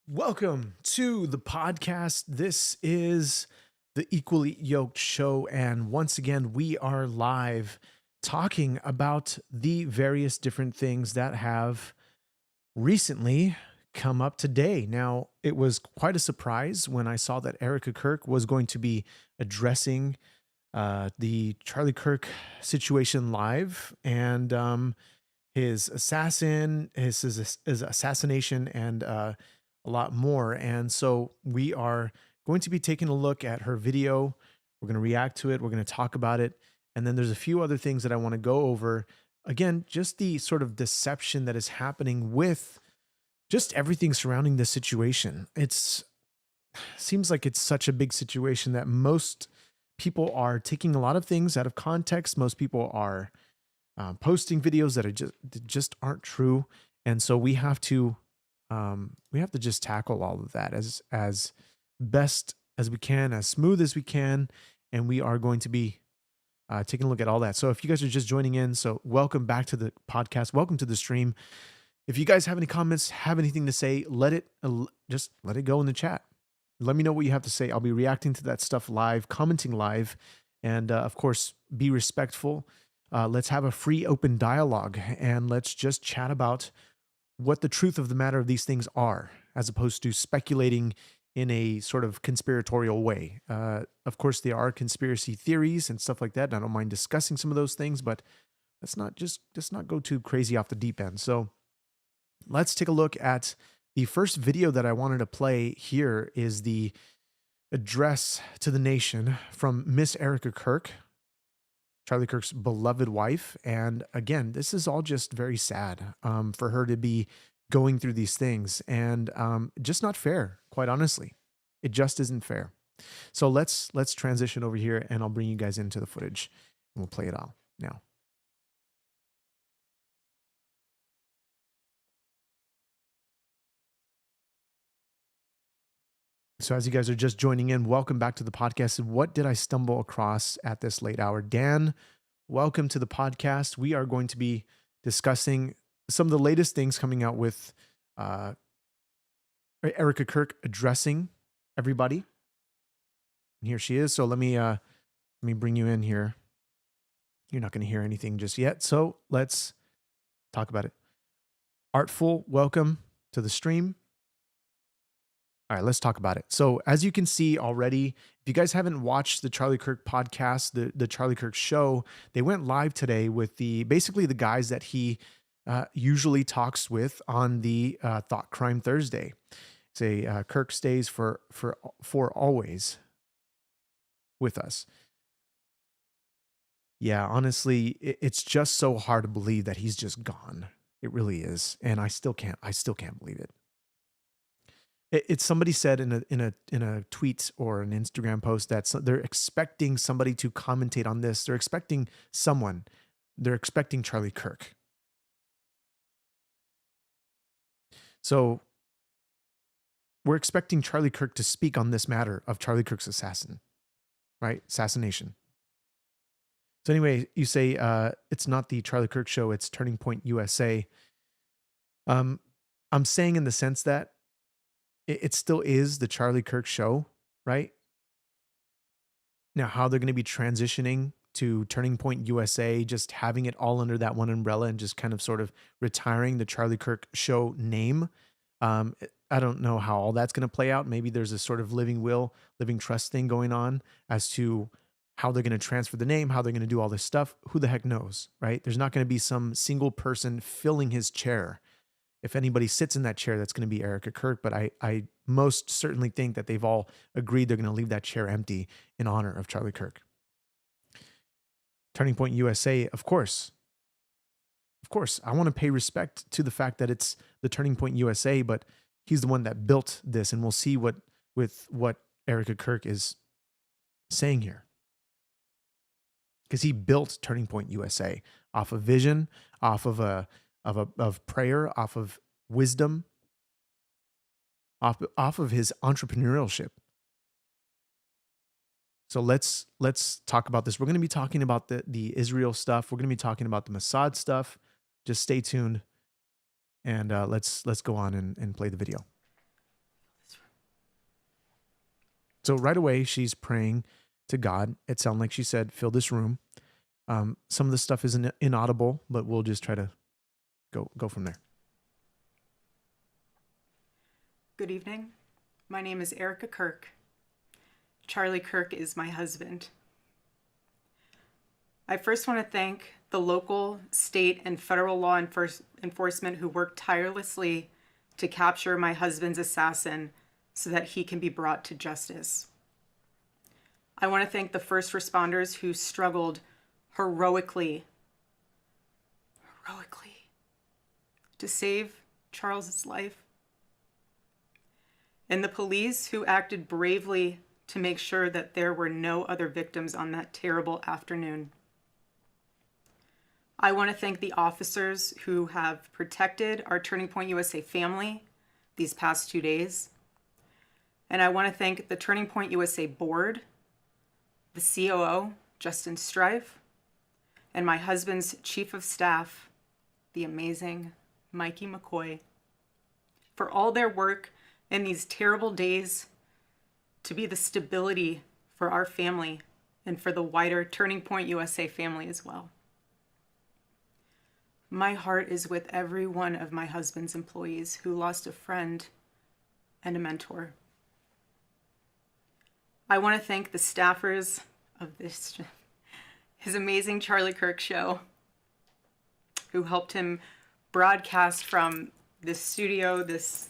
Welcome to the podcast. This is the Equally Yoked Show. And once again, we are live talking about the various different things that have recently come up today. Now, it was quite a surprise when I saw that Erika Kirk was going to be addressing the Charlie Kirk situation live and his his assassination, and a lot more. And so we are going to be taking a look at her video. We're going to react to it. We're going to talk about it. And then there's a few other things that I want to go over. Again, just the sort of deception that is happening with just everything surrounding this situation. It's seems like it's such a big situation that most people are taking a lot of things out of context. Most people are posting videos that are just aren't true, and so we have to just tackle all of that as best as we can, as smooth as we can, and we are going to be taking a look at all that. So if you guys are just joining in, so welcome back to the podcast, welcome to the stream. If you guys have any comments, have anything to say, just let it go in the chat. Let me know what you have to say. I'll be reacting to that stuff live, commenting live, and of course, be respectful. Let's have a free, open dialogue, and let's just chat about what the truth of the matter of these things are, as opposed to speculating in a sort of conspiratorial way. Of course, there are conspiracy theories and stuff like that, and I don't mind discussing some of those things, but let's not go too crazy off the deep end. So let's take a look at the first video that I wanted to play. Here is the address to the nation from Miss Erika Kirk, Charlie Kirk's beloved wife. And again, this is all just very sad for her to be going through these things, and just not fair, quite honestly. It just isn't fair. So let's transition over here, and I'll bring you guys into the footage, and we'll play it all now. So as you guys are just joining in, welcome back to the podcast. What did I stumble across at this late hour? Dan, welcome to the podcast. We are going to be discussing some of the latest things coming out with Erika Kirk addressing everybody. And here she is. So let me bring you in here. You're not going to hear anything just yet. So let's talk about it. Artful, welcome to the stream. All right, let's talk about it. So as you can see already, if you guys haven't watched the Charlie Kirk podcast, the Charlie Kirk show, they went live today with basically the guys that he usually talks with on the Thought Crime Thursday. Say Kirk stays for always with us. Yeah, honestly, it's just so hard to believe that he's just gone. It really is, and I still can't believe it. It's somebody said in a tweet or an Instagram post that they're expecting somebody to commentate on this. They're expecting someone. They're expecting Charlie Kirk. So we're expecting Charlie Kirk to speak on this matter of Charlie Kirk's assassination. So anyway, you say it's not the Charlie Kirk show, it's Turning Point USA. I'm saying in the sense that it still is the Charlie Kirk show, right? Now, how they're going to be transitioning to Turning Point USA, just having it all under that one umbrella and just kind of sort of retiring the Charlie Kirk show name. I don't know how all that's going to play out. Maybe there's a sort of living trust thing going on as to how they're going to transfer the name, how they're going to do all this stuff. Who the heck knows, right? There's not going to be some single person filling his chair. If anybody sits in that chair, that's going to be Erika Kirk. But I most certainly think that they've all agreed they're going to leave that chair empty in honor of Charlie Kirk. Turning Point USA, of course. Of course, I want to pay respect to the fact that it's the Turning Point USA, but he's the one that built this, and we'll see what Erika Kirk is saying here. Because he built Turning Point USA off of vision, off of prayer, off of wisdom, off of his entrepreneurship. So let's talk about this. We're going to be talking about the Israel stuff. We're going to be talking about the Mossad stuff. Just stay tuned, and let's go on and play the video. So right away, she's praying to God. It sounded like she said, fill this room. Some of the stuff is inaudible, but we'll just try to go from there. Good evening. My name is Erika Kirk. Charlie Kirk is my husband. I first want to thank the local, state, and federal law enforcement who worked tirelessly to capture my husband's assassin so that he can be brought to justice. I want to thank the first responders who struggled heroically to save Charles's life, and the police who acted bravely to make sure that there were no other victims on that terrible afternoon. I want to thank the officers who have protected our Turning Point USA family these past 2 days. And I want to thank the Turning Point USA board, the COO, Justin Strife, and my husband's chief of staff, the amazing Mikey McCoy, for all their work in these terrible days to be the stability for our family and for the wider Turning Point USA family as well. My heart is with every one of my husband's employees who lost a friend and a mentor. I want to thank the staffers of his amazing Charlie Kirk show, who helped him broadcast from this studio, this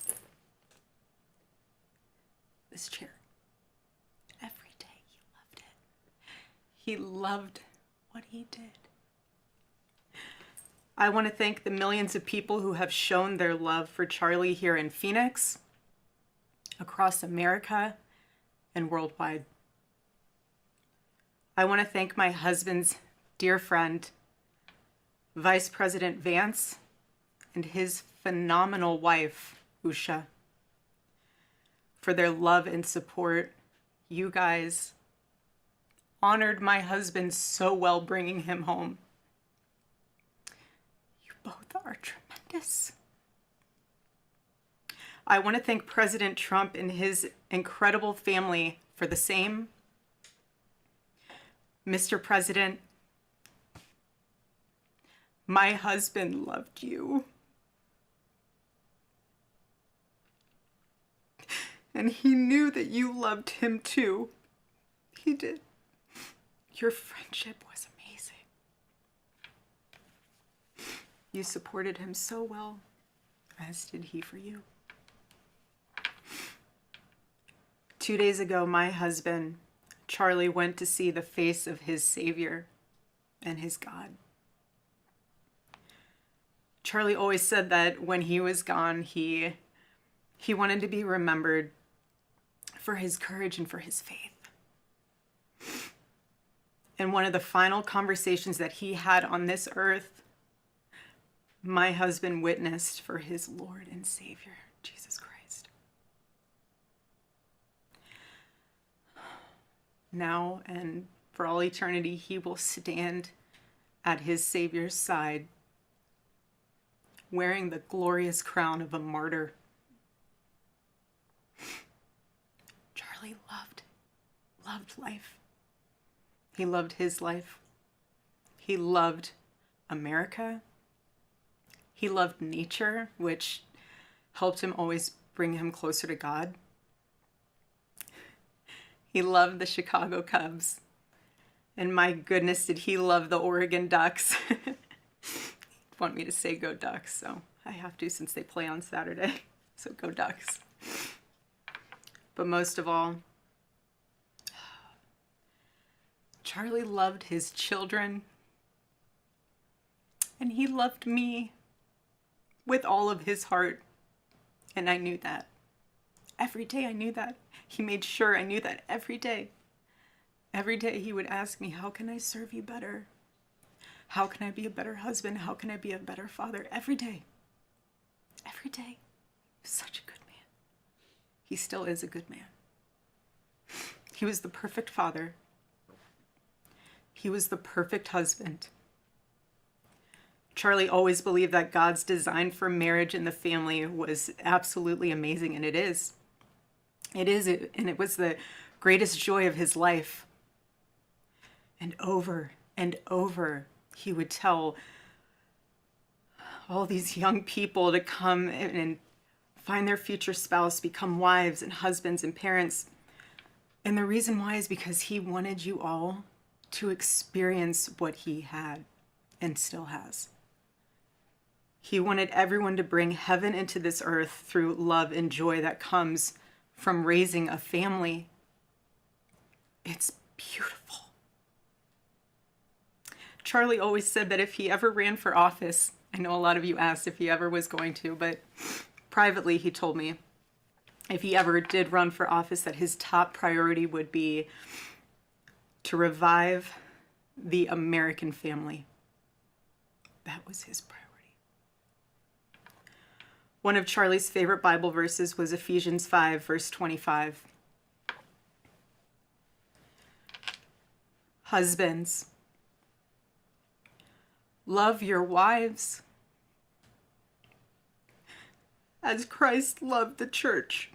chair. Every day he loved it. He loved what he did. I want to thank the millions of people who have shown their love for Charlie here in Phoenix, across America, and worldwide. I want to thank my husband's dear friend, Vice President Vance, and his phenomenal wife, Usha, for their love and support. You guys honored my husband so well, bringing him home. You both are tremendous. I want to thank President Trump and his incredible family for the same. Mr. President, my husband loved you. And he knew that you loved him too. He did. Your friendship was amazing. You supported him so well, as did he for you. 2 days ago, my husband, Charlie, went to see the face of his Savior and his God. Charlie always said that when he was gone, he wanted to be remembered for his courage and for his faith. And one of the final conversations that he had on this earth, my husband witnessed for his Lord and Savior, Jesus Christ. Now and for all eternity, he will stand at his Savior's side, wearing the glorious crown of a martyr. Charlie loved life. He loved his life. He loved America. He loved nature, which helped him always bring him closer to God. He loved the Chicago Cubs. And my goodness, did he love the Oregon Ducks. He'd want me to say go Ducks, so I have to since they play on Saturday. So go Ducks. But most of all, Charlie loved his children. And he loved me with all of his heart. And I knew that. Every day I knew that. He made sure I knew that every day. Every day he would ask me, how can I serve you better? How can I be a better husband? How can I be a better father? Every day. Every day. Such a good man. He still is a good man. He was the perfect father. He was the perfect husband. Charlie always believed that God's design for marriage and the family was absolutely amazing, and it is. It is, and it was the greatest joy of his life. And over, he would tell all these young people to come and find their future spouse, become wives and husbands and parents. And the reason why is because he wanted you all to experience what he had and still has. He wanted everyone to bring heaven into this earth through love and joy that comes from raising a family. It's beautiful. Charlie always said that if he ever ran for office, I know a lot of you asked if he ever was going to, but privately he told me if he ever did run for office that his top priority would be to revive the American family. That was his priority. One of Charlie's favorite Bible verses was Ephesians 5, verse 25. Husbands, love your wives as Christ loved the church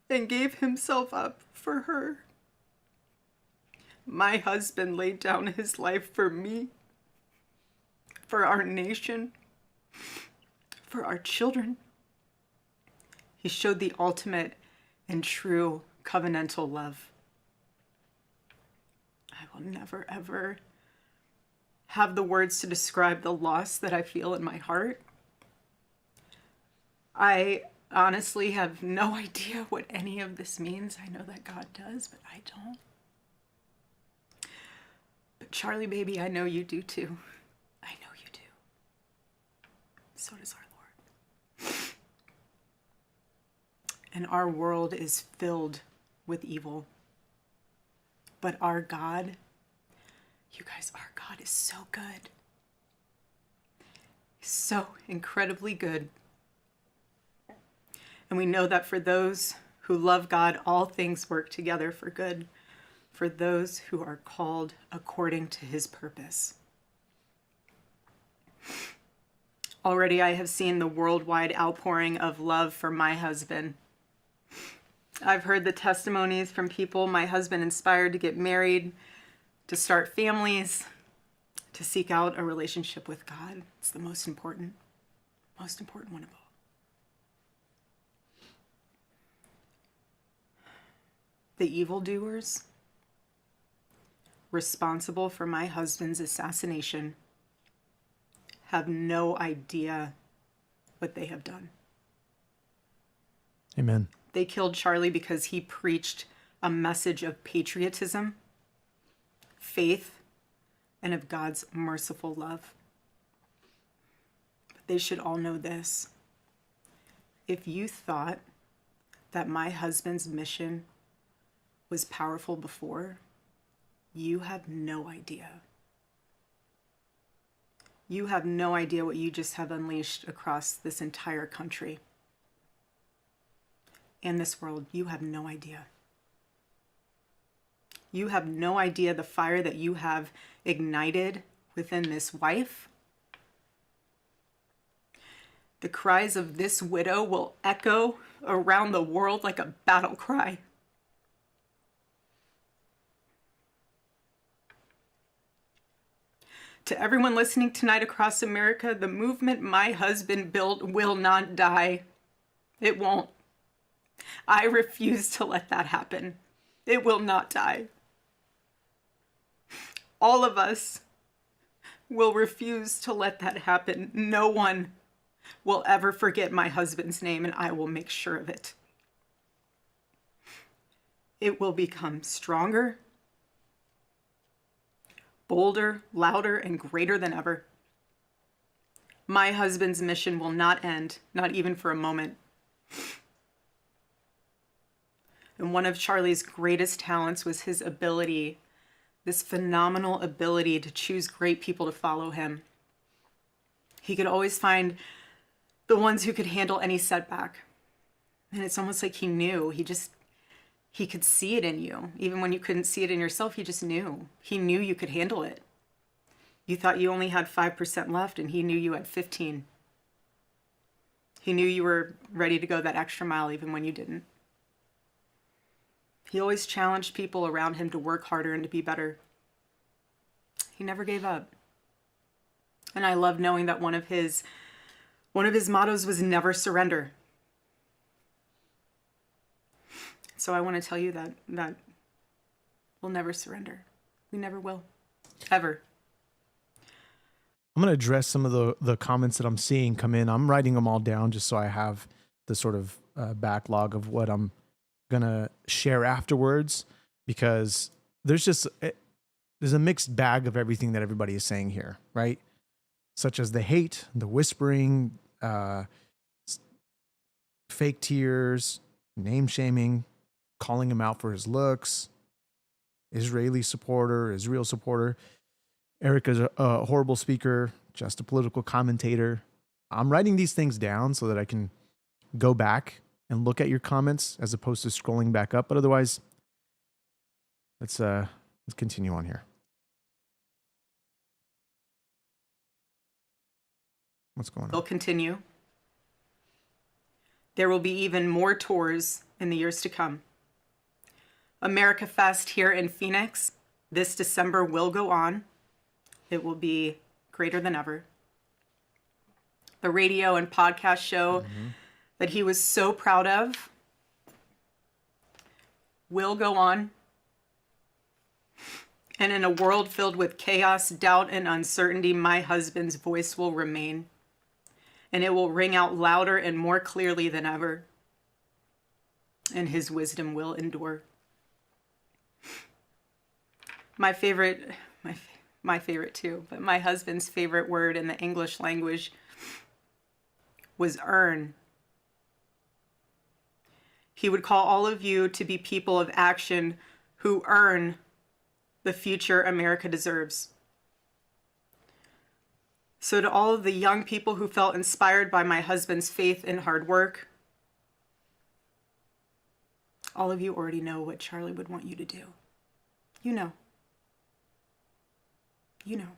and gave himself up for her. My husband laid down his life for me, for our nation, for our children. He showed the ultimate and true covenantal love. I will never, ever have the words to describe the loss that I feel in my heart. I honestly have no idea what any of this means. I know that God does, but I don't. But Charlie, baby, I know you do too. I know you do. So does our Lord. And our world is filled with evil. But our God, you guys, our God is so good. He's so incredibly good. And we know that for those who love God, all things work together for good, for those who are called according to his purpose. Already I have seen the worldwide outpouring of love for my husband. I've heard the testimonies from people my husband inspired to get married, to start families, to seek out a relationship with God. It's the most important one of all. The evildoers responsible for my husband's assassination have no idea what they have done. Amen. They killed Charlie because he preached a message of patriotism, faith, and of God's merciful love. But they should all know this. If you thought that my husband's mission was powerful before, you have no idea. You have no idea what you just have unleashed across this entire country. In this world, you have no idea. You have no idea the fire that you have ignited within this wife. The cries of this widow will echo around the world like a battle cry. To everyone listening tonight across America, the movement my husband built will not die. It won't. I refuse to let that happen. It will not die. All of us will refuse to let that happen. No one will ever forget my husband's name, and I will make sure of it. It will become stronger, bolder, louder, and greater than ever. My husband's mission will not end, not even for a moment. And one of Charlie's greatest talents was his ability, this phenomenal ability to choose great people to follow him. He could always find the ones who could handle any setback. And it's almost like he knew. He could see it in you. Even when you couldn't see it in yourself, he just knew. He knew you could handle it. You thought you only had 5% left, and he knew you had 15. He knew you were ready to go that extra mile even when you didn't. He always challenged people around him to work harder and to be better. He never gave up. And I love knowing that one of his mottos was never surrender. So I want to tell you that we'll never surrender. We never will. Ever. I'm going to address some of the comments that I'm seeing come in. I'm writing them all down just so I have the sort of backlog of what I'm going to share afterwards, because there's a mixed bag of everything that everybody is saying here, right? Such as the hate, the whispering, fake tears, name shaming, calling him out for his looks, Israel supporter. Erika's a horrible speaker, just a political commentator. I'm writing these things down so that I can go back and look at your comments as opposed to scrolling back up. But otherwise, let's continue on here. What's going on? They'll continue. There will be even more tours in the years to come. America Fest here in Phoenix this December will go on. It will be greater than ever. The radio and podcast show that he was so proud of will go on. And in a world filled with chaos, doubt, and uncertainty, my husband's voice will remain. And it will ring out louder and more clearly than ever. And his wisdom will endure. My favorite too, but my husband's favorite word in the English language was earn. He would call all of you to be people of action who earn the future America deserves. So to all of the young people who felt inspired by my husband's faith and hard work, all of you already know what Charlie would want you to do. You know. You know.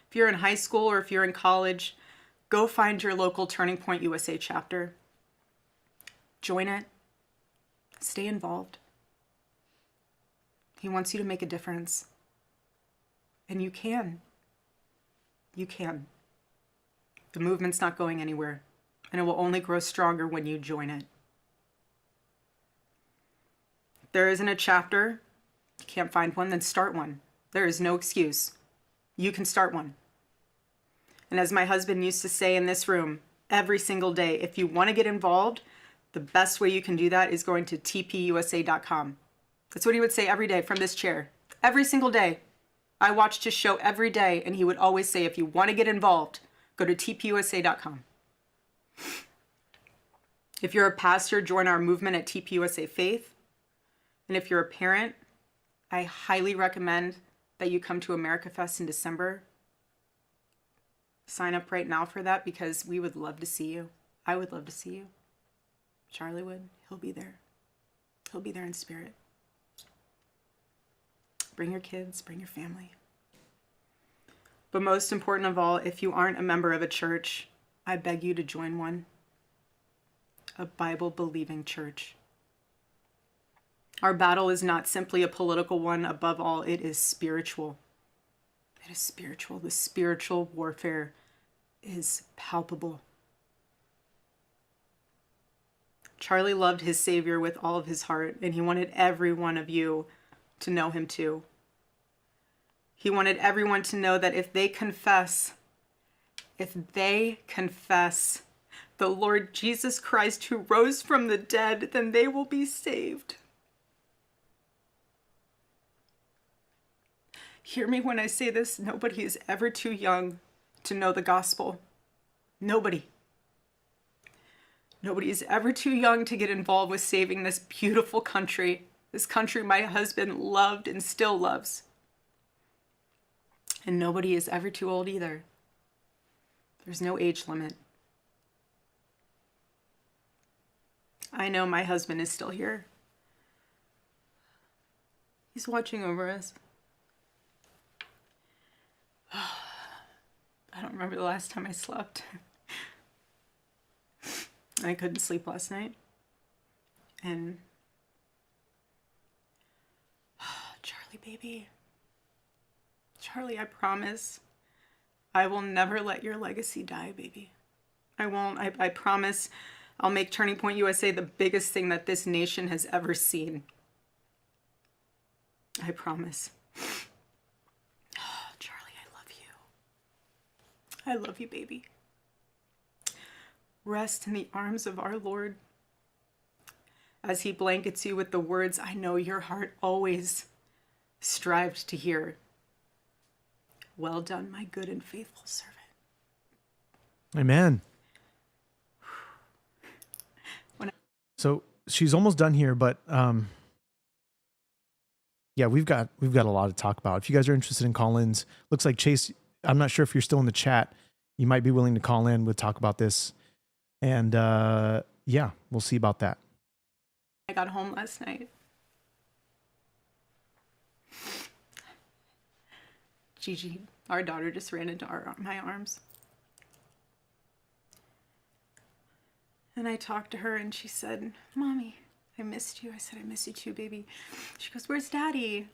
If you're in high school or if you're in college, go find your local Turning Point USA chapter. Join it. Stay involved. He wants you to make a difference. And you can. You can. The movement's not going anywhere, and it will only grow stronger when you join it. If there isn't a chapter, you can't find one, then start one. There is no excuse. You can start one. And as my husband used to say in this room, every single day, if you want to get involved, the best way you can do that is going to tpusa.com. That's what he would say every day from this chair. Every single day. I watched his show every day, and he would always say, if you want to get involved, go to tpusa.com. If you're a pastor, join our movement at TPUSA Faith. And if you're a parent, I highly recommend that you come to America Fest in December. Sign up right now for that, because we would love to see you. I would love to see you. Charlie would. He'll be there. He'll be there in spirit. Bring your kids, bring your family. But most important of all, if you aren't a member of a church, I beg you to join one. A Bible-believing church. Our battle is not simply a political one. Above all, it is spiritual. It is spiritual. The spiritual warfare is palpable. Charlie loved his Savior with all of his heart, and he wanted every one of you to know him too. He wanted everyone to know that if they confess the Lord Jesus Christ who rose from the dead, then they will be saved. Hear me when I say this, nobody is ever too young to know the gospel. Nobody. Nobody is ever too young to get involved with saving this beautiful country, this country my husband loved and still loves. And nobody is ever too old either. There's no age limit. I know my husband is still here. He's watching over us. I don't remember the last time I slept. I couldn't sleep last night. And Charlie, baby. Charlie, I promise I will never let your legacy die, baby. I won't. I promise I'll make Turning Point USA the biggest thing that this nation has ever seen. I promise. Oh, Charlie, I love you. I love you, baby. Rest in the arms of our Lord as he blankets you with the words I know your heart always strived to hear. Well done, my good and faithful servant. Amen. So she's almost done here, but yeah, we've got a lot to talk about. If you guys are interested in call-ins, looks like Chase, I'm not sure if you're still in the chat. You might be willing to call in. We'll talk about this. And yeah, we'll see about that. I got home last night. Gigi, our daughter, just ran into my arms. And I talked to her and she said, Mommy, I missed you. I said, I miss you too, baby. She goes, where's Daddy?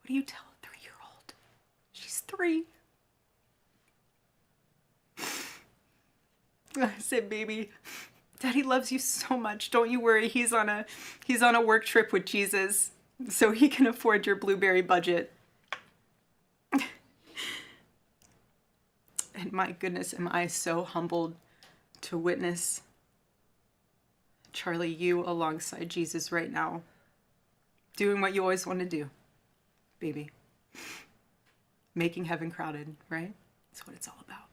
What do you tell a 3-year-old? She's 3. I said, baby, Daddy loves you so much. Don't you worry. He's on a work trip with Jesus, so he can afford your blueberry budget. And my goodness, am I so humbled to witness, Charlie, you alongside Jesus right now, doing what you always want to do, baby. Making heaven crowded, right? That's what it's all about.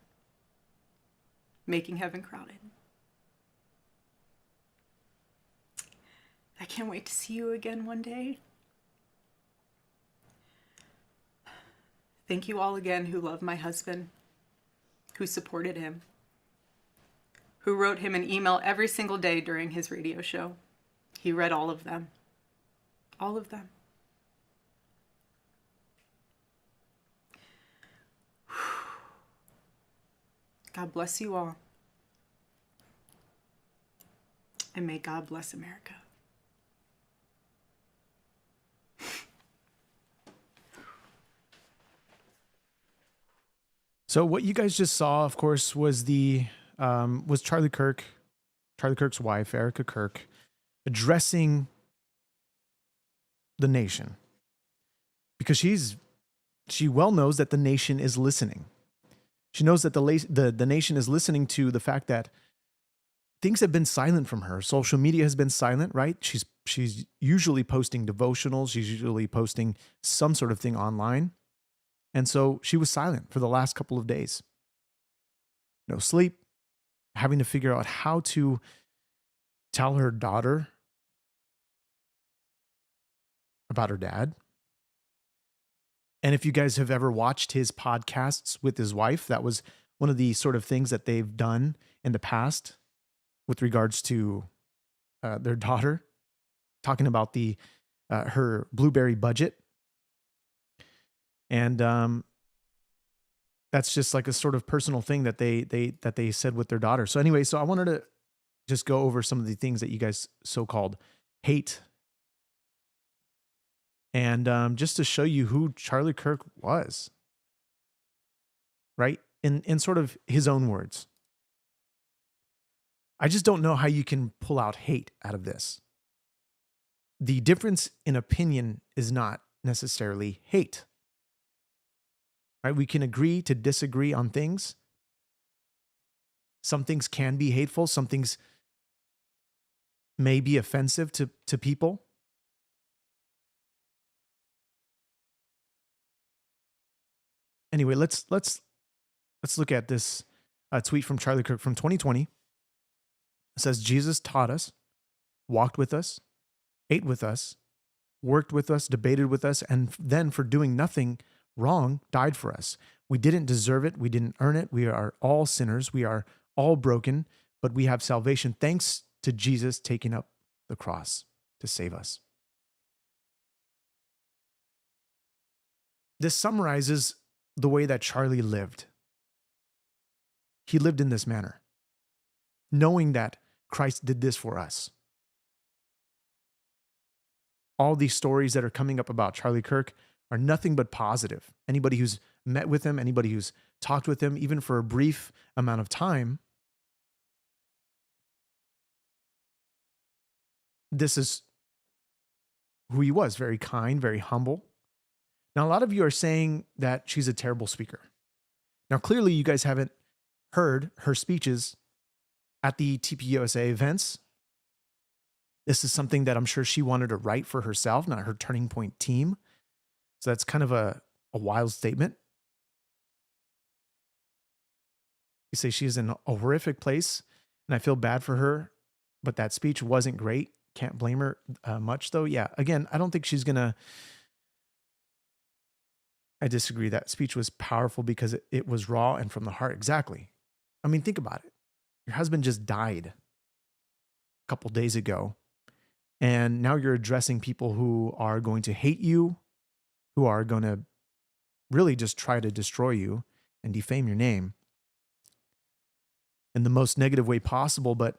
Making heaven crowded. I can't wait to see you again one day. Thank you all again who love my husband, who supported him, who wrote him an email every single day during his radio show. He read all of them. All of them. God bless you all. And may God bless America. So what you guys just saw, of course, was was Charlie Kirk's wife, Erika Kirk, addressing the nation, because she well knows that the nation is listening. She knows that the nation is listening to the fact that things have been silent from her. Social media has been silent, right? She's usually posting devotionals. She's usually posting some sort of thing online. And so she was silent for the last couple of days. No sleep, having to figure out how to tell her daughter about her dad. And if you guys have ever watched his podcasts with his wife, that was one of the sort of things that they've done in the past with regards to their daughter, talking about her blueberry budget. And that's just like a sort of personal thing that they said with their daughter. So anyway, so I wanted to just go over some of the things that you guys so-called hate. And just to show you who Charlie Kirk was, right? In sort of his own words. I just don't know how you can pull out hate out of this. The difference in opinion is not necessarily hate. Right? We can agree to disagree on things. Some things can be hateful. Some things may be offensive to people. Anyway, let's look at this tweet from Charlie Kirk from 2020. It says, Jesus taught us, walked with us, ate with us, worked with us, debated with us, and then for doing nothing wrong, died for us. We didn't deserve it. We didn't earn it. We are all sinners. We are all broken, but we have salvation thanks to Jesus taking up the cross to save us. This summarizes the way that Charlie lived. He lived in this manner, knowing that Christ did this for us. all these stories that are coming up about Charlie Kirk are nothing but positive. Anybody who's met with him, anybody who's talked with him, even for a brief amount of time, this is who he was, very kind, very humble. Now, a lot of you are saying that she's a terrible speaker. Now, clearly, you guys haven't heard her speeches at the TPUSA events. This is something that I'm sure she wanted to write for herself, not her Turning Point team. So that's kind of a wild statement. You say she's in a horrific place, and I feel bad for her, but that speech wasn't great. Can't blame her much, though. Yeah, again, I don't think she's going to. I disagree. That speech was powerful because it was raw and from the heart. Exactly. I mean, think about it. Your husband just died a couple days ago, and now you're addressing people who are going to hate you, who are going to really just try to destroy you and defame your name in the most negative way possible. But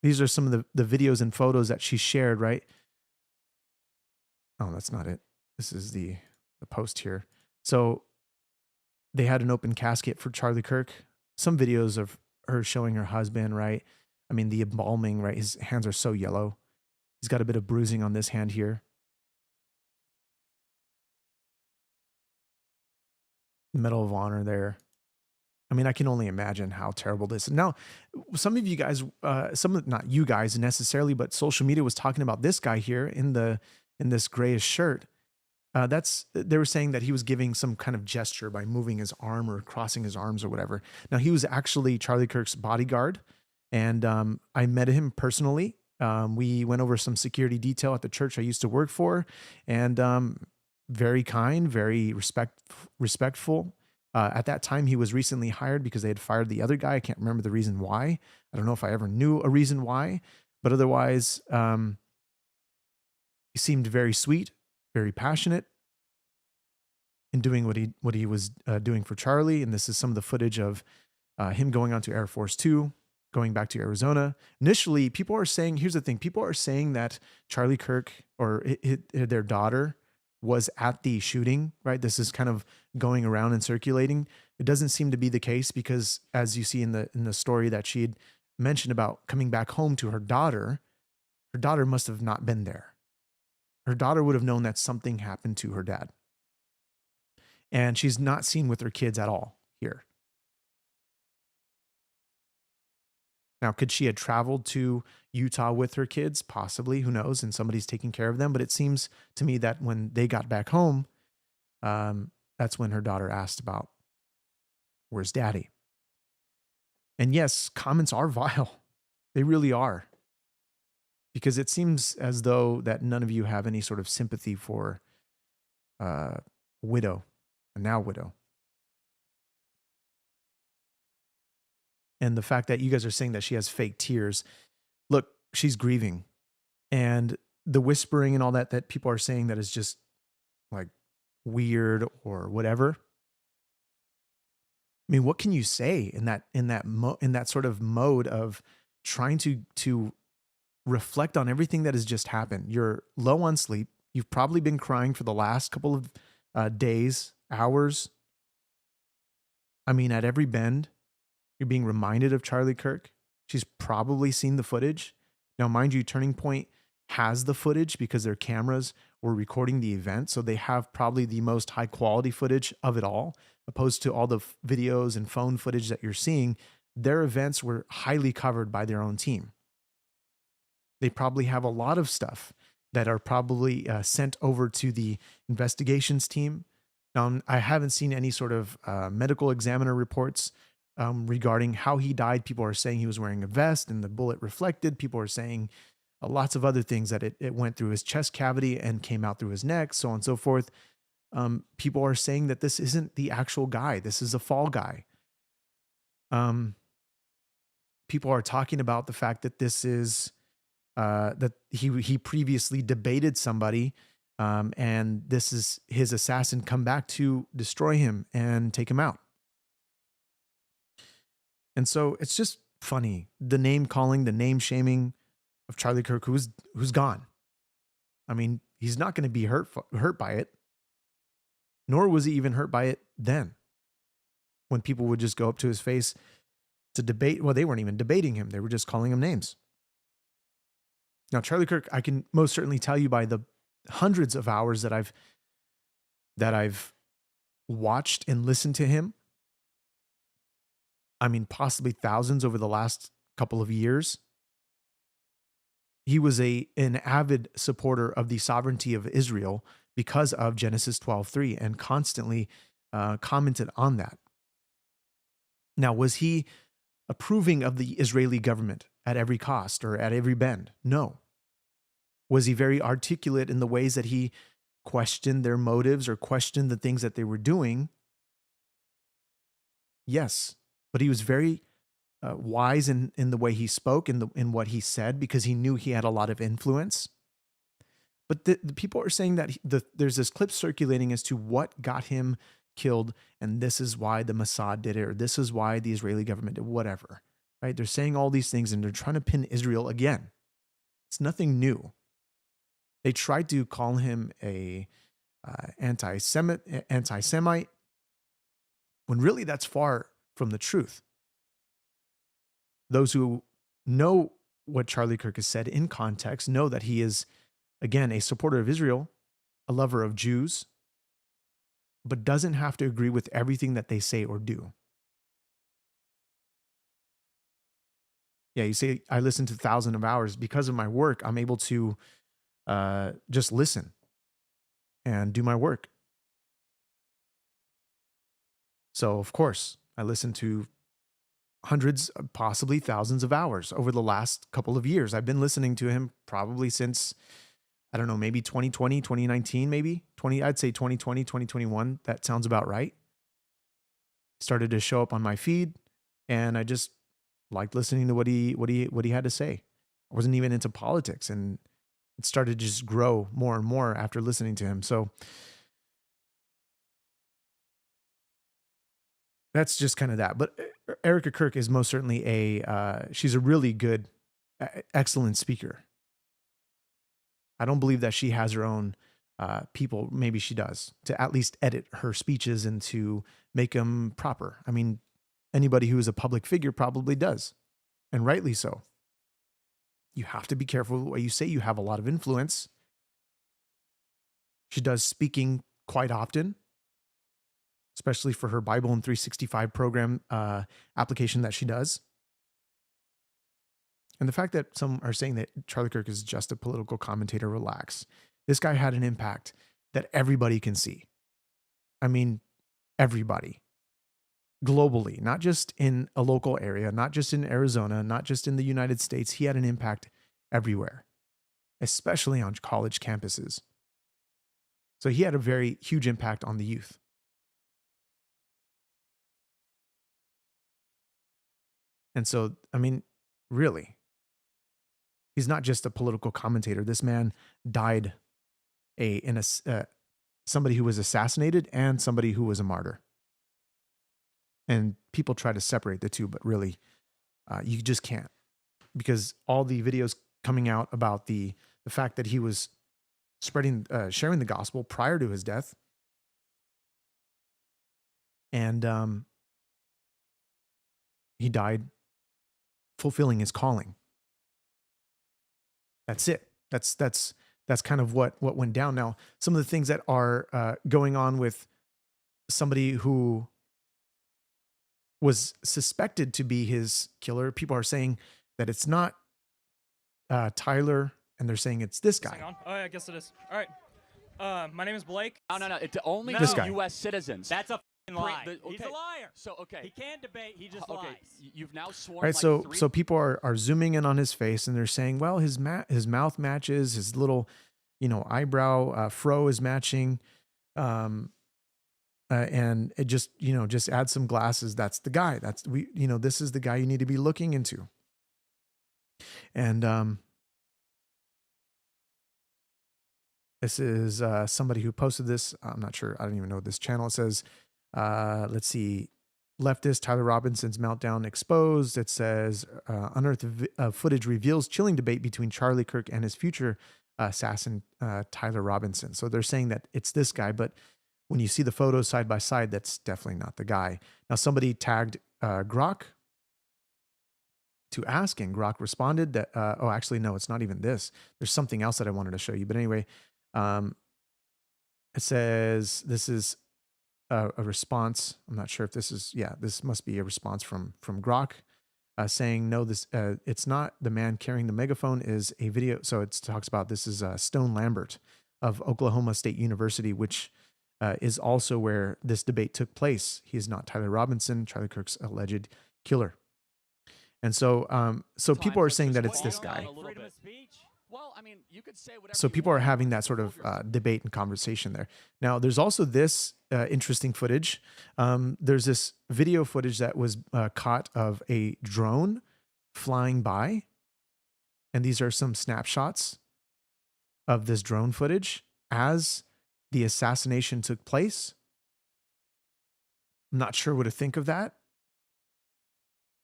these are some of the videos and photos that she shared, right? Oh, that's not it. This is the post here. So they had an open casket for Charlie Kirk. Some videos of her showing her husband, right? I mean, the embalming, right? His hands are so yellow. He's got a bit of bruising on this hand here. Medal of Honor there. I mean, I can only imagine how terrible this is. Now, some of you guys, not you guys necessarily, but social media was talking about this guy here in this grayish shirt. They were saying that he was giving some kind of gesture by moving his arm or crossing his arms or whatever. Now, he was actually Charlie Kirk's bodyguard, and I met him personally. We went over some security detail at the church I used to work for, and very kind, very respectful. At that time, he was recently hired because they had fired the other guy. I can't remember the reason why. I don't know if I ever knew a reason why, but otherwise, he seemed very sweet, very passionate in doing what he was doing for Charlie. And this is some of the footage of him going on to Air Force Two, going back to Arizona. Initially, people are saying, here's the thing, people are saying that Charlie Kirk or their daughter was at the shooting, right? This is kind of going around and circulating. It doesn't seem to be the case because, as you see in the story that she had mentioned about coming back home to her daughter must have not been there. Her daughter would have known that something happened to her dad. And she's not seen with her kids at all here. Now, could she have traveled to Utah with her kids? Possibly, who knows? And somebody's taking care of them. But it seems to me that when they got back home, that's when her daughter asked about, where's daddy? And yes, comments are vile. They really are. Because it seems as though that none of you have any sort of sympathy for a widow, a now widow. And the fact that you guys are saying that she has fake tears, look, she's grieving. And the whispering and all that people are saying that is just like weird or whatever. I mean, what can you say in that sort of mode of trying to reflect on everything that has just happened? You're low on sleep. You've probably been crying for the last couple of days, hours. I mean, at every bend, you're being reminded of Charlie Kirk. She's probably seen the footage. Now, mind you, Turning Point has the footage because their cameras were recording the event. So they have probably the most high quality footage of it all, opposed to all the videos and phone footage that you're seeing. Their events were highly covered by their own team. They probably have a lot of stuff that are probably sent over to the investigations team. Now, I haven't seen any sort of medical examiner reports regarding how he died. People are saying he was wearing a vest and the bullet reflected. People are saying lots of other things, that it went through his chest cavity and came out through his neck, so on and so forth. People are saying that this isn't the actual guy. This is a fall guy. People are talking about the fact that this is that he previously debated somebody, and this is his assassin come back to destroy him and take him out. And so it's just funny, the name calling, the name shaming of Charlie Kirk, who's gone. I mean, he's not going to be hurt by it, nor was he even hurt by it then, when people would just go up to his face to debate. Well, they weren't even debating him. They were just calling him names. Now, Charlie Kirk, I can most certainly tell you by the hundreds of hours that I've watched and listened to him. I mean, possibly thousands over the last couple of years. He was an avid supporter of the sovereignty of Israel because of Genesis 12:3 and constantly commented on that. Now, was he approving of the Israeli government at every cost or at every bend? No. Was he very articulate in the ways that he questioned their motives or questioned the things that they were doing? Yes. But he was very wise in the way he spoke, in what he said, because he knew he had a lot of influence. But the people are saying that there's this clip circulating as to what got him killed, and this is why the Mossad did it, or this is why the Israeli government did whatever, right? They're saying all these things, and they're trying to pin Israel again. It's nothing new. They tried to call him a anti-Semite, when really that's far from the truth. Those who know what Charlie Kirk has said in context know that he is, again, a supporter of Israel, a lover of Jews, but doesn't have to agree with everything that they say or do. Yeah, you say, I listen to thousands of hours. Because of my work, I'm able to just listen and do my work. So, of course, I listen to hundreds, possibly thousands of hours over the last couple of years. I've been listening to him probably since, I don't know, maybe 2020, 2019, I'd say 2020, 2021. That sounds about right. Started to show up on my feed, and I just liked listening to what he had to say. I wasn't even into politics, and it started to just grow more and more after listening to him. So that's just kind of that. But Erika Kirk is most certainly she's a really good, excellent speaker. I don't believe that she has her own people. Maybe she does, to at least edit her speeches and to make them proper. I mean, anybody who is a public figure probably does, and rightly so. You have to be careful with what you say. You have a lot of influence. She does speaking quite often, especially for her Bible and 365 program application that she does. And the fact that some are saying that Charlie Kirk is just a political commentator, relax. This guy had an impact that everybody can see. I mean, everybody. Globally, not just in a local area, not just in Arizona, not just in the United States. He had an impact everywhere, especially on college campuses. So he had a very huge impact on the youth. And so, I mean, really, he's not just a political commentator. This man died somebody who was assassinated and somebody who was a martyr. And people try to separate the two, but really, you just can't, because all the videos coming out about the fact that he was sharing the gospel prior to his death, and he died fulfilling his calling. That's it. That's kind of what went down. Now, some of the things that are going on with somebody who was suspected to be his killer. People are saying that it's not Tyler, and they're saying it's this guy. Hang on. Oh, yeah, I guess it is. All right. My name is Blake. No. It's only This guy. U.S. citizens. That's a f***ing lie. Okay. He's a liar. So, okay. He can't debate. He just Okay. lies. You've now sworn. Right, like so people are zooming in on his face, and they're saying, well, his mouth matches, his little, eyebrow fro is matching, and it just add some glasses. That's the guy. This is the guy you need to be looking into. And this is somebody who posted this. I'm not sure. I don't even know this channel. It says, let's see, leftist Tyler Robinson's meltdown exposed. It says, unearthed footage reveals chilling debate between Charlie Kirk and his future assassin Tyler Robinson. So they're saying that it's this guy, but when you see the photos side by side, that's definitely not the guy. Now somebody tagged Grok to ask, and Grok responded that, oh, actually, no, it's not even this. There's something else that I wanted to show you. But anyway, it says this is a response. I'm not sure if this is, yeah, this must be a response from Grok saying, no, this it's not the man carrying the megaphone is a video. So it talks about this is Stone Lambert of Oklahoma State University, which is also where this debate took place. He is not Tyler Robinson, Charlie Kirk's alleged killer. And so, so people are saying that it's this guy. Freedom of speech. Well, I mean, you could say whatever. So people are having that sort of debate and conversation there. Now, there's also this interesting footage. There's this video footage that was caught of a drone flying by. And these are some snapshots of this drone footage as the assassination took place. I'm not sure what to think of that.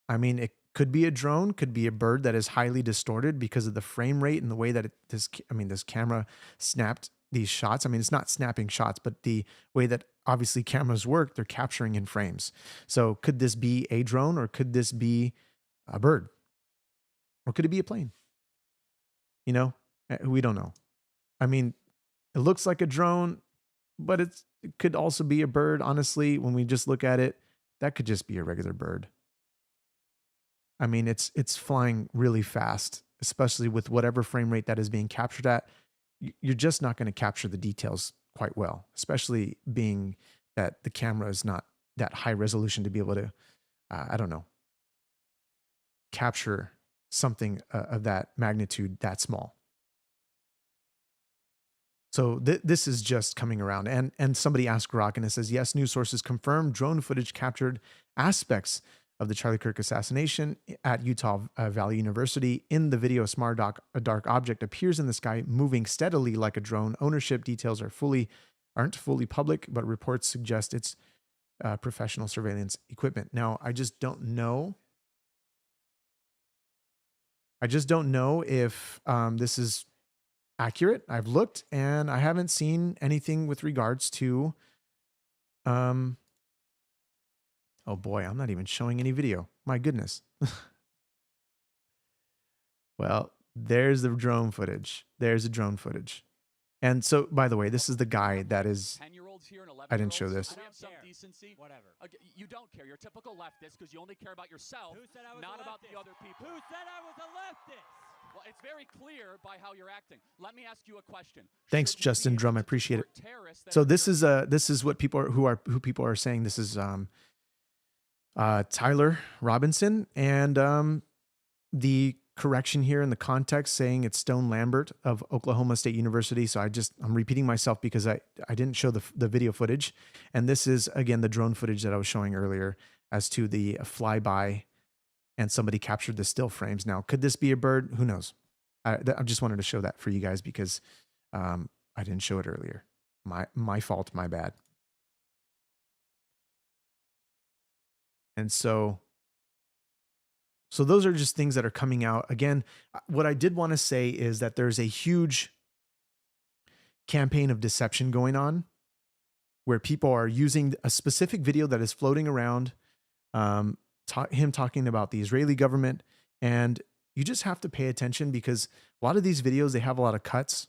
I mean, it could be a drone, could be a bird that is highly distorted because of the frame rate and the way that this camera snapped these shots. I mean, it's not snapping shots, but the way that obviously cameras work, they're capturing in frames. So could this be a drone, or could this be a bird? Or could it be a plane? You know, we don't know. I mean, it looks like a drone, but it could also be a bird. Honestly, when we just look at it, that could just be a regular bird. I mean, it's flying really fast, especially with whatever frame rate that is being captured at. You're just not going to capture the details quite well, especially being that the camera is not that high resolution to be able to, I don't know, capture something of that magnitude that small. So this is just coming around. And somebody asked Grok, and it says, yes, news sources confirm drone footage captured aspects of the Charlie Kirk assassination at Utah Valley University. In the video, a dark object appears in the sky, moving steadily like a drone. Ownership details aren't fully public, but reports suggest it's professional surveillance equipment. Now, I just don't know. If this is accurate. I've looked and I haven't seen anything with regards to oh boy, I'm not even showing any video. My goodness. Well, there's the drone footage. And so, by the way, this is the guy that is, 10-year-olds here and I didn't show 11-year-olds, this. we have some decency. Whatever. Okay, you don't care. You're a typical leftist because you only care about yourself, Who said I was not a about leftist? the other people. Who said I was a leftist? Well, it's very clear by how you're acting. Let me ask you a question. Thanks, Should we be Justin able Drum. I to appreciate it. deport terrorists that So are this is what people are, who people are saying. This is Tyler Robinson, and the correction here in the context saying it's Stone Lambert of Oklahoma State University. So I'm repeating myself because I didn't show the video footage. And this is, again, the drone footage that I was showing earlier as to the flyby, and somebody captured the still frames. Now, could this be a bird? Who knows? I just wanted to show that for you guys because I didn't show it earlier. My fault, my bad. And so those are just things that are coming out. Again, what I did want to say is that there's a huge campaign of deception going on where people are using a specific video that is floating around, him talking about the Israeli government. And you just have to pay attention because a lot of these videos, they have a lot of cuts.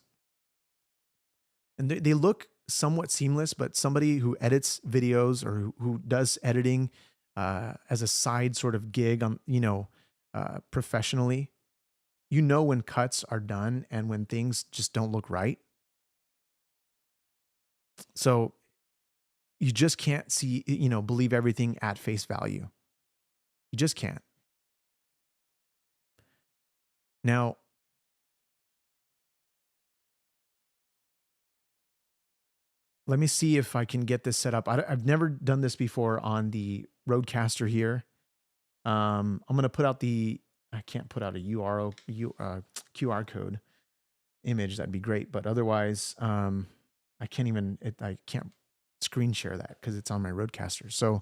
And they look somewhat seamless, but somebody who edits videos or who does editing as a side sort of gig on, professionally, when cuts are done and when things just don't look right. So you just can't believe everything at face value. You just can't. Now, let me see if I can get this set up. I've never done this before on the Rodecaster here. I'm going to put out I can't put out a QR code image. That'd be great. But otherwise, I can't screen share that because it's on my Rodecaster. So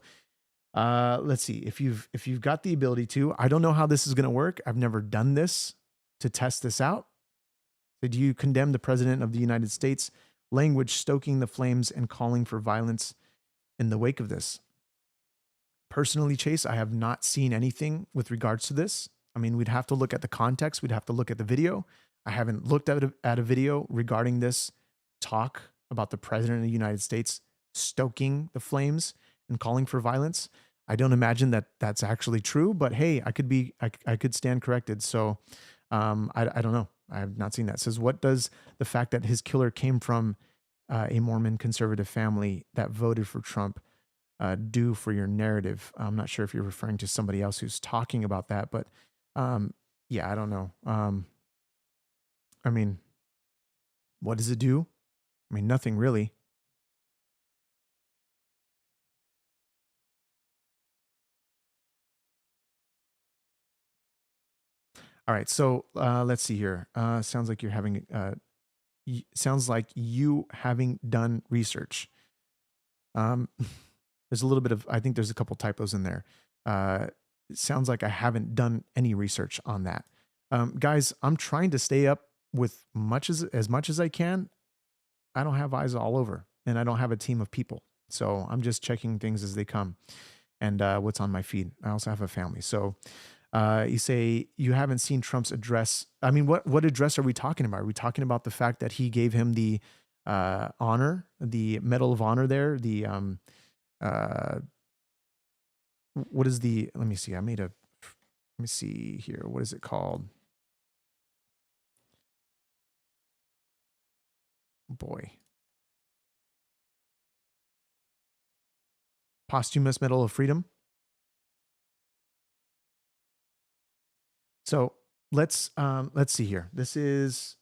let's see if you've got the ability to. I don't know how this is going to work. I've never done this to test this out. So do you condemn the president of the United States language stoking the flames and calling for violence in the wake of this? Personally, Chase, I have not seen anything with regards to this. I mean, we'd have to look at the context. We'd have to look at the video. I haven't looked at a video regarding this talk about the president of the United States stoking the flames and calling for violence. I don't imagine that that's actually true, but hey, I could stand corrected. So I don't know. I have not seen that. It says, what does the fact that his killer came from a Mormon conservative family that voted for Trump do for your narrative? I'm not sure if you're referring to somebody else who's talking about that, but yeah, I don't know. I mean, what does it do? I mean, nothing really. All right, so let's see here. Sounds like you're having. Sounds like you having done research. There's a little bit of. I think there's a couple typos in there. It sounds like I haven't done any research on that. Guys, I'm trying to stay up with as much as I can. I don't have eyes all over, and I don't have a team of people, so I'm just checking things as they come and what's on my feed. I also have a family, so. You say you haven't seen Trump's address. I mean, what address are we talking about? Are we talking about the fact that he gave him the honor, the Medal of Honor there? The what is the? Let me see. Let me see here. What is it called? Boy, posthumous Medal of Freedom. So let's see here. This is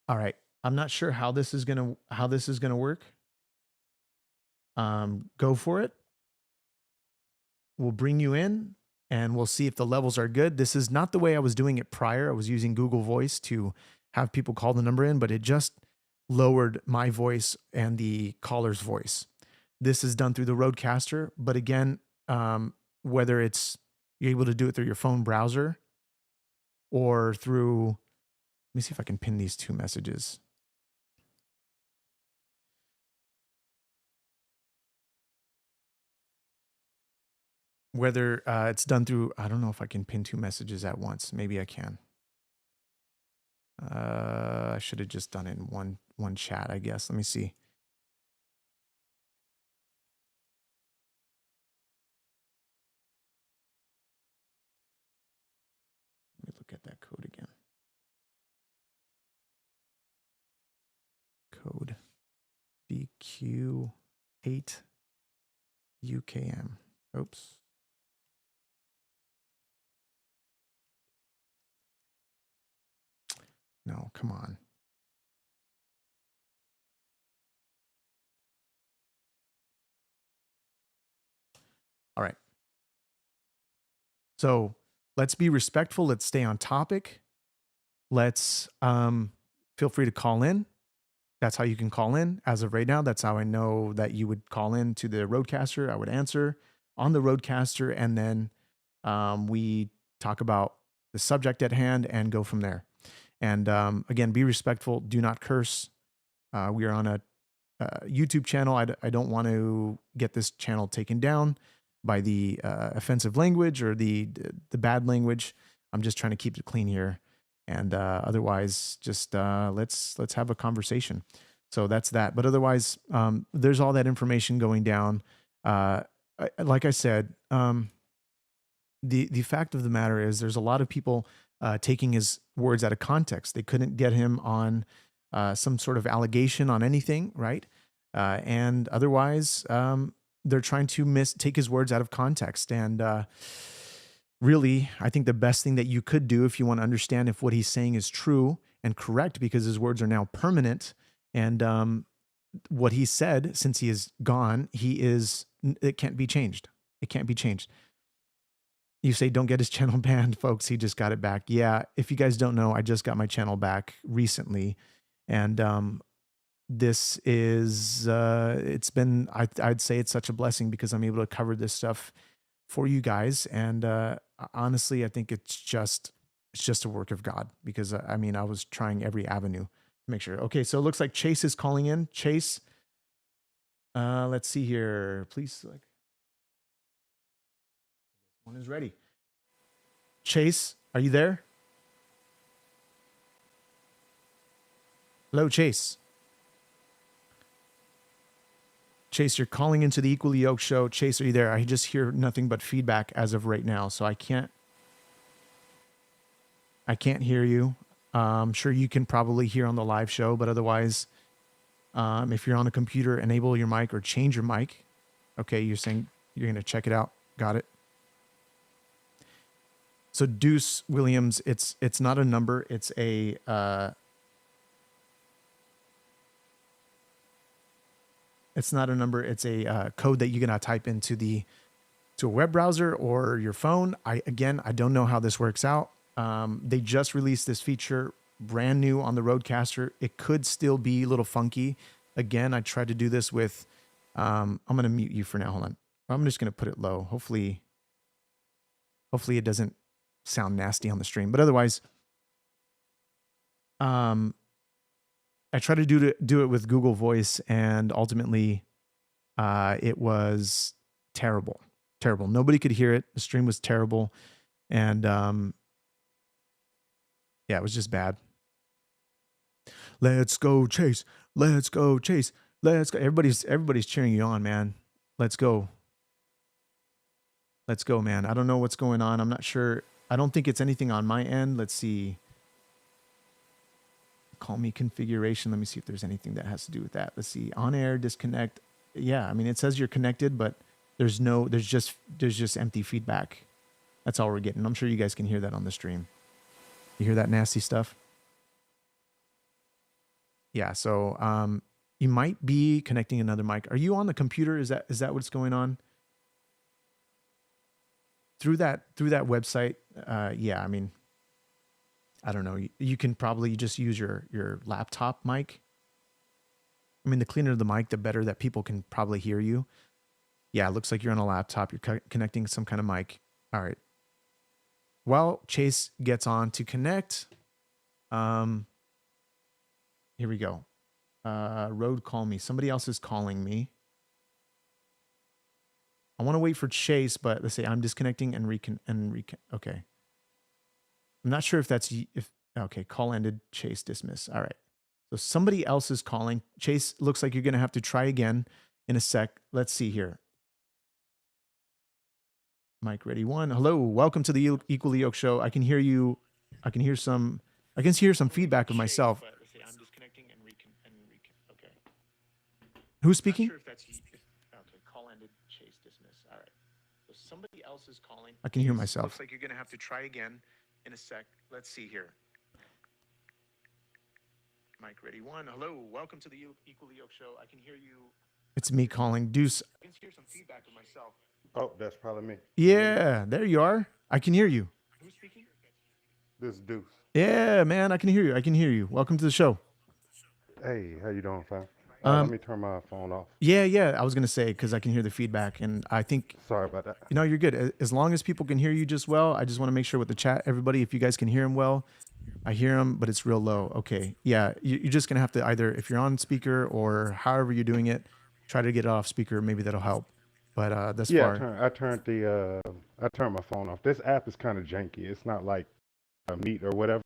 all right. I'm not sure how this is gonna work. Go for it. We'll bring you in and we'll see if the levels are good. This is not the way I was doing it prior. I was using Google Voice to have people call the number in, but it just lowered my voice and the caller's voice. This is done through the Roadcaster, but again, whether it's you're able to do it through your phone browser or through, let me see if I can pin these two messages. Whether it's done through, I don't know if I can pin two messages at once. Maybe I can. I should have just done it in one chat, I guess. Let me see. Let me look at that code again. Code BQ8 UKM. Oops. No, come on. All right. So let's be respectful. Let's stay on topic. Let's feel free to call in. That's how you can call in. As of right now, that's how I know that you would call in to the Roadcaster. I would answer on the Roadcaster, and then we talk about the subject at hand and go from there. And again, be respectful. Do not curse. We are on a YouTube channel. I don't want to get this channel taken down by the offensive language or the bad language. I'm just trying to keep it clean here. And otherwise, just let's have a conversation. So that's that. But otherwise, there's all that information going down. Like I said, the fact of the matter is there's a lot of people taking his words out of context. They couldn't get him on some sort of allegation on anything, right? And otherwise, they're trying to take his words out of context. And really, I think the best thing that you could do if you want to understand if what he's saying is true and correct, because his words are now permanent, and what he said, since he is gone, it can't be changed. It can't be changed. You say don't get his channel banned, folks. He just got it back. Yeah, if you guys don't know, I just got my channel back recently, and this is it's been I'd say it's such a blessing because I'm able to cover this stuff for you guys, and honestly, I think it's just a work of God because I mean I was trying every avenue to make sure. Okay, so it looks like Chase is calling in. Chase, let's see here. Please select. One is ready. Chase, are you there? Hello, Chase. Chase, you're calling into the Equally Yoked show. Chase, are you there? I just hear nothing but feedback as of right now, so I can't hear you. I'm sure you can probably hear on the live show, but otherwise, if you're on a computer, enable your mic or change your mic. Okay, you're saying you're going to check it out. Got it. So Deuce Williams, it's not a number. It's a it's not a number. It's a code that you're gonna type into to a web browser or your phone. I don't know how this works out. They just released this feature brand new on the Rodecaster. It could still be a little funky. Again, I tried to do this with. I'm gonna mute you for now. Hold on. I'm just gonna put it low. Hopefully it doesn't sound nasty on the stream, but otherwise, I tried to do it with Google Voice, and ultimately, it was terrible. Nobody could hear it. The stream was terrible, and yeah, it was just bad. Let's go, Chase. Let's go, Chase. Let's go. Everybody's cheering you on, man. Let's go. Let's go, man. I don't know what's going on. I'm not sure. I don't think it's anything on my end. Let's see. Call me configuration. Let me see if there's anything that has to do with that. Let's see. On air, disconnect. Yeah, I mean, it says you're connected, but there's just empty feedback. That's all we're getting. I'm sure you guys can hear that on the stream. You hear that nasty stuff? Yeah, so you might be connecting another mic. Are you on the computer? Is that what's going on? Through that website, yeah, I mean, I don't know. You can probably just use your laptop mic. I mean, the cleaner the mic, the better that people can probably hear you. Yeah, it looks like you're on a laptop. You're connecting some kind of mic. All right. While Chase gets on to connect, here we go. Rode call me. Somebody else is calling me. I want to wait for Chase, but let's say I'm disconnecting and okay. I'm not sure if okay, call ended, Chase dismiss. All right. So somebody else is calling. Chase, looks like you're going to have to try again in a sec. Let's see here. Mic ready one. Hello, welcome to the Equally Yoked show. I can hear you. I can hear some feedback of myself. I'm disconnecting and okay. Who's speaking? Okay, call ended, Chase dismiss. All right. So somebody else is calling. I can hear myself. Looks like you're going to have to try again in a sec. Let's see here. Mic ready one. Hello, welcome to the Equally Yoked show. I can hear you. It's me calling. Deuce. I can hear some feedback of myself. Oh, that's probably me. Yeah, there you are. I can hear you. Who's speaking? This is Deuce. Yeah, man, I can hear you. Welcome to the show. Hey, how you doing, fam? Let me turn my phone off. Yeah. I was gonna say because I can hear the feedback, and I think. Sorry about that. You know, you're good. As long as people can hear you just well, I just want to make sure with the chat, everybody, if you guys can hear him well. I hear him, but it's real low. Okay, yeah, you're just gonna have to either, if you're on speaker or however you're doing it, try to get it off speaker. Maybe that'll help. But that's far. I turned my phone off. This app is kind of janky. It's not like Meet or whatever.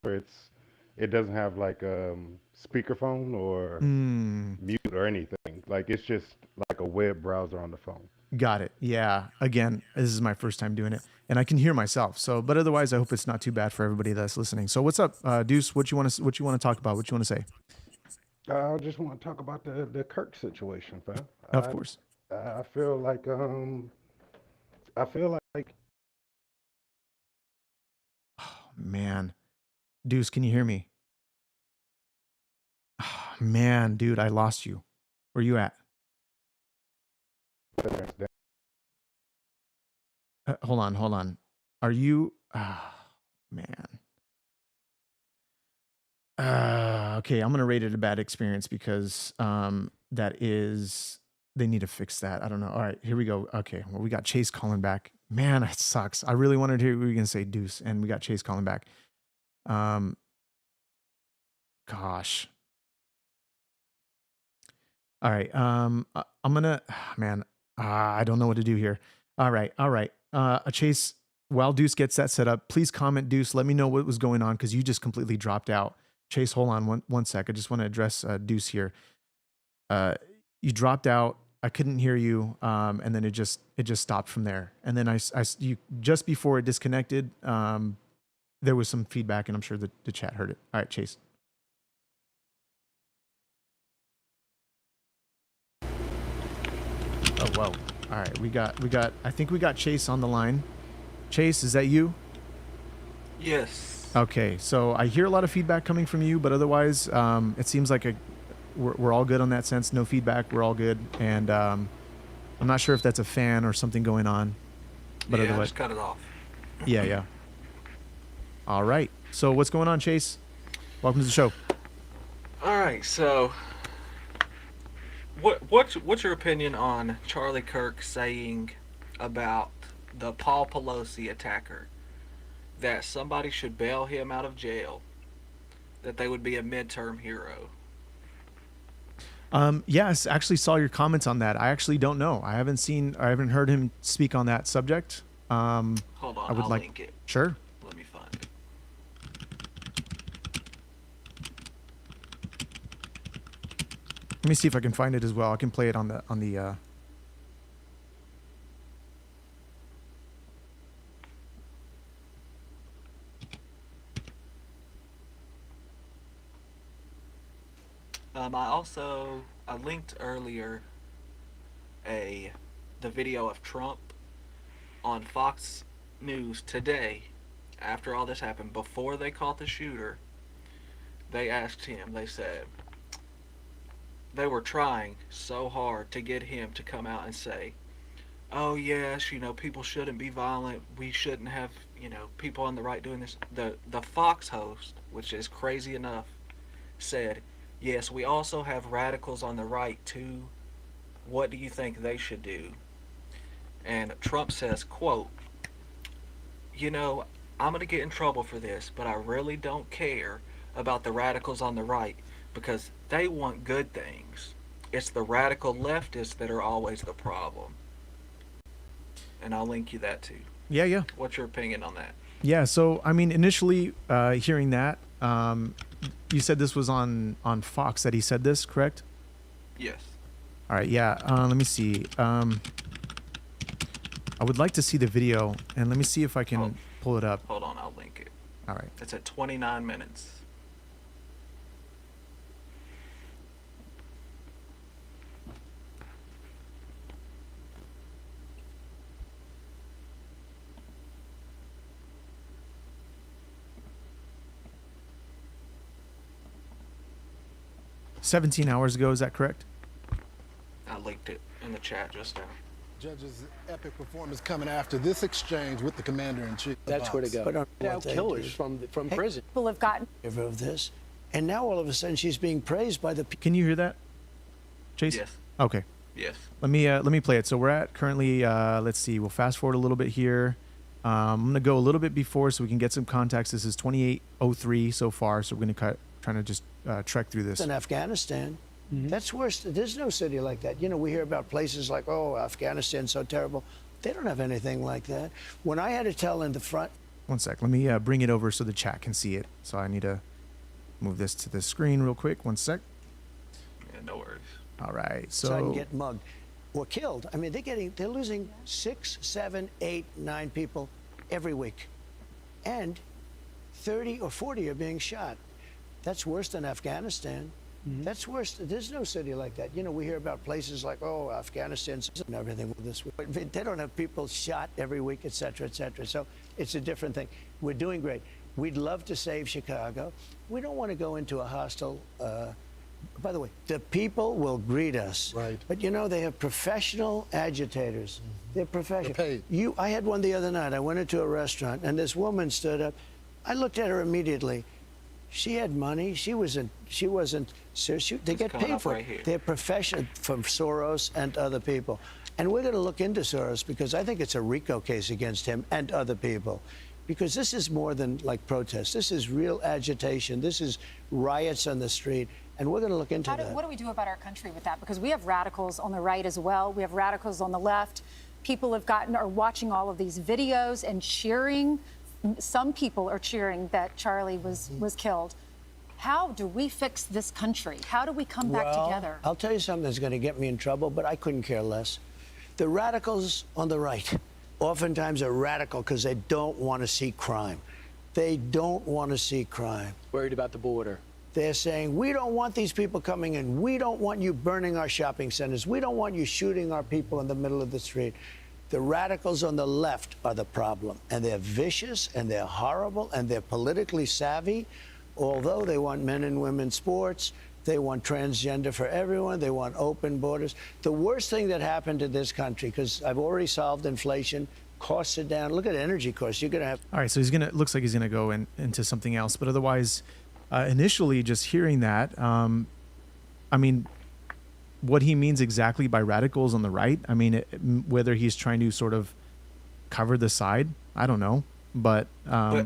It doesn't have like speakerphone or mute or anything. Like it's just like a web browser on the phone. Got it. Yeah. Again, this is my first time doing it, and I can hear myself. So, but otherwise, I hope it's not too bad for everybody that's listening. So, what's up, Deuce? What you want to talk about? What you want to say? I just want to talk about the Kirk situation, fam. Of course. I feel like Oh, man, Deuce, can you hear me? Oh, man, dude, I lost you. Where you at? Hold on. Are you? Man. Okay, I'm gonna rate it a bad experience because that is they need to fix that. I don't know. All right, here we go. Okay, well we got Chase calling back. Man, that sucks. I really wanted to hear we were gonna say Deuce, and we got Chase calling back. Gosh. All right. I'm gonna man. I don't know what to do here. All right. Chase. While Deuce gets that set up, please comment, Deuce. Let me know what was going on because you just completely dropped out. Chase, hold on one sec. I just want to address Deuce here. You dropped out. I couldn't hear you, and then it just stopped from there. And then you just before it disconnected, there was some feedback, and I'm sure the chat heard it. All right, Chase. Oh whoa! All right, we got. I think we got Chase on the line. Chase, is that you? Yes. Okay, so I hear a lot of feedback coming from you, but otherwise, it seems like we're all good on that sense. No feedback, we're all good, and I'm not sure if that's a fan or something going on. But yeah, otherwise, just cut it off. Yeah. All right. So what's going on, Chase? Welcome to the show. All right. So, what's your opinion on Charlie Kirk saying about the Paul Pelosi attacker that somebody should bail him out of jail, that they would be a midterm hero? Yes, actually saw your comments on that. I actually don't know. I haven't heard him speak on that subject. Hold on, I'll link it. Sure. Let me find it. Let me see if I can find it as well. I can play it on the I linked earlier the video of Trump on Fox News today. After all this happened, before they caught the shooter, they asked him. They said they were trying so hard to get him to come out and say, "Oh yes, people shouldn't be violent. We shouldn't have, people on the right doing this." The Fox host, which is crazy enough, said, "Yes, we also have radicals on the right too. What do you think they should do?" And Trump says, quote, "I'm going to get in trouble for this, but I really don't care about the radicals on the right because they want good things. It's the radical leftists that are always the problem." And I'll link you that too. Yeah. What's your opinion on that? Yeah, so I mean, initially hearing that, you said this was on Fox that he said this, correct? Yes. All right, yeah. Let me see. I would like to see the video, and let me see if I can pull it up. Hold on, I'll link it. All right. It's at 29 minutes. $17 hours ago, is that correct? I linked it in the chat just now. Judge's epic performance coming after this exchange with the commander-in-chief. That's where to go. But Now killers from prison. People have gotten of this, and now all of a sudden she's being praised by the people. Can you hear that, Chase? Yes. Okay. Yes. Let me play it. So we're at currently. Let's see. We'll fast forward a little bit here. I'm gonna go a little bit before so we can get some context. This is 28:03 so far. So we're gonna trying to just trek through this. In Afghanistan, that's worse. There's no city like that. We hear about places like, oh, Afghanistan's so terrible. They don't have anything like that. When I had to tell in the front. One sec. Let me bring it over so the chat can see it. So I need to move this to the screen real quick. One sec. Yeah, no worries. All right. So I can get mugged or killed. I mean, they're losing 6, 7, 8, 9 people every week, and 30 or 40 are being shot. That's worse than Afghanistan. That's worse. There's no city like that. We hear about places like, oh, Afghanistan's and everything this week. But they don't have people shot every week, et cetera, et cetera. So it's a different thing. We're doing great. We'd love to save Chicago. We don't want to go into a hostile By the way, the people will greet us. Right. But you know, they have professional agitators. They're professional. They're paid. I had one the other night. I went into a restaurant and this woman stood up. I looked at her immediately. She had money. She wasn't serious. They get coming paid up for right it. here. They're professional from Soros and other people. And we're going to look into Soros because I think it's a RICO case against him and other people. Because this is more than like protests. This is real agitation. This is riots on the street. And we're going to look into that. What do we do about our country with that? Because we have radicals on the right as well. We have radicals on the left. People are watching all of these videos and cheering. Some people are cheering that Charlie was killed. How do we fix this country? How do we come back together? I'll tell you something that's going to get me in trouble, but I couldn't care less. The radicals on the right oftentimes are radical because they don't want to see crime. They don't want to see crime. Worried about the border. They're saying, we don't want these people coming in. We don't want you burning our shopping centers. We don't want you shooting our people in the middle of the street. The radicals on the left are the problem. And they're vicious, and they're horrible, and they're politically savvy. Although they want men and women sports, they want transgender for everyone, they want open borders. The worst thing that happened to this country, because I've already solved inflation, costs are down. Look at energy costs. You're going to have... All right, so looks like he's going to go into something else. But otherwise, initially, just hearing that, I mean, what he means exactly by radicals on the right, I mean, whether he's trying to sort of cover the side, I don't know. But go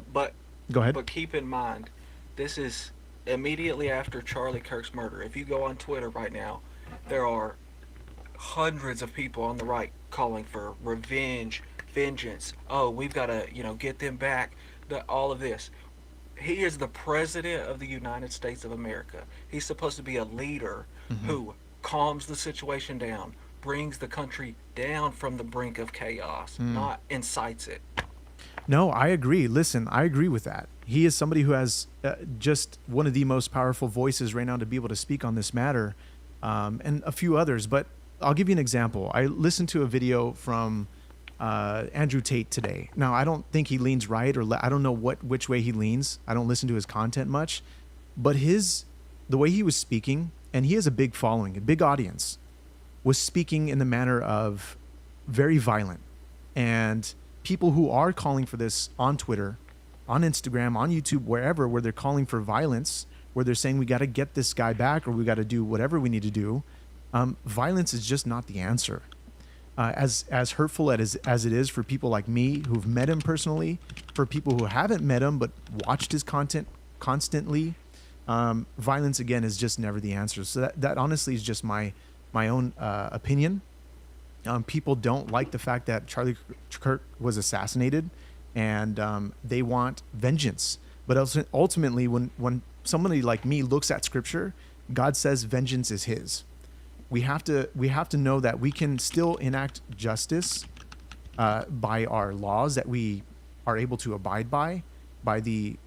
ahead. But keep in mind, this is immediately after Charlie Kirk's murder. If you go on Twitter right now, there are hundreds of people on the right calling for revenge, vengeance. Oh, we've got to, get them back. All of this. He is the president of the United States of America. He's supposed to be a leader who calms the situation down, brings the country down from the brink of chaos, not incites it. No, I agree. Listen, I agree with that. He is somebody who has just one of the most powerful voices right now to be able to speak on this matter, and a few others. But I'll give you an example. I listened to a video from Andrew Tate today. Now, I don't think he leans right, or I don't know which way he leans. I don't listen to his content much. But the way he was speaking, and he has a big following, a big audience, was speaking in the manner of very violent. And people who are calling for this on Twitter, on Instagram, on YouTube, wherever, where they're calling for violence, where they're saying we got to get this guy back or we got to do whatever we need to do, violence is just not the answer. As hurtful as it is for people like me who've met him personally, for people who haven't met him but watched his content constantly, violence again is just never the answer. So that honestly is just my own opinion. People don't like the fact that Charlie Kirk was assassinated, and they want vengeance. But ultimately, when somebody like me looks at Scripture, God says vengeance is His. We have to know that we can still enact justice by our laws that we are able to abide by the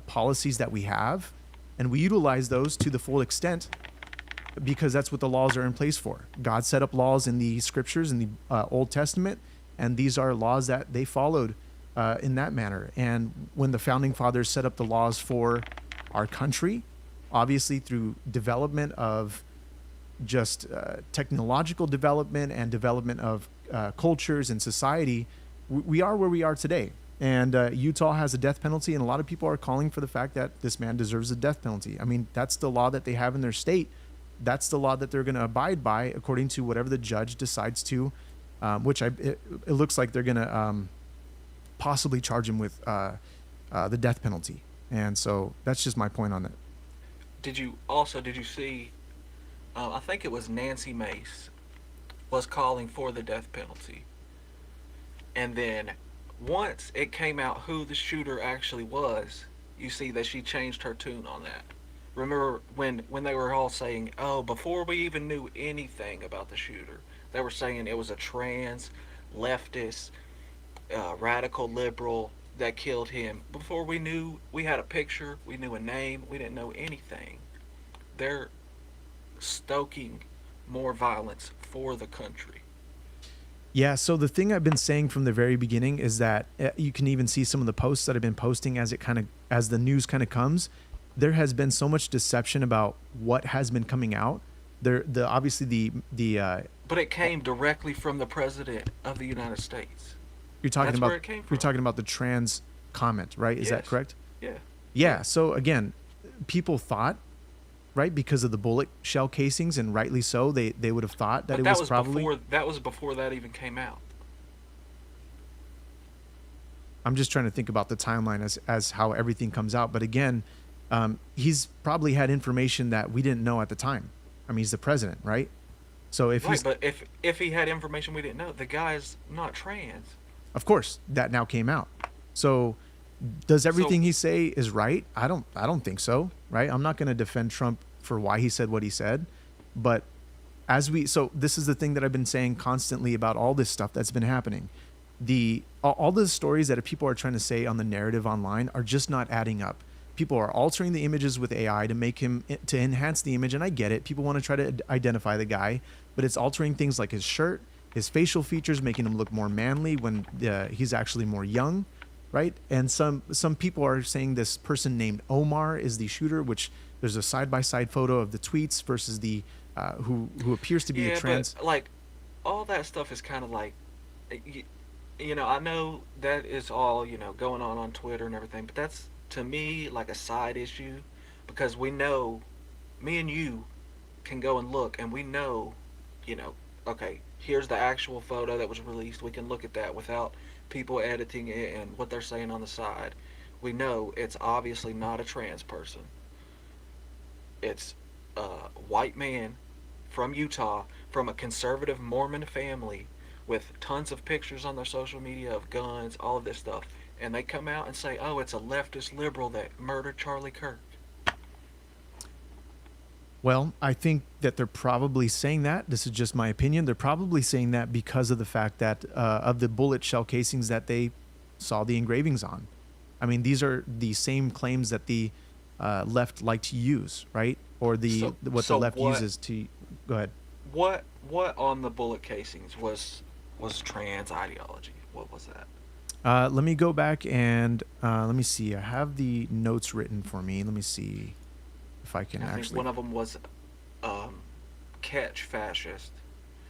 policies that we have, and we utilize those to the full extent, because that's what the laws are in place for. God set up laws in the Scriptures in the Old Testament, and these are laws that they followed in that manner. And when the Founding Fathers set up the laws for our country, obviously through development of just technological development and development of cultures and society, we are where we are today. And Utah has a death penalty, and a lot of people are calling for the fact that this man deserves a death penalty. I mean, that's the law that they have in their state. That's the law that they're going to abide by according to whatever the judge decides to, it looks like they're going to possibly charge him with the death penalty. And so that's just my point on that. Did you see, I think it was Nancy Mace was calling for the death penalty. And then once it came out who the shooter actually was, you see that she changed her tune on that. Remember when they were all saying, oh, before we even knew anything about the shooter, they were saying it was a trans, leftist, radical liberal that killed him. Before we knew, we had a picture, we knew a name, we didn't know anything. They're stoking more violence for the country. Yeah, so the thing I've been saying from the very beginning is that you can even see some of the posts that I've been posting as the news kind of comes. there has been so much deception about what has been coming out. Obviously the But it came directly from the president of the United States. you're talking That's about where it came you're from. talking about the trans comment, right? Is that Yes. correct? Yeah. Yeah. So again, people thought, right, because of the bullet shell casings, and rightly so, they would have thought that But it that was probably. before that even came out. I'm just trying to think about the timeline as how everything comes out. But again, he's probably had information that we didn't know at the time. I mean, he's the president, right? So if Right, he's, but if he had information we didn't know, the guy's not trans. of course, that now came out. So does everything he say is right? I don't think so, right? I'm not going to defend Trump for why he said what he said, but so this is the thing that I've been saying constantly about all this stuff that's been happening. All the stories that people are trying to say on the narrative online are just not adding up. People are altering the images with AI to enhance the image, and I get it. People want to try to identify the guy, but it's altering things like his shirt, his facial features, making him look more manly when he's actually more young, right? And some people are saying this person named Omar is the shooter, which there's a side-by-side photo of the tweets versus the who appears to be a trans. But like all that stuff is kind of like, you know, I know that is all, you know, going on Twitter and everything, but that's to me like a side issue, because we know, me and you can go and look and we know, you know, okay, here's the actual photo that was released. We can look at that without people editing it and what they're saying on the side. We know it's obviously not a trans person. It's a white man from Utah, from a conservative Mormon family, with tons of pictures on their social media of guns, all of this stuff. And they come out and say, oh, it's a leftist liberal that murdered Charlie Kirk. Well, I think that they're probably saying that. This is just my opinion. They're probably saying that because of the fact that of the bullet shell casings that they saw the engravings on. I mean, these are the same claims that the left like to use, right? Or the left uses to. Go ahead. What on the bullet casings was trans ideology? What was that? Let me go back and let me see. I have the notes written for me. Let me see if I can I think actually. one of them was catch fascist.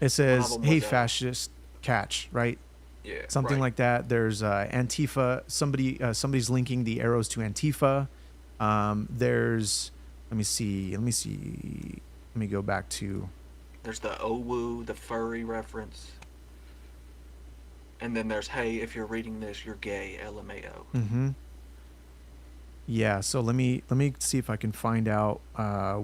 It says, "Hey, was, fascist, catch!" Right? Yeah. Something right. like that. There's Antifa. Somebody's linking the arrows to Antifa. There's. Let me see. Let me go back to. There's the Owu, the furry reference. And then there's, hey, if you're reading this, you're gay, LMAO. Mm-hmm. Yeah, so let me see if I can find out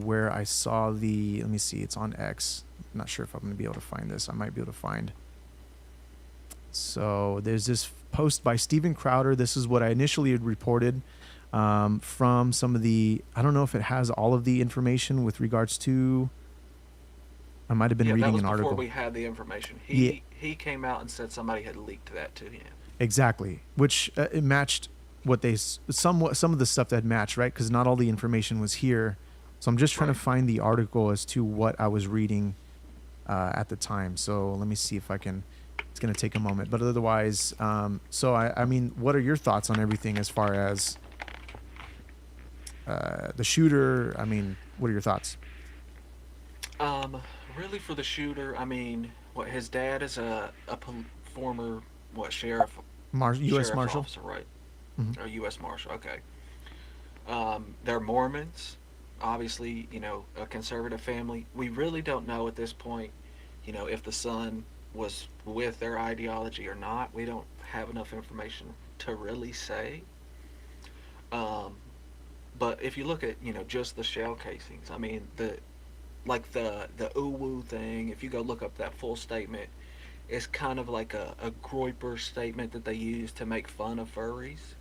where I saw the. Let me see. It's on X. I'm not sure if I'm going to be able to find this. I might be able to find. So there's this post by Steven Crowder. This is what I initially had reported from some of the. I don't know if it has all of the information with regards to. I might have been reading an article. Before we had the information. He came out and said somebody had leaked that to him. Exactly, which it matched what they some of the stuff that matched, right? Because not all the information was here. So I'm just trying to find the article as to what I was reading at the time. So let me see if I can. It's going to take a moment, but otherwise, so I mean, what are your thoughts on everything as far as the shooter? I mean, what are your thoughts? Really, for the shooter, I mean, his dad is a former sheriff, U.S. Marshal, officer, right? Mm-hmm. Or U.S. Marshal, okay. They're Mormons, obviously, you know, a conservative family. We really don't know at this point, you know, if the son was with their ideology or not. We don't have enough information to really say. But if you look at, you know, just the shell casings, I mean, the Uwu thing, if you go look up that full statement, it's kind of like a Groyper statement that they use to make fun of furries.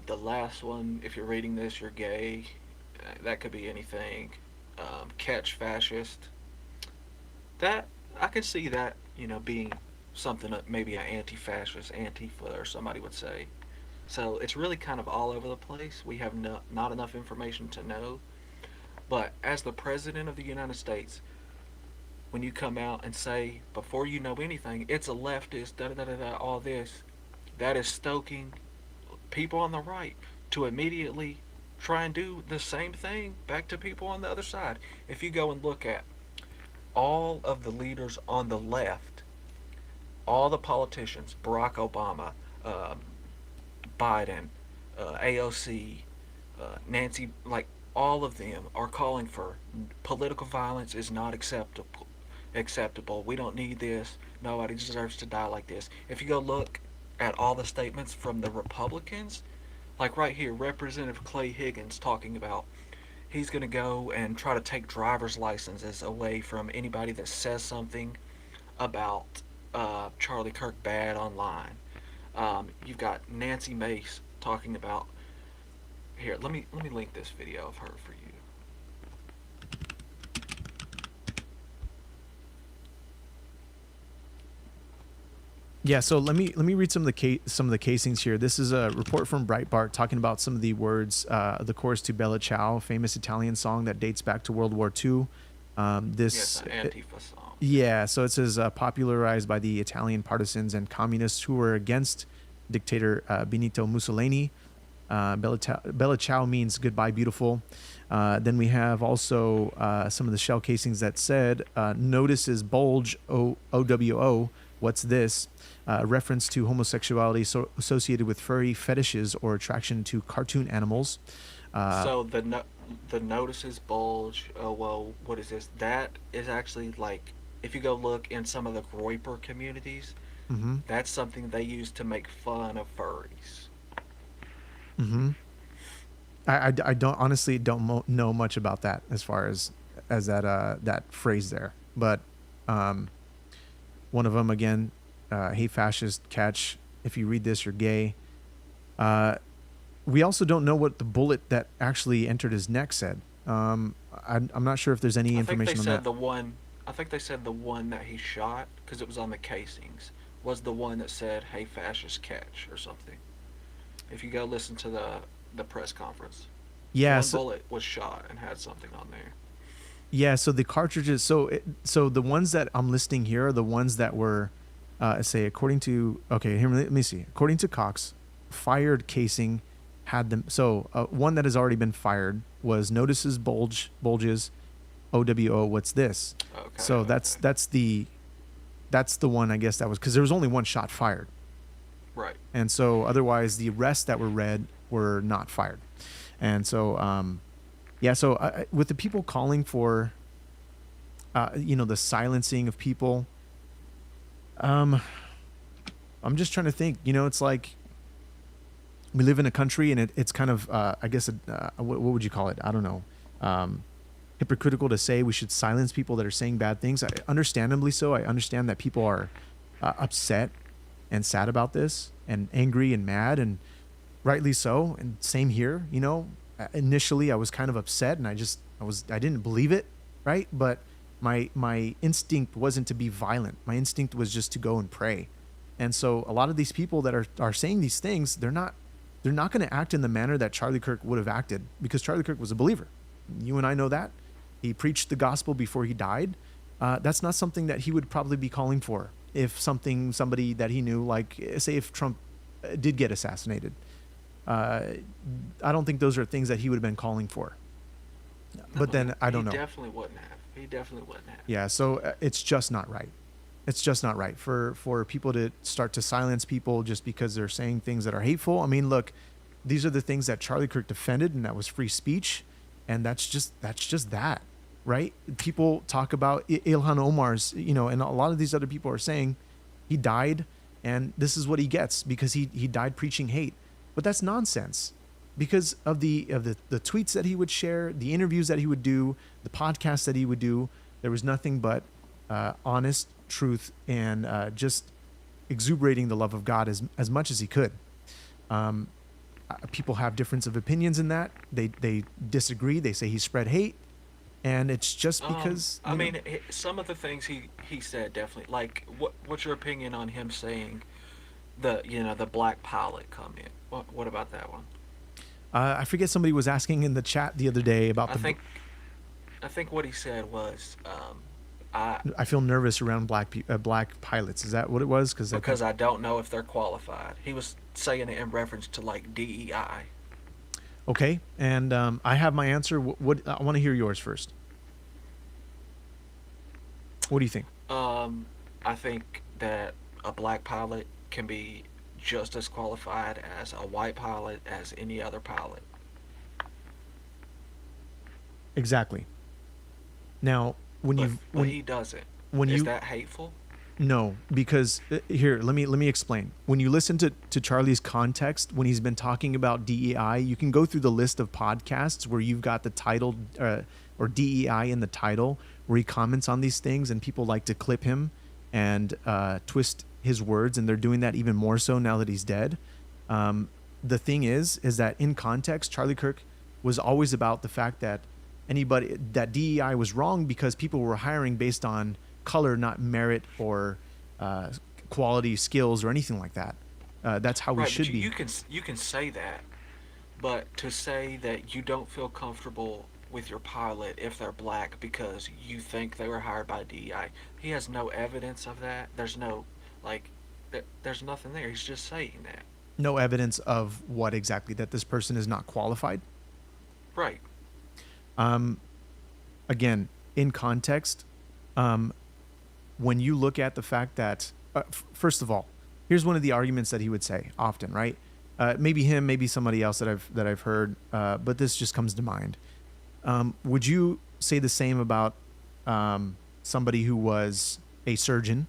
The last one, if you're reading this, you're gay. That could be anything. Catch fascist. That, I can see that, you know, being something that maybe an anti-fascist, Antifa, or somebody would say. So it's really kind of all over the place. We have not enough information to know. But as the President of the United States, when you come out and say, before you know anything, it's a leftist, all this, that is stoking people on the right to immediately try and do the same thing back to people on the other side. If you go and look at all of the leaders on the left, all the politicians, Barack Obama, Biden, AOC, Nancy, like all of them are calling for political violence is not acceptable. We don't need this. Nobody deserves to die like this. If you go look at all the statements from the Republicans, like right here, Representative Clay Higgins talking about he's going to go and try to take driver's licenses away from anybody that says something about Charlie Kirk bad online. You've got Nancy Mace talking about, here, let me link this video of her for you. Yeah, so let me read some of the casings here. This is a report from Breitbart talking about some of the words, the chorus to Bella Ciao, famous Italian song that dates back to World War II. Yes, an Antifa song. Yeah, so it says popularized by the Italian partisans and communists who were against dictator Benito Mussolini. Bella Ciao means goodbye, beautiful. Then we have also some of the shell casings that said, notices bulge, OWO, what's this? Reference to homosexuality associated with furry fetishes or attraction to cartoon animals. So the notices bulge, oh, well, what is this? That is actually like, if you go look in some of the Groyper communities, that's something they use to make fun of furries. I don't honestly don't know much about that as far as that phrase there, but one of them again, hate fascist, catch, if you read this you're gay. We also don't know what the bullet that actually entered his neck said. I'm not sure if there's any information on that. I think they said the one that he shot, because it was on the casings, was the one that said, "Hey, fascist, catch," or something. If you go listen to the press conference. Yeah. One bullet was shot and had something on there. Yeah, so the cartridges, so the ones that I'm listing here are the ones that were, say, according to, okay, here, let me see. According to Cox, fired casing had them. So one that has already been fired was notices bulges, OWO, what's this? Okay, so that's the one, I guess that was, because there was only one shot fired. Right. And so otherwise the rest that were read were not fired. And so, yeah, so with the people calling for, the silencing of people, I'm just trying to think, it's like we live in a country and it's kind of, I guess, what would you call it? I don't know. Hypocritical to say we should silence people that are saying bad things. Understandably so. I understand that people are upset and sad about this and angry and mad, and rightly so. And same here, initially I was kind of upset and I didn't believe it. Right. But my instinct wasn't to be violent. My instinct was just to go and pray. And so a lot of these people that are saying these things, they're not going to act in the manner that Charlie Kirk would have acted, because Charlie Kirk was a believer. You and I know that. He preached the gospel before he died. That's not something that he would probably be calling for if somebody that he knew, like, say, if Trump did get assassinated. I don't think those are things that he would have been calling for. But then I don't know. He definitely wouldn't have. Yeah, so it's just not right. It's just not right for people to start to silence people just because they're saying things that are hateful. I mean, look, these are the things that Charlie Kirk defended, and that was free speech, and that's just that, right? People talk about Ilhan Omar's, and a lot of these other people are saying he died, and this is what he gets because he died preaching hate. But that's nonsense, because of the tweets that he would share, the interviews that he would do, the podcasts that he would do. There was nothing but honest truth and just exuberating the love of God as much as he could. People have difference of opinions in that. They disagree. They say he spread hate, and it's just because. I mean, some of the things he said definitely. Like, what's your opinion on him saying the black pilot comment? What about that one? I forget, somebody was asking in the chat the other day about I think what he said was, I feel nervous around black pilots. Is that what it was? Because I don't know if they're qualified. He was saying it in reference to like DEI. Okay, and I have my answer. What I want to hear yours first. What do you think? I think that a black pilot can be just as qualified as a white pilot as any other pilot. Exactly. Now, But he doesn't. When Is you that hateful? No, because here, let me explain. When you listen to Charlie's context, when he's been talking about DEI, you can go through the list of podcasts where you've got the title or DEI in the title, where he comments on these things, and people like to clip him and twist his words, and they're doing that even more so now that he's dead. The thing is that in context, Charlie Kirk was always about the fact that that DEI was wrong because people were hiring based on color, not merit or quality, skills, or anything like that. That's how we should be. You can say that, but to say that you don't feel comfortable with your pilot if they're black because you think they were hired by DEI, he has no evidence of that. There's no there's nothing there. He's just saying that. No evidence of what exactly? That this person is not qualified? Right. Again, in context, when you look at the fact that, first of all, here's one of the arguments that he would say often, right? Maybe him, maybe somebody else that I've heard, but this just comes to mind. Would you say the same about somebody who was a surgeon,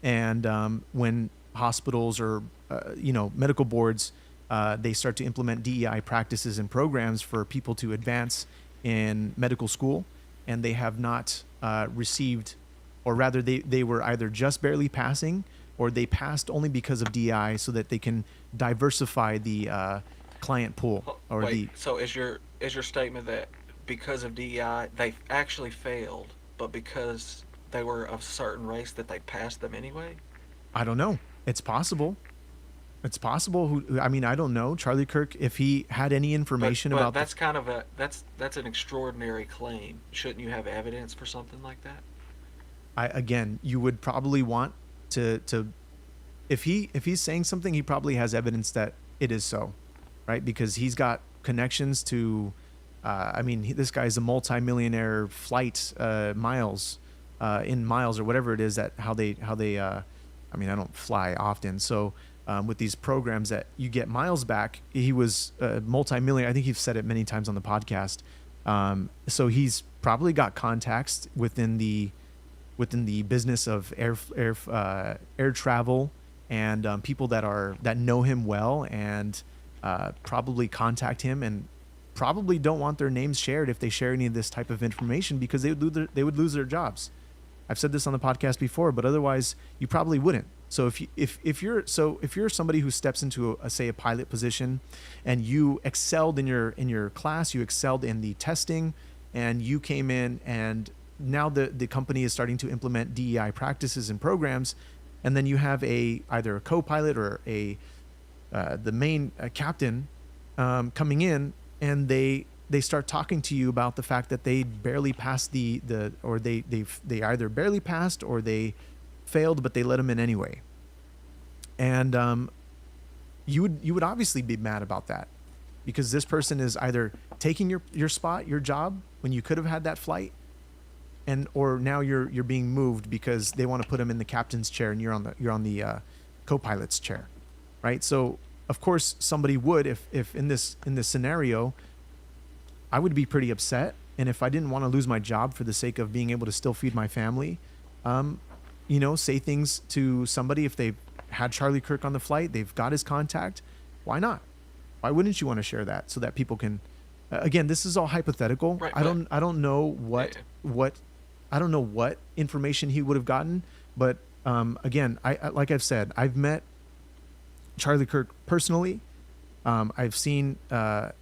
and when hospitals or medical boards they start to implement DEI practices and programs for people to advance in medical school, and they have not received, or rather they were either just barely passing or they passed only because of DEI so that they can diversify the client pool. Or so is your statement that because of DEI they actually failed, but because they were of a certain race that they passed them anyway? I don't know. It's possible. It's possible. I don't know. Charlie Kirk, if he had any information about that's kind of that's an extraordinary claim. Shouldn't you have evidence for something like that? Again, you would probably want to if he's saying something, he probably has evidence that it is so, right? Because he's got connections to this guy's a multi-millionaire flight miles or whatever it is, that how they I don't fly often, so with these programs that you get miles back, he was multi-millionaire. I think you've said it many times on the podcast. So he's probably got contacts within the business of air travel, and people that know him well, and probably contact him, and probably don't want their names shared if they share any of this type of information, because they would lose their jobs. I've said this on the podcast before, but otherwise you probably wouldn't. So if you're somebody who steps into a pilot position, and you excelled in your class, you excelled in the testing, and you came in, and now the company is starting to implement DEI practices and programs, and then you have either a co-pilot or the main captain coming in, and they start talking to you about the fact that they barely passed or they either barely passed or they failed, but they let them in anyway. And you would obviously be mad about that, because this person is either taking your spot, your job, when you could have had that flight, or now you're being moved because they want to put him in the captain's chair and you're on the co-pilot's chair, right? So of course somebody would, if in this scenario, I would be pretty upset. And if I didn't want to lose my job for the sake of being able to still feed my family, say things to somebody. If they had Charlie Kirk on the flight, they've got his contact, why not? Why wouldn't you want to share that so that people can, again, this is all hypothetical. Right, I don't know what information he would have gotten, but again, I like I've said, I've met Charlie Kirk personally. I've seen my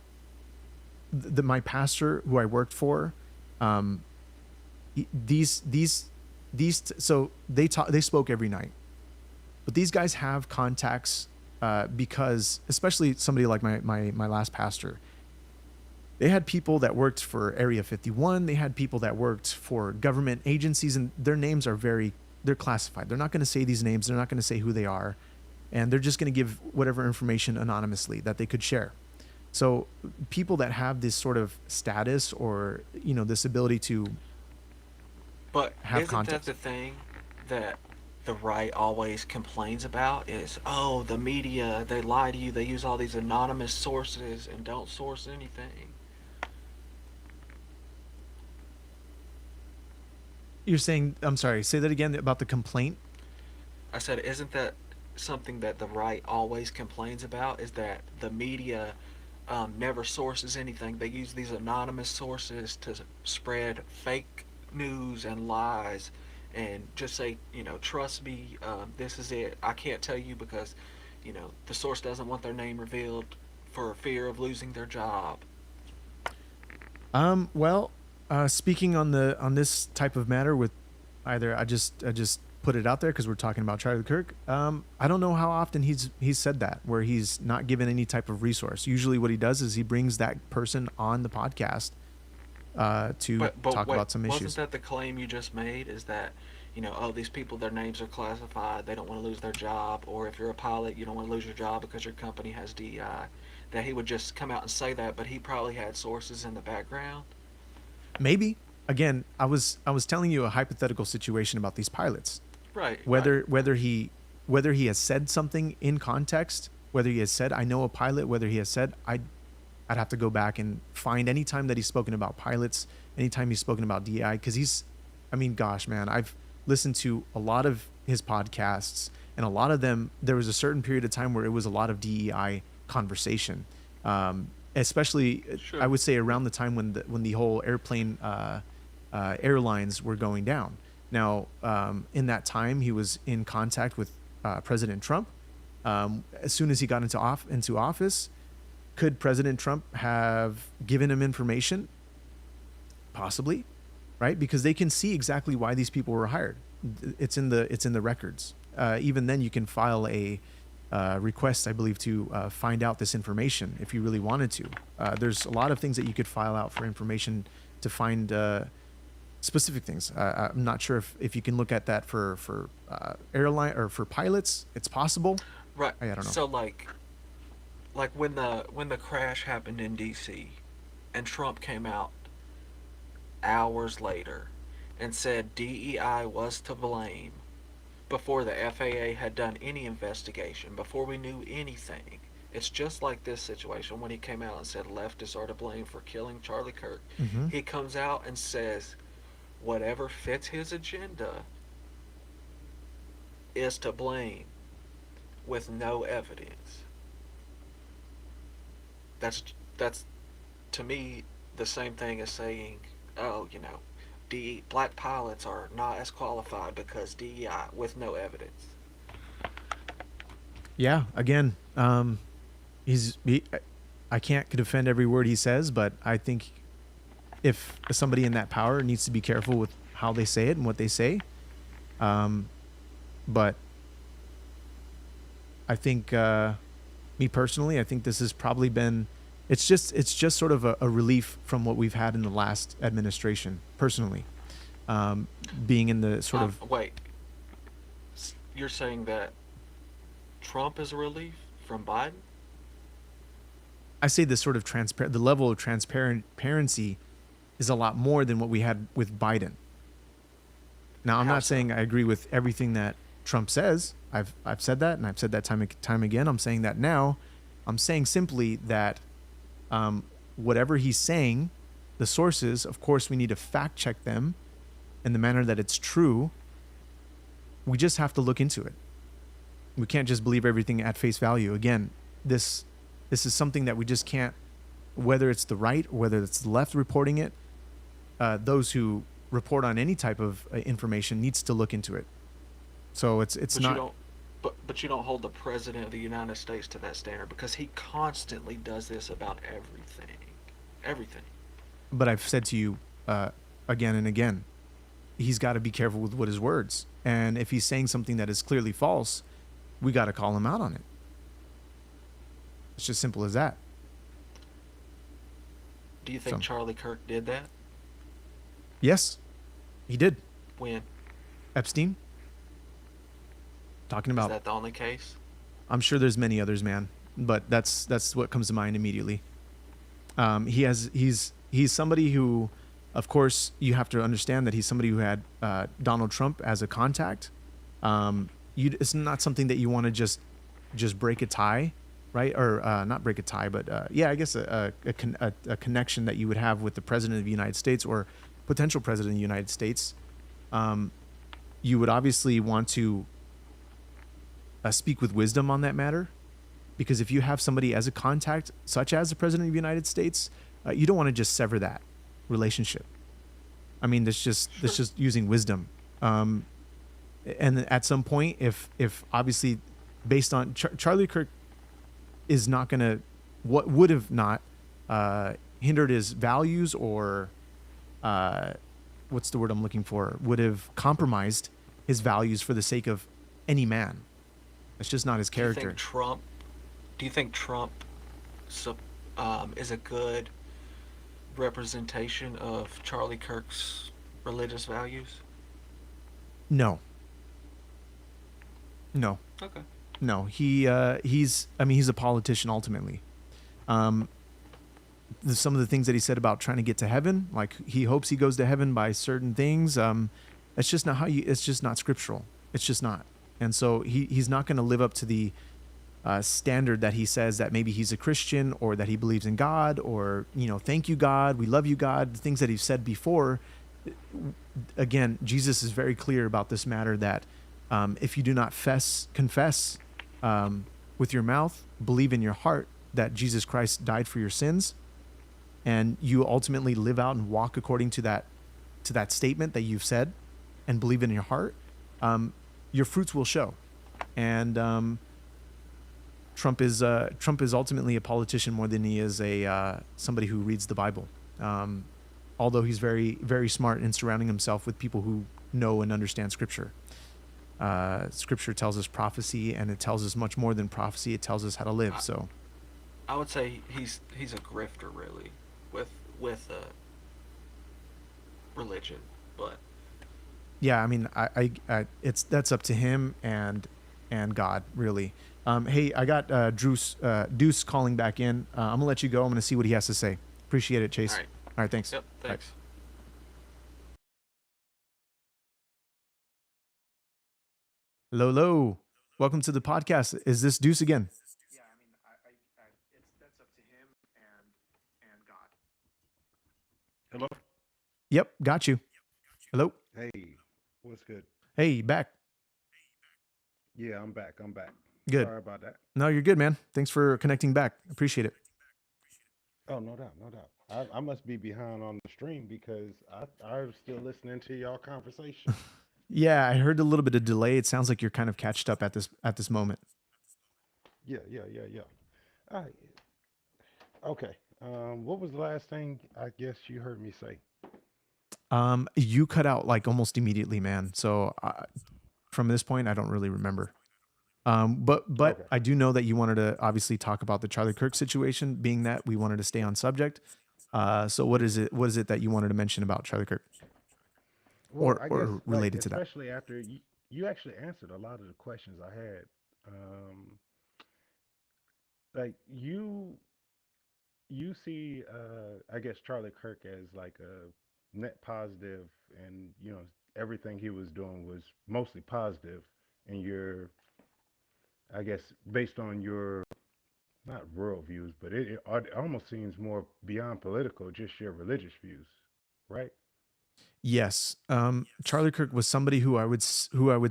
pastor who I worked for. So they spoke every night, but these guys have contacts because, especially somebody like my last pastor, they had people that worked for Area 51. They had people that worked for government agencies, and their names are they're classified. They're not going to say these names. They're not going to say who they are. And they're just going to give whatever information anonymously that they could share. So people that have this sort of status or, this ability to But have isn't context. that the thing that the right always complains about is, oh, the media, they lie to you, they use all these anonymous sources and don't source anything. You're saying, I'm sorry, say that again about the complaint. I said, isn't that something that the right always complains about, is that the media never sources anything. They use these anonymous sources to spread fake news and lies and just say, trust me, this is it. I can't tell you because, the source doesn't want their name revealed for fear of losing their job. Well, speaking on this type of matter with either, I just put it out there because we're talking about Charlie Kirk. I don't know how often he's said that, where he's not given any type of resource. Usually what he does is he brings that person on the podcast to talk about some issues. Wasn't that the claim you just made, is that, oh, these people, their names are classified, they don't want to lose their job, or if you're a pilot, you don't want to lose your job because your company has DEI, that he would just come out and say that, but he probably had sources in the background? Maybe. Again, I was telling you a hypothetical situation about these pilots. Right. Whether he has said something in context, whether he has said, I know a pilot, whether he has said, I'd have to go back and find any time that he's spoken about pilots, anytime he's spoken about DEI, because gosh, man, I've listened to a lot of his podcasts, and a lot of them, there was a certain period of time where it was a lot of DEI conversation, especially, sure. I would say around the time when the whole airplane airlines were going down. Now, in that time, he was in contact with President Trump. As soon as he got into office, could President Trump have given him information? Possibly, right? Because they can see exactly why these people were hired. It's in the records. Even then, you can file a request, I believe, to find out this information if you really wanted to. There's a lot of things that you could file out for information to find specific things. I'm not sure if you can look at that for airline or for pilots. It's possible. Right. I don't know. So like when the crash happened in DC, and Trump came out hours later and said DEI was to blame before the FAA had done any investigation, before we knew anything. It's just like this situation when he came out and said leftists are to blame for killing Charlie Kirk. Mm-hmm. He comes out and says whatever fits his agenda is to blame with no evidence. That's to me the same thing as saying, oh, black pilots are not as qualified because DEI, with no evidence. Yeah, again, I can't defend every word he says, but I think if somebody in that power needs to be careful with how they say it and what they say. But I think, me personally, I think this has probably been, it's just sort of a relief from what we've had in the last administration, personally. Being in the sort of... Wait, you're saying that Trump is a relief from Biden? I say the sort of the level of transparency is a lot more than what we had with Biden. Now, I'm not saying I agree with everything that Trump says. I've said that, and I've said that time again. I'm saying that now. I'm saying simply that whatever he's saying, the sources, of course, we need to fact check them in the manner that it's true. We just have to look into it. We can't just believe everything at face value. Again, this is something that we just can't, whether it's the right or whether it's the left reporting it, those who report on any type of information needs to look into it. So it's but not... But you don't hold the President of the United States to that standard, because he constantly does this about everything. Everything. But I've said to you again and again, he's got to be careful with his words. And if he's saying something that is clearly false, we got to call him out on it. It's just simple as that. Do you think Charlie Kirk did that? Yes, he did. When? Epstein. Talking about... Is that the only case? I'm sure there's many others, man. But that's what comes to mind immediately. He's somebody who, of course, you have to understand that he's somebody who had Donald Trump as a contact. It's not something that you want to just break a tie, right? Or not break a tie, but I guess a connection that you would have with the president of the United States or potential president of the United States. You would obviously want to speak with wisdom on that matter, because if you have somebody as a contact, such as the president of the United States, you don't want to just sever that relationship. I mean, that's just using wisdom. And at some point, if obviously, based on Charlie Kirk is not going to, what would have not hindered his values or what's the word I'm looking for, would have compromised his values for the sake of any man. It's just not his character. Do you think Trump is a good representation of Charlie Kirk's religious values? No. Okay. No, he's a politician ultimately. Some of the things that he said about trying to get to heaven, like he hopes he goes to heaven by certain things. It's just not it's just not scriptural. It's just not. And so he's not going to live up to the standard that he says that maybe he's a Christian or that he believes in God or, thank you, God. We love you, God. The things that he's said before. Again, Jesus is very clear about this matter that if you do not confess with your mouth, believe in your heart that Jesus Christ died for your sins, and you ultimately live out and walk according to that statement that you've said and believe in your heart, your fruits will show. And Trump is ultimately a politician more than he is somebody who reads the Bible. Although he's very, very smart in surrounding himself with people who know and understand Scripture. Scripture tells us prophecy, and it tells us much more than prophecy. It tells us how to live. So, I would say he's a grifter, really, with religion. But yeah, I mean, that's up to him and God, really. Hey, I got Deuce calling back in. I'm gonna let you go. I'm gonna see what he has to say. Appreciate it, Chase. All right, thanks. Yep, thanks. Bye. Hello. Welcome to the podcast. Is this Deuce again? Yeah, I mean, that's up to him and God. Hello? Yep, got you. Hello? Hey, what's good? Hey, back. Yeah, I'm back. Good. Sorry about that. No, you're good, man. Thanks for connecting back. Appreciate it. Oh, no doubt. I must be behind on the stream because I'm still listening to y'all conversation. Yeah, I heard a little bit of delay. It sounds like you're kind of catched up at this moment. Yeah. All right. Okay. What was the last thing I guess you heard me say? You cut out like almost immediately, man. So from this point, I don't really remember. But Okay. I do know that you wanted to obviously talk about the Charlie Kirk situation, being that we wanted to stay on subject. So what is it that you wanted to mention about Charlie Kirk? Well, or I guess, related to that? especially after you actually answered a lot of the questions I had. Like you see, I guess Charlie Kirk as like a net positive, and everything he was doing was mostly positive, and I guess based on your not world views, but it almost seems more beyond political, just your religious views, right? Yes. Charlie Kirk was somebody who I would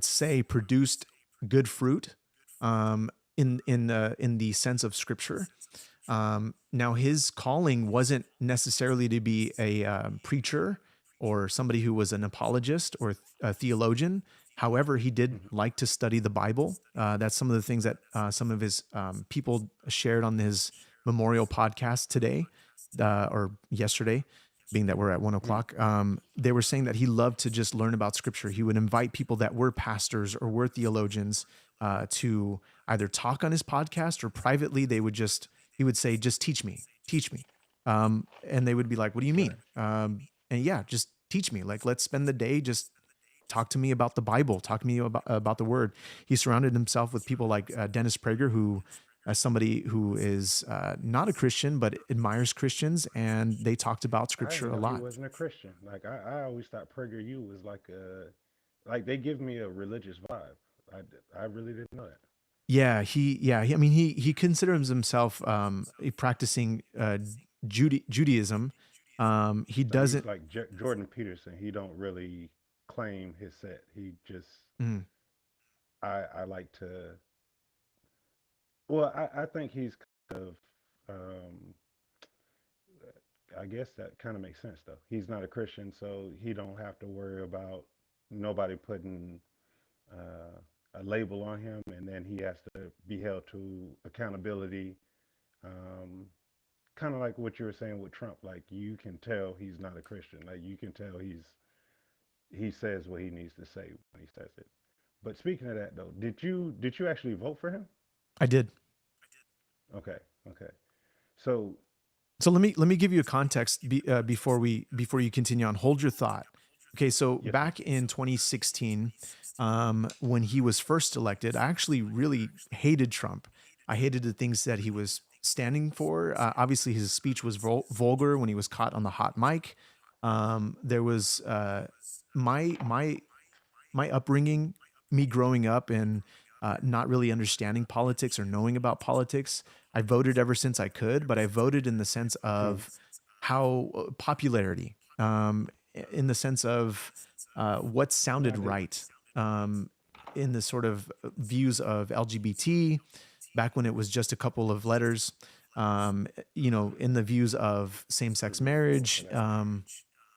say produced good fruit, in the sense of Scripture. Now his calling wasn't necessarily to be a preacher or somebody who was an apologist or a theologian. However, he did like to study the Bible. That's some of the things that some of his people shared on his memorial podcast today or yesterday, being that we're at 1:00. They were saying that he loved to just learn about Scripture. He would invite people that were pastors or were theologians to either talk on his podcast, or privately he would say, just teach me. And they would be like, what do you mean? And yeah, just teach me. Like, let's spend the day, just talk to me about the Bible, talk to me about the Word. He surrounded himself with people like Dennis Prager, who as somebody who is not a Christian but admires Christians, and they talked about I scripture didn't a know he lot. wasn't a Christian. Like I always thought PragerU was like they give me a religious vibe. I really didn't know that. I mean, he considers himself a practicing Judaism. He So he's doesn't. like Jordan Peterson. He don't really claim his set. He just Mm, I like to. Well, I think he's kind of. Um, I guess that kind of makes sense though. He's not a Christian, so he don't have to worry about nobody putting a label on him, and then he has to be held to accountability. Um, Kind of like what you were saying with Trump. Like you can tell he's not a Christian. Like you can tell he says what he needs to say when he says it. But speaking of that though, did you actually vote for him? I did. Okay, okay. So So let me give you a context before you continue on. Hold your thought. Okay, so yes, sir. back in 2016, when he was first elected, I actually really hated Trump. I hated the things that he was standing for. Obviously, his speech was vulgar when he was caught on the hot mic. There was my my upbringing, me growing up and not really understanding politics or knowing about politics. I voted ever since I could, but I voted in the sense Mm, of how popularity, in the sense of what no, I sounded didn't. right, um, in the sort of views of LGBT back when it was just a couple of letters, in the views of same sex Really going for marriage. that.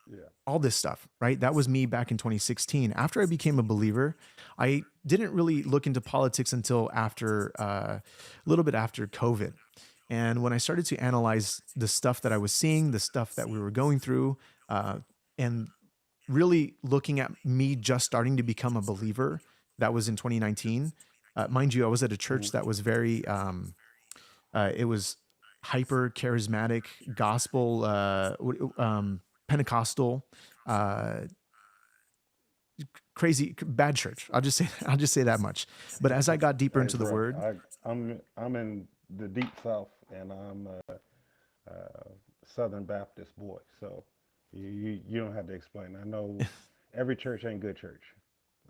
Yeah. All this stuff, right? That was me back in 2016. After I became a believer, I didn't really look into politics until after a little bit after COVID. And when I started to analyze the stuff that I was seeing, the stuff that we were going through, and really looking at me just starting to become a believer, that was in 2019. Mind you, I was at a church Mm, that was very, it was hyper charismatic, gospel, Pentecostal, uh, crazy bad church. I'll just say that much. But as I got deeper that into is the rough. word, I'm in the deep south, and I'm Southern Baptist boy. So you don't have to explain. I know every church ain't good church.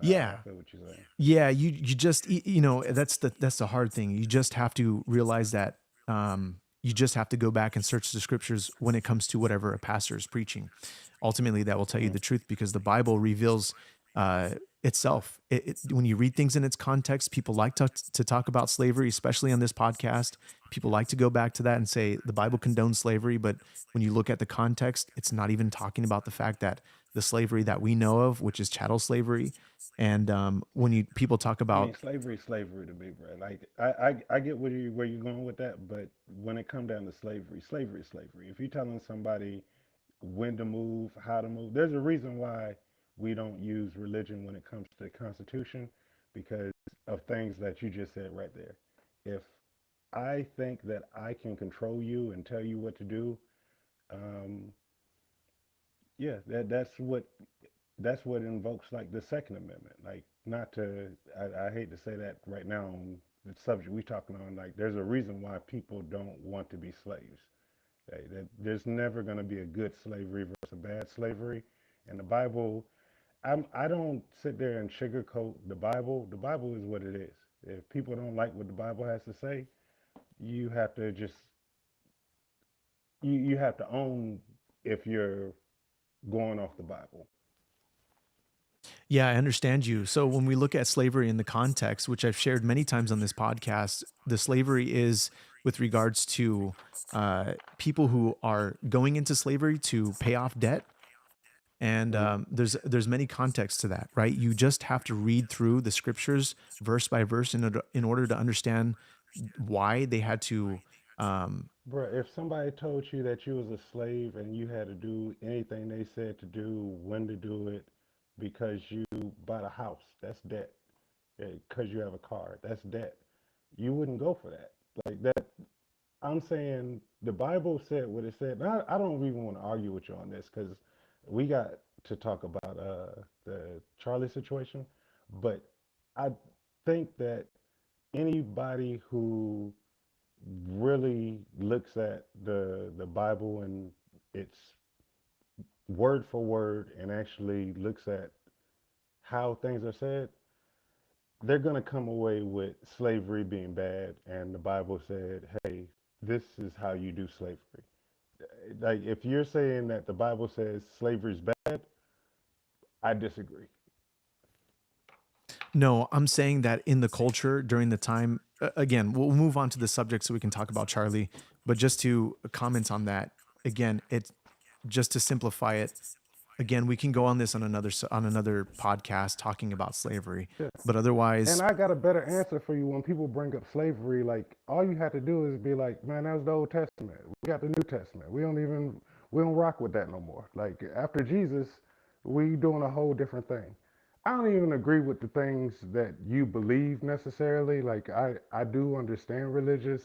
I yeah, feel what you're saying. yeah, you just that's the hard thing. You just have to realize that you just have to go back and search the scriptures when it comes to whatever a pastor is preaching. Ultimately, that will tell you Mm, the truth because the Bible reveals itself. When you read things in its context, people like to talk about slavery, especially on this podcast. People like to go back to that and say the Bible condones slavery, but when you look at the context, it's not even talking about the fact that the slavery that we know of, which is chattel slavery, and when you people talk I mean, about, slavery to me, bro. Like I get where you're going with that, but when it come down to slavery is slavery. If you're telling somebody when to move, how to move, there's a reason why we don't use religion when it comes to the Constitution, because of things that you just said right there. If I think that I can control you and tell you what to do, um, yeah, that's what invokes like the Second Amendment. Like, not to, I hate to say that right now on the subject we talking on. Like, there's a reason why people don't want to be slaves. That there's never going to be a good slavery versus a bad slavery. And the Bible, I don't sit there and sugarcoat the Bible. The Bible is what it is. If people don't like what the Bible has to say, you have to just you have to own if you're going off the Bible. yeah, I understand you. So when we look at slavery in the context, which I've shared many times on this podcast, the slavery is with regards to people who are going into slavery to pay off debt. And Mm. there's many contexts to that, right? You just have to read through the scriptures verse by verse in order to understand why they had to. Um, Bruh, if somebody told you that you was a slave and you had to do anything they said to do, when to do it, because you bought a house, that's debt. Because you have a car, that's debt. You wouldn't go for that. Like that, I'm saying the Bible said what it said. And I don't even want to argue with you on this because we got to talk about the Charlie situation. But I think that anybody who really looks at the Bible and its word for word and actually looks at how things are said, they're going to come away with slavery being bad, and the Bible said, hey, this is how you do slavery. Like, if you're saying that the Bible says slavery is bad, I disagree. No, I'm saying that in the culture during the time, again, we'll move on to the subject so we can talk about Charlie, but just to comment on that, again, it's just to simplify it. Again, we can go on this on another podcast talking about slavery, Yeah. but otherwise, And I got a better answer for you when people bring up slavery. Like, all you have to do is be like, man, that was the Old Testament. We got the New Testament. We don't rock with that no more. Like, after Jesus, we doing a whole different thing. I don't even agree with the things that you believe necessarily. Like, I do understand religious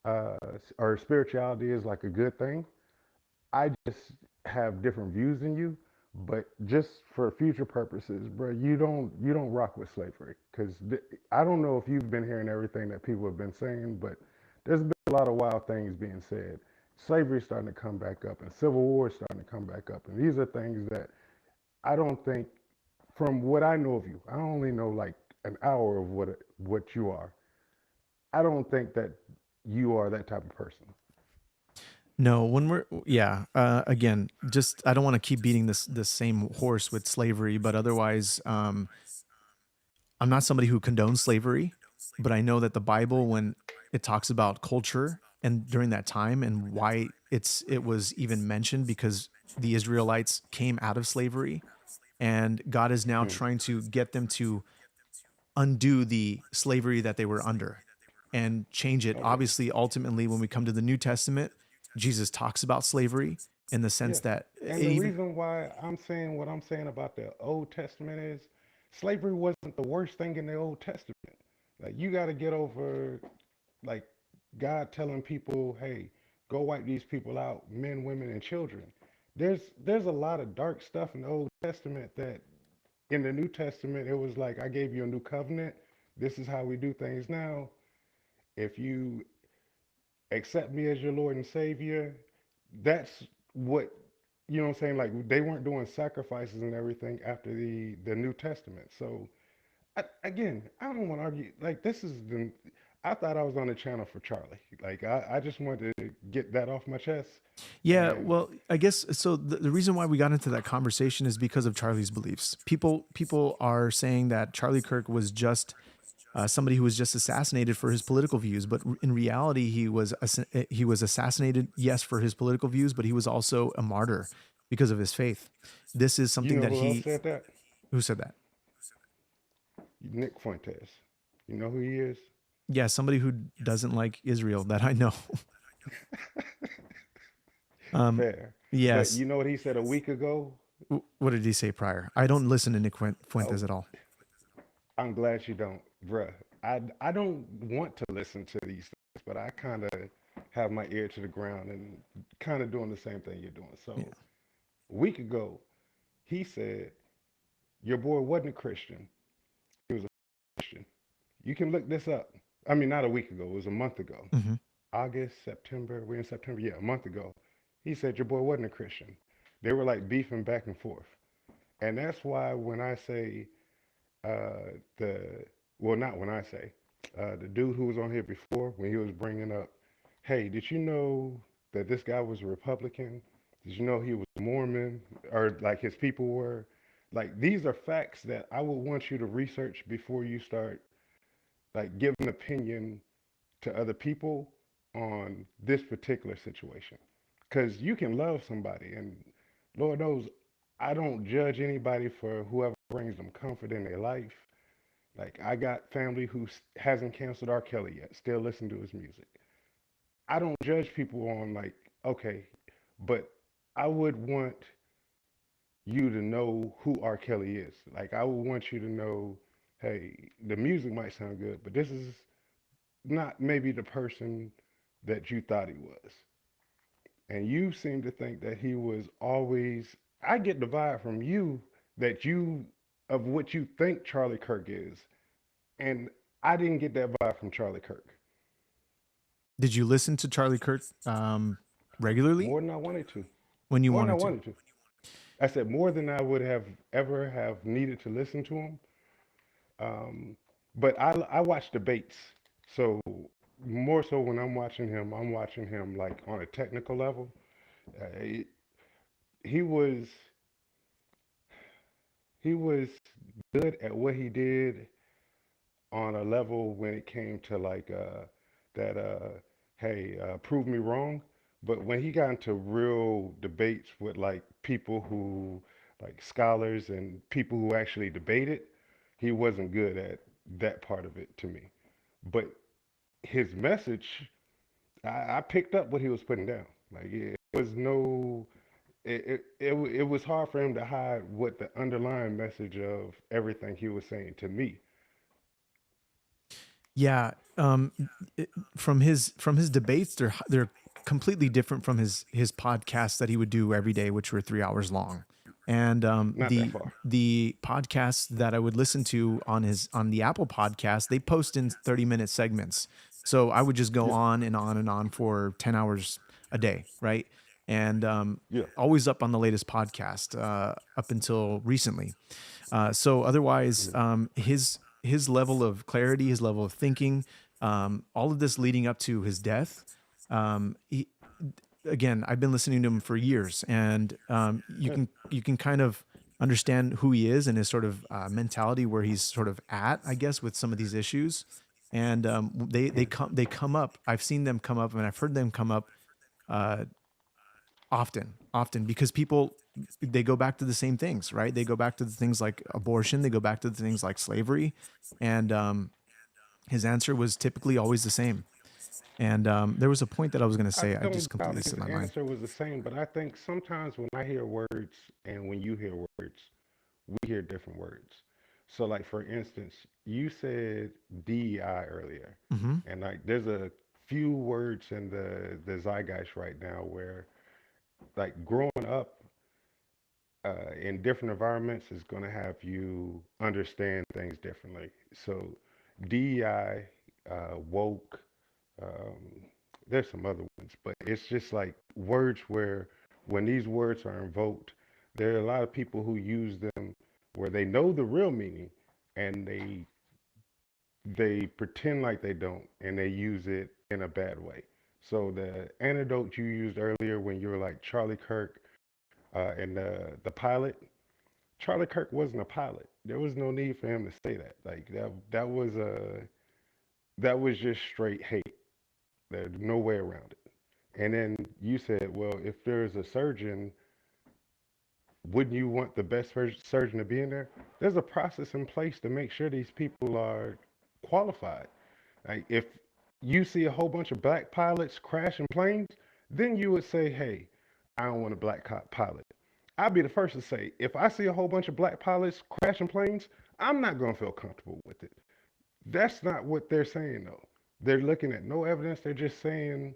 or spirituality is like a good thing. I just have different views than you, but just for future purposes, bro, you don't rock with slavery because I don't know if you've been hearing everything that people have been saying, but there's been a lot of wild things being said. Slavery's starting to come back up, and civil war is starting to come back up, and these are things that I don't think, from what I know of you, I only know like an hour of what you are. I don't think that you are that type of person. no, when we're yeah, again, just I don't want to keep beating this same horse with slavery, but otherwise, I'm not somebody who condones slavery, but I know that the Bible, when it talks about culture and during that time and why it was even mentioned because the Israelites came out of slavery, and God is now Mm. trying to get them to undo the slavery that they were under and change it. Okay. Obviously, ultimately, when we come to the New Testament, Jesus talks about slavery in the sense Yeah. that And the even reason why I'm saying what I'm saying about the Old Testament is slavery wasn't the worst thing in the Old Testament. Like, you got to get over, like, God telling people, hey, go wipe these people out, men, women, and children. There's a lot of dark stuff in the Old Testament that in the New Testament it was like, I gave you a new covenant. This is how we do things now. If you accept me as your Lord and Savior, that's what, you know what I'm saying? Like, they weren't doing sacrifices and everything after the New Testament. So again, I don't want to argue. Like, I thought I was on the channel for Charlie. Like, I just wanted to get that off my chest. yeah, And well, I guess so. The reason why we got into that conversation is because of Charlie's beliefs. People are saying that Charlie Kirk was just somebody who was just assassinated for his political views, but in reality, he was assassinated, yes, for his political views, but he was also a martyr because of his faith. This is you something know that who else said that? who said that? Nick Fuentes. You know who he is? Yeah, somebody who doesn't like Israel that I know. Fair. But Yes. you know what he said a week ago? What did he say prior? I don't listen to Nick Oh, Fuentes at all. I'm glad you don't, bruh. I don't want to listen to these things, but I kind of have my ear to the ground and kind of doing the same thing you're doing. Yeah. So a week ago, he said, your boy wasn't a Christian. He was a Christian. You can look this up. I mean, not a week ago, it was a month ago. Hmm. August, September, we're in September, yeah, a month ago. He said your boy wasn't a Christian. They were like beefing back and forth. And that's why when I say the, well, not when I say, the dude who was on here before, when he was bringing up, hey, did you know that this guy was a Republican? Did you know he was Mormon, or like his people were? Like, these are facts that I would want you to research before you start like giving an opinion to other people on this particular situation. Because you can love somebody, and Lord knows I don't judge anybody for whoever brings them comfort in their life. Like, I got family who hasn't canceled R. Kelly yet, still listen to his music. I don't judge people on, like, okay, but I would want you to know who R. Kelly is. Like, I would want you to know, hey, the music might sound good, but this is not maybe the person that you thought he was. And you seem to think that he was always, I get the vibe from you that you, of what you think Charlie Kirk is. And I didn't get that vibe from Charlie Kirk. Did you listen to Charlie Kirk regularly More than I wanted to. when you More than I wanted to? wanted to. I said more than I would have ever have needed to listen to him. But I watch debates, so more so when I'm watching him like on a technical level. He, he was he was good at what he did on a level when it came to like that hey prove me wrong. But when he got into real debates with like people who like scholars and people who actually debated, he wasn't good at that part of it to me. But his message, I picked up what he was putting down. Like it was no, it was hard for him to hide what the underlying message of everything he was saying to me. Yeah, from his debates, they're completely different from his podcasts that he would do every day, which were 3 hours long. And Not that far. the podcasts that I would listen to on the Apple podcast, they post in 30-minute segments. So I would just go Yeah, on and on and on for 10 hours a day, right? And yeah. always up on the latest podcast up until recently. So otherwise, Mhm. his level of clarity, his level of thinking, all of this leading up to his death. He, again, I've been listening to him for years, and Yeah. you can kind of understand who he is and his sort of mentality, where he's sort of at, I guess, with some of these issues. And they come up. I've seen them come up, and I've heard them come up uh, often because people, they go back to the same things, right? They go back to the things like abortion, they go back to the things like slavery, and his answer was typically always the same. And there was a point that I was going to I say, I just don't doubt completely his slipped my mind. answer was the same, but I think sometimes when I hear words and when you hear words, we hear different words. So, like for instance, you said DEI earlier, Hmm. and like there's a few words in the zeitgeist right now where, like growing up in different environments is going to have you understand things differently. So, DEI, woke, um, there's some other ones, but it's just like words where when these words are invoked, there are a lot of people who use them where they know the real meaning and they pretend like they don't and they use it in a bad way. So the anecdote you used earlier when you were like Charlie Kirk and the pilot, Charlie Kirk wasn't a pilot. There was no need for him to say that. Like that was just straight hate. There's no way around it. And then you said, well, if there's a surgeon, wouldn't you want the best surgeon to be in there? There's a process in place to make sure these people are qualified. Like if you see a whole bunch of black pilots crashing planes, then you would say, hey, I don't want a black pilot. I'd be the first to say, if I see a whole bunch of black pilots crashing planes, I'm not going to feel comfortable with it. That's not what they're saying, though. They're looking at no evidence. They're just saying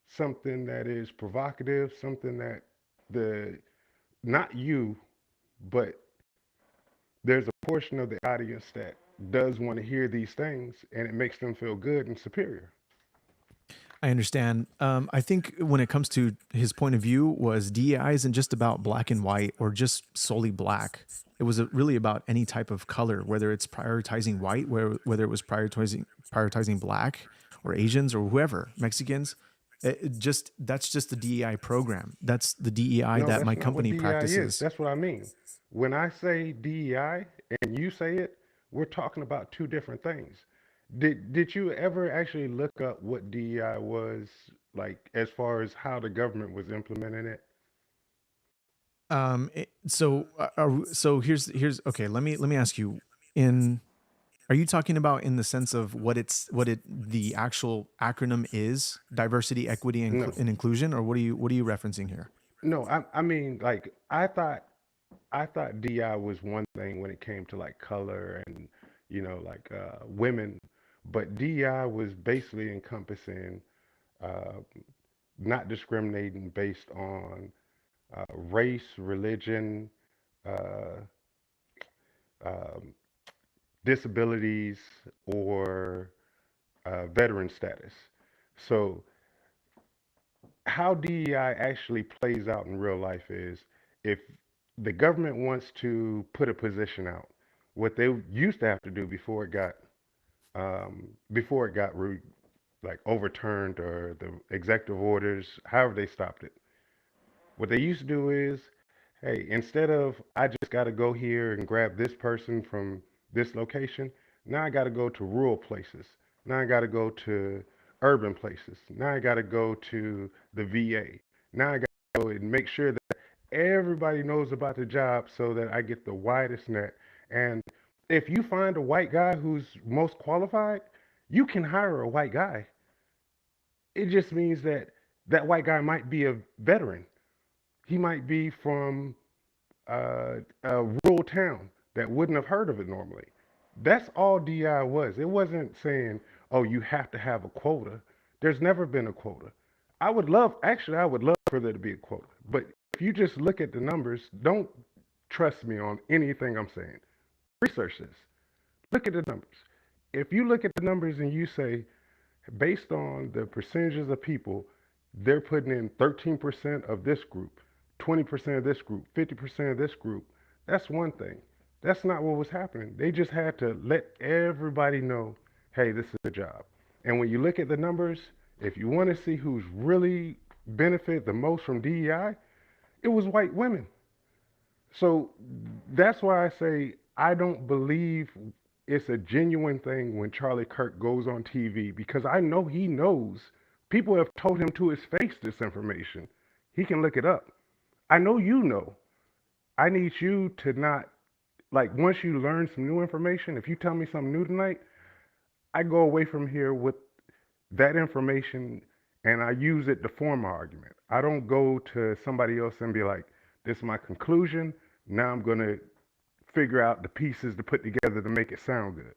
something that is provocative, something that the not you, but there's a portion of the audience that does want to hear these things and it makes them feel good and superior. I understand. I think when it comes to his point of view, was DEI isn't just about black and white or just solely black. It was really about any type of color, whether it's prioritizing white, whether it was prioritizing black or Asians or whoever, Mexicans. It just that's just the DEI program. That's the DEI No, that my that's not what company DEI is. practices. That's what I mean. When I say DEI and you say it, we're talking about two different things. Did you ever actually look up what DEI was like as far as how the government was implementing it? So here's okay. Let me ask you. In Are you talking about in the sense of what it the actual acronym is, diversity, equity, No. and inclusion, or what are you referencing here? No, I mean like I thought DI was one thing when it came to like color and like women, but DI was basically encompassing uh, not discriminating based on race, religion, uh, um, disabilities, or veteran status. So how DEI actually plays out in real life is if the government wants to put a position out, what they used to have to do before it got like overturned or the executive orders, however they stopped it. What they used to do is, hey, instead of I just got to go here and grab this person from this location, now I got to go to rural places. Now I got to go to urban places. Now I got to go to the VA. Now I got to go and make sure that everybody knows about the job so that I get the widest net. And if you find a white guy who's most qualified, you can hire a white guy. It just means that that white guy might be a veteran. He might be from a rural town that wouldn't have heard of it normally. That's all DI was. It wasn't saying, oh, you have to have a quota. There's never been a quota. I would love for there to be a quota. But if you just look at the numbers, don't trust me on anything I'm saying. Research this. Look at the numbers. If you look at the numbers and you say, based on the percentages of people, they're putting in 13% of this group, 20% of this group, 50% of this group. That's one thing. That's not what was happening. They just had to let everybody know, hey, this is a job. And when you look at the numbers, if you want to see who's really benefited the most from DEI, it was white women. So that's why I say I don't believe it's a genuine thing when Charlie Kirk goes on TV because I know he knows. People have told him to his face this information. He can look it up. I know you know. I need you to not, like, once you learn some new information, if you tell me something new tonight, I go away from here with that information and I use it to form my argument. I don't go to somebody else and be like, this is my conclusion. Now I'm going to figure out the pieces to put together to make it sound good.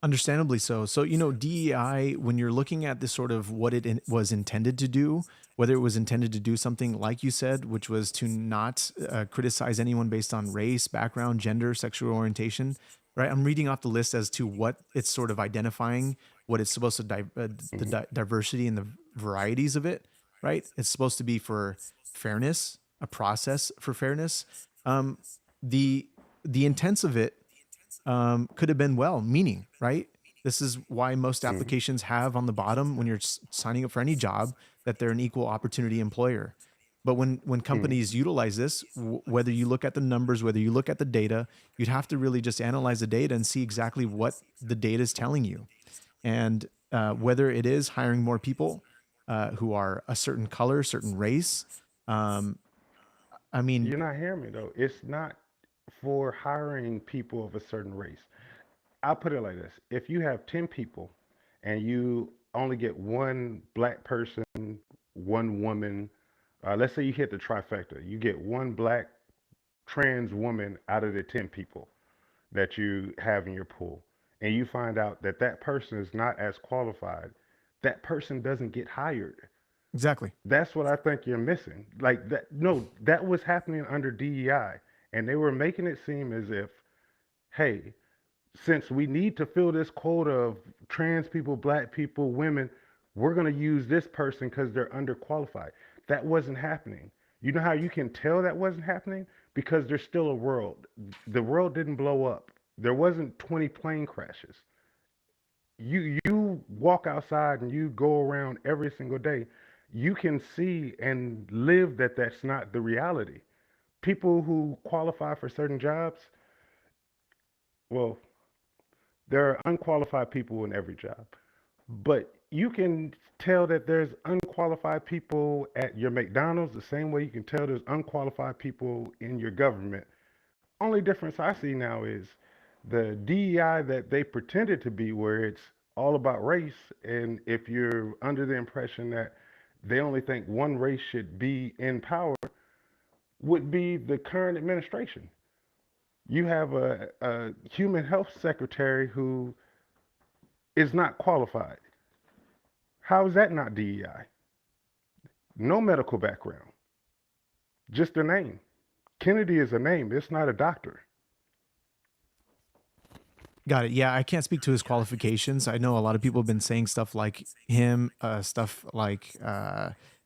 Understandably so. So, DEI, when you're looking at this sort of what it was intended to do, whether it was intended to do something like you said, which was to not criticize anyone based on race, background, gender, sexual orientation, right? I'm reading off the list as to what it's sort of identifying, what it's supposed to, diversity and the varieties of it, right? It's supposed to be for fairness, a process for fairness. The intents of it could have been meaning, right? This is why most applications have on the bottom when you're signing up for any job that they're an equal opportunity employer. But when companies utilize this, whether you look at the numbers, whether you look at the data, you'd have to really just analyze the data and see exactly what the data is telling you. And whether it is hiring more people who are a certain color, certain race. I mean, you're not hearing me though. It's not for hiring people of a certain race. I'll put it like this. If you have 10 people and you only get one black person, one woman, let's say you hit the trifecta, you get one black trans woman out of the 10 people that you have in your pool, and you find out that that person is not as qualified, that person doesn't get hired. Exactly. That's what I think you're missing. Like that, no, that was happening under DEI, and they were making it seem as if, hey, since we need to fill this quota of trans people, black people, women, we're going to use this person because they're underqualified. That wasn't happening. You know how you can tell that wasn't happening? Because there's still a world. The world didn't blow up. There wasn't 20 plane crashes. You walk outside and you go around every single day. You can see and live that that's not the reality. People who qualify for certain jobs, well, there are unqualified people in every job, but you can tell that there's unqualified people at your McDonald's the same way you can tell there's unqualified people in your government. Only difference I see now is the DEI that they pretended to be, where it's all about race, and if you're under the impression that they only think one race should be in power, would be the current administration. You have a human health secretary who is not qualified. How is that not DEI? No medical background, just a name. Kennedy is a name, it's not a doctor. Got it. Yeah, I can't speak to his qualifications. I know a lot of people have been saying stuff like him, stuff like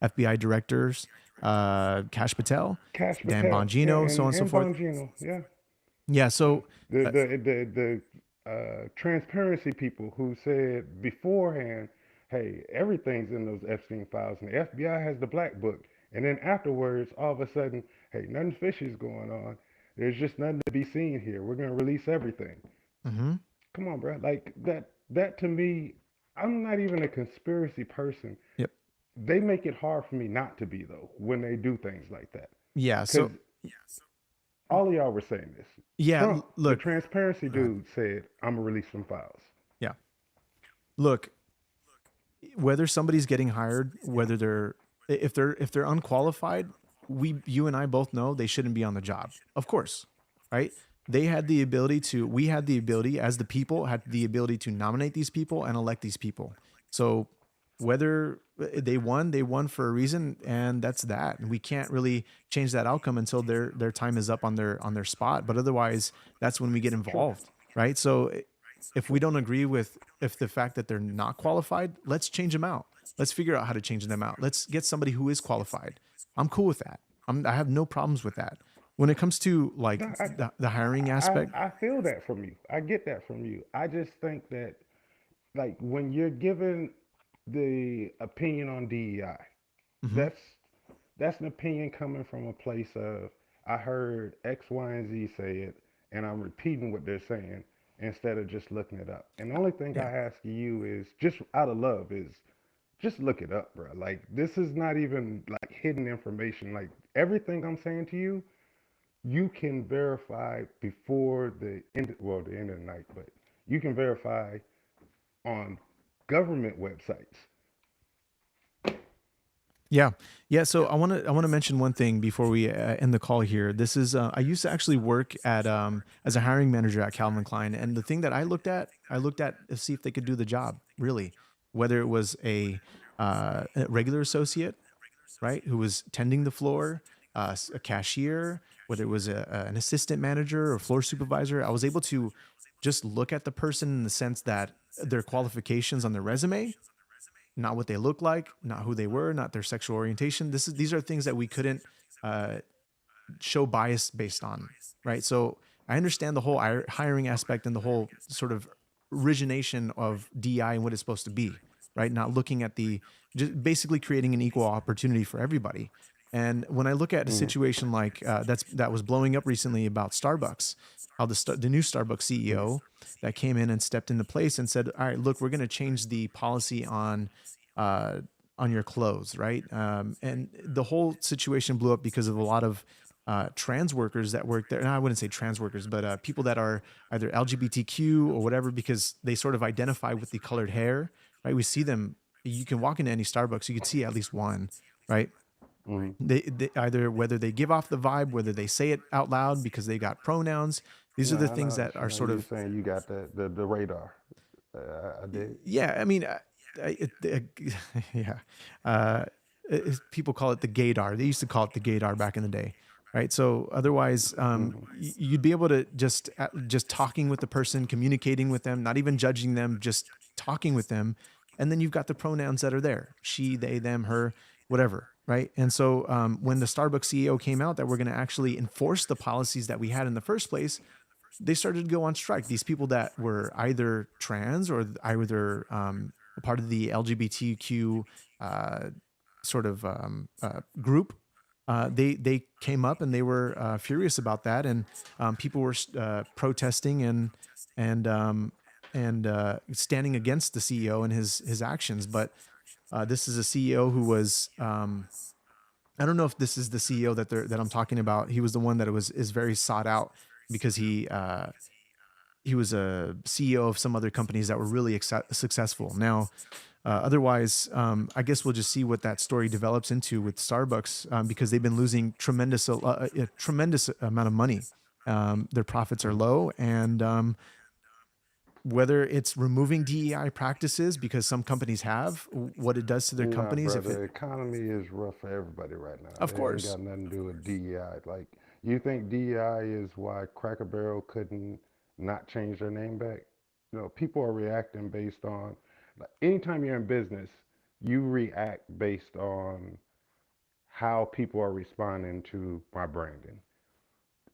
FBI directors, Cash Patel, Cash Dan Patel, yeah, Bongino, so on and so and forth. Bongino, yeah, Yeah. yeah. So The transparency people who said beforehand, hey, everything's in those Epstein files, and the FBI has the black book, and then afterwards, all of a sudden, hey, nothing fishy is going on. There's just nothing to be seen here. We're gonna release everything. mhm. Come on, bro. Like that. That to me, I'm not even a conspiracy person. Yep. They make it hard for me not to be though when they do things like that. Yeah. Because So all of y'all were saying this. yeah. Trump, the Look. transparency Go ahead. dude, said, "I'm gonna release some files." Yeah. Look. Whether somebody's getting hired, whether if they're unqualified, you and I both know they shouldn't be on the job. Of course, right? We had the ability as the people had the ability to nominate these people and elect these people. So whether they won for a reason, and that's that. And we can't really change that outcome until their time is up on their spot. But otherwise, that's when we get True. involved, right? So if we don't agree with if the fact that they're not qualified, let's change them out. Let's figure out how to change them out. Let's get somebody who is qualified. I'm cool with that. I have no problems with that. When it comes to like No, the hiring aspect, I feel that from you. I get that from you. I just think that like when you're given the opinion on DEI, mhm, that's that's an opinion coming from a place of I heard X, Y, and Z say it, and I'm repeating what they're saying instead of just looking it up. And the only thing yeah, I ask you is just out of love is just look it up, bro. Like this is not even like hidden information. Like everything I'm saying to you, you can verify before the end of the night, but you can verify on government websites. yeah, yeah. So I want to mention one thing before we end the call here. This is I used to actually work at as a hiring manager at Calvin Klein, and the thing that I looked at to see if they could do the job really, whether it was a regular associate, right, who was tending the floor, a cashier, whether it was an assistant manager or floor supervisor. I was able to just look at the person in the sense that their qualifications on their resume, not what they look like, not who they were, not their sexual orientation. These are things that we couldn't uh, show bias based on, right? So I understand the whole hiring aspect and the whole sort of origination of DI and what it's supposed to be, right? Not looking at just basically creating an equal opportunity for everybody. And when I look at a Mm. situation like that was blowing up recently about Starbucks, how the new Starbucks CEO that came in and stepped into place and said, "All right, look, we're going to change the policy uh, on your clothes," right? And the whole situation blew up because of a lot of trans workers that work there. And I wouldn't say trans workers, but people that are either LGBTQ or whatever, because they sort of identify with the colored hair, right? We see them. You can walk into any Starbucks, you could see at least one, right? Mm. They either whether they give off the vibe, whether they say it out loud because they got pronouns. These are No, the I things know. that I are know sort you were of saying you got the radar. I did. yeah. I mean, yeah. People call it the gaydar. They used to call it the gaydar back in the day, right? So otherwise, Hmm. you'd be able to just talking with the person, communicating with them, not even judging them, just talking with them, and then you've got the pronouns that are there: she, they, them, her, whatever, right? And so when the Starbucks CEO came out that we're going to actually enforce the policies that we had in the first place, they started to go on strike. These people that were either trans or either a part of the LGBTQ uh, sort of group, they came up and they were furious about that, and people were protesting and standing against the CEO and his actions. But this is a CEO who was. I don't know if this is the CEO that I'm talking about. He was the one that is very sought out because he was a CEO of some other companies that were really successful. Now, otherwise, I guess we'll just see what that story develops into with Starbucks because they've been losing a tremendous amount of money. Their profits are low, and whether it's removing DEI practices because some companies have what it does to their Nah, companies, bro, if the it, economy is rough for everybody right now. of It ain't course, got nothing to do with DEI. Like, you think DEI is why Cracker Barrel couldn't not change their name back. People are reacting based on, like, anytime you're in business, you react based on how people are responding to my branding.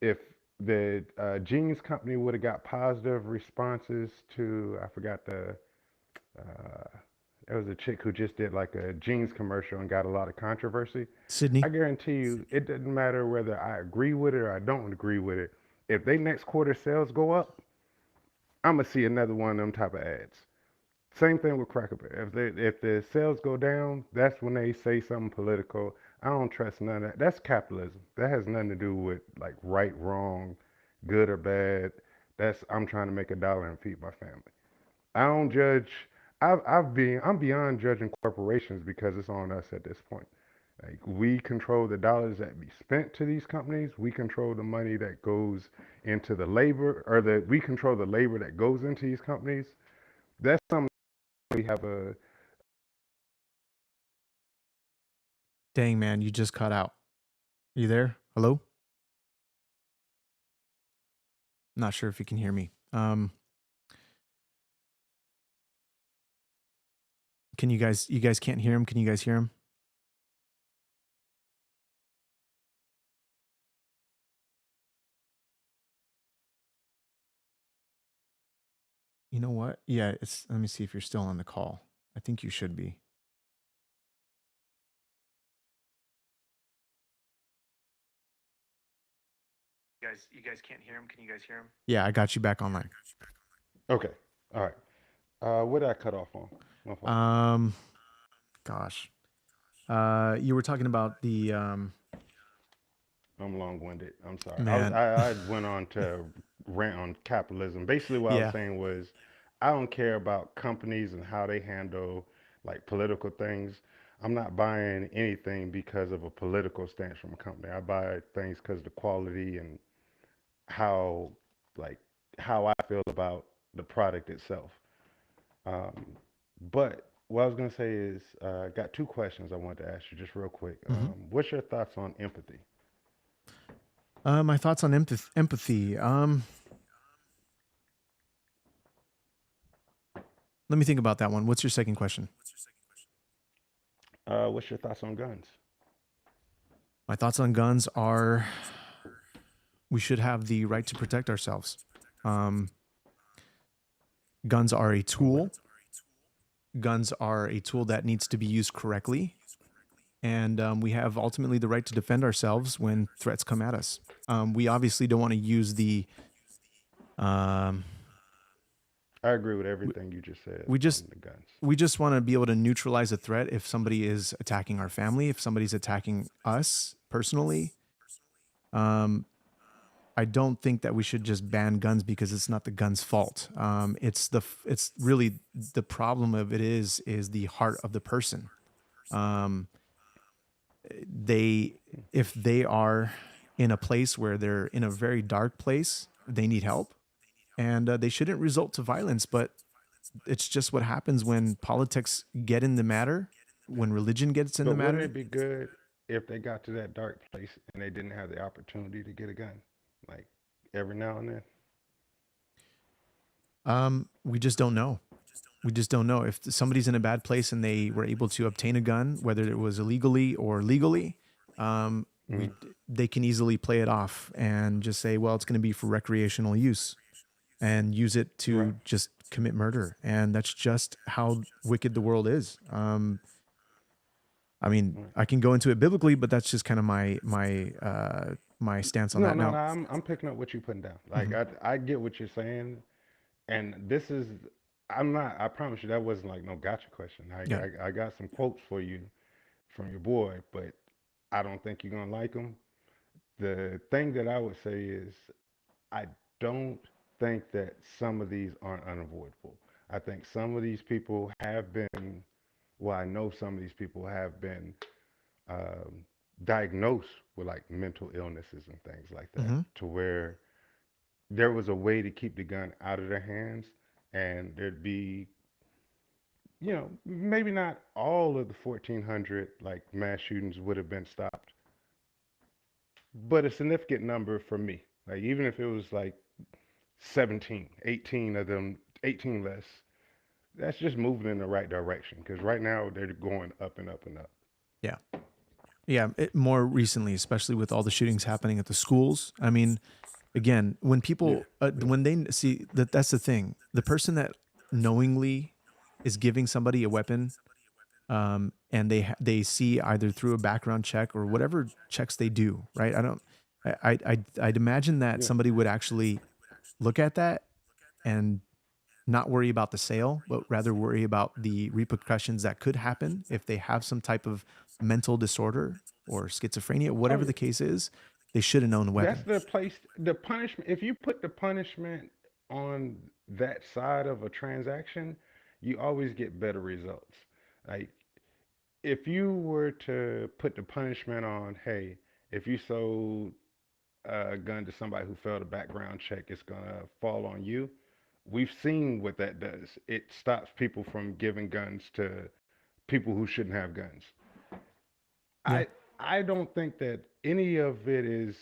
If the jeans company would have got positive responses to, I forgot uh, there was a chick who just did like a jeans commercial and got a lot of controversy. Sydney. I guarantee you, it doesn't matter whether I agree with it or I don't agree with it. If they next quarter sales go up, I'm gonna see another one of them type of ads. Same thing with Cracker Barrel. If the sales go down, that's when they say something political. I don't trust none of that. That's capitalism. That has nothing to do with like right, wrong, good or bad. That's I'm trying to make a dollar and feed my family. I don't judge. I'm beyond judging corporations because it's on us at this point. Like, we control the dollars that be spent to these companies. We control the money that goes into the labor, or we control the labor that goes into these companies. That's something we have a. Dang, man, you just cut out. You there? Hello? Not sure if you can hear me. Can you guys can't hear him? Can you guys hear him? You know what? Yeah, let me see if you're still on the call. I think you should be. You guys can't hear him? Can you guys hear him? Yeah, I got you back online. Okay. All right. What did I cut off on? Gosh. You were talking about the I'm long-winded. I'm sorry. man. I went on to rant on capitalism. Basically, what I was saying was, I don't care about companies and how they handle like political things. I'm not buying anything because of a political stance from a company. I buy things because of the quality and how like how I feel about the product itself. Um, but what I was gonna say is, I got two questions I wanted to ask you just real quick. What's your thoughts on empathy? My thoughts on empathy. Let me think about that one. What's your second question? What's your thoughts on guns? My thoughts on guns are we should have the right to protect ourselves. Guns are a tool. Guns are a tool that needs to be used correctly. And we have ultimately the right to defend ourselves when threats come at us. We obviously don't want to use the... I agree with everything you just said. We just on the guns. We just want to be able to neutralize a threat if somebody is attacking our family, if somebody's attacking us personally. I don't think that we should just ban guns because it's not the gun's fault. It's really the problem of it is the heart of the person. If they are in a place where they're in a very dark place, they need help, and they shouldn't result to violence. But it's just what happens when politics get in the matter, when religion gets in the matter. Wouldn't it be good if they got to that dark place and they didn't have the opportunity to get a gun, like every now and then? We just don't know. We just don't know. If somebody's in a bad place and they were able to obtain a gun, whether it was illegally or legally, they can easily play it off and just say, well, it's going to be for recreational use, and use it to just commit murder. And that's just how wicked the world is. I mean, I can go into it biblically, but that's just kind of my stance on that. No, I'm picking up what you're putting down. Like, I get what you're saying, and this is, I promise you that wasn't like no gotcha question. I got some quotes for you from your boy, but I don't think you're gonna like them. The thing that I would say is, I don't think that some of these aren't unavoidable. I think some of these people have been, well, I know some of these people have been diagnosed with like mental illnesses and things like that, to where there was a way to keep the gun out of their hands, and there'd be, maybe not all of the 1,400 like mass shootings would have been stopped, but a significant number for me. Like, even if it was like 17, 18 of them, 18 less. That's just moving in the right direction because right now they're going up and up and up. Yeah. Yeah. More recently, especially with all the shootings happening at the schools. I mean, again, when people, when they see that's the thing, the person that knowingly is giving somebody a weapon, and they see either through a background check or whatever checks they do, right? I'd imagine that somebody would actually look at that and not worry about the sale, but rather worry about the repercussions that could happen if they have some type of mental disorder or schizophrenia, whatever the case is. They should have known the weapon. That's the place, the punishment. If you put the punishment on that side of a transaction, you always get better results. Like if you were to put the punishment on, hey, if you sold a gun to somebody who failed a background check, it's gonna fall on you. We've seen what that does. It stops people from giving guns to people who shouldn't have guns. Yeah. I don't think that any of it is.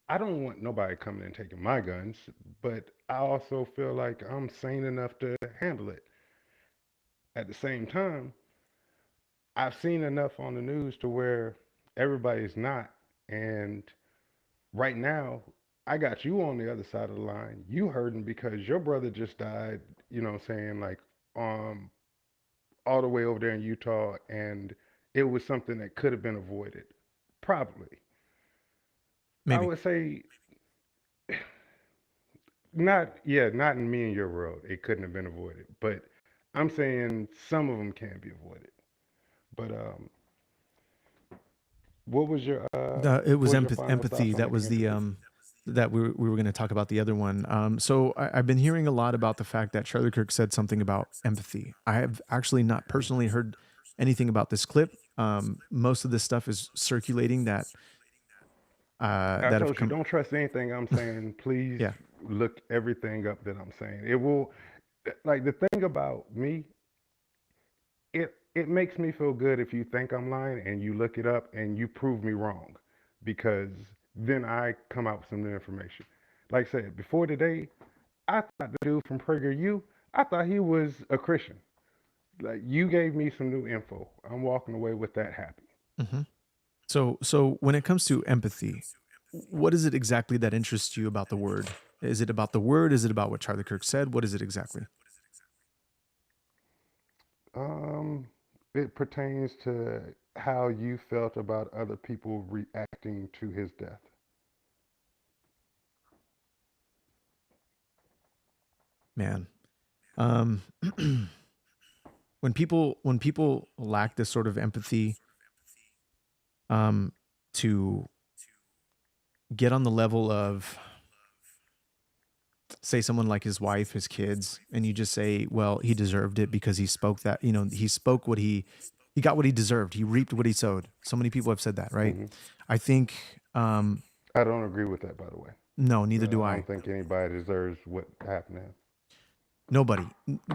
I don't want nobody coming and taking my guns, but I also feel like I'm sane enough to handle it. At the same time, I've seen enough on the news to where everybody's not. And right now, I got you on the other side of the line. You hurting because your brother just died, you know what I'm saying, like all the way over there in Utah, and it was something that could have been avoided. Probably. I Maybe. would say not in me and your world. It couldn't have been avoided. But I'm saying some of them can be avoided. But what was your It was final empathy. thoughts on That was the empathy? that we were going to talk about the other one. So I've been hearing a lot about the fact that Charlie Kirk said something about empathy. I have actually not personally heard anything about this clip. Most of this stuff is circulating that I that have told you, come. don't trust anything I'm saying. Please Yeah. look everything up that I'm saying. It will, like the thing about me, it makes me feel good if you think I'm lying and you look it up and you prove me wrong, because then I come out with some new information. Like I said, before today, I thought the dude from PragerU, I thought he was a Christian. Like you gave me some new info. I'm walking away with that happy. hmm So when it comes to empathy, what is it exactly that interests you about the word? Is it about the word? Is it about what Charlie Kirk said? What is it exactly? Um, it pertains to how you felt about other people reacting to his death. Man, um, when people lack this sort of empathy, um, to get on the level of, say, someone like his wife, his kids, and you just say, well, he deserved it because he spoke that, he spoke what he got what he deserved. He reaped what he sowed. So many people have said that, right? Hmm. I think, I don't agree with that, by the way. no, neither do I I. don't think anybody deserves what happened to him. Nobody,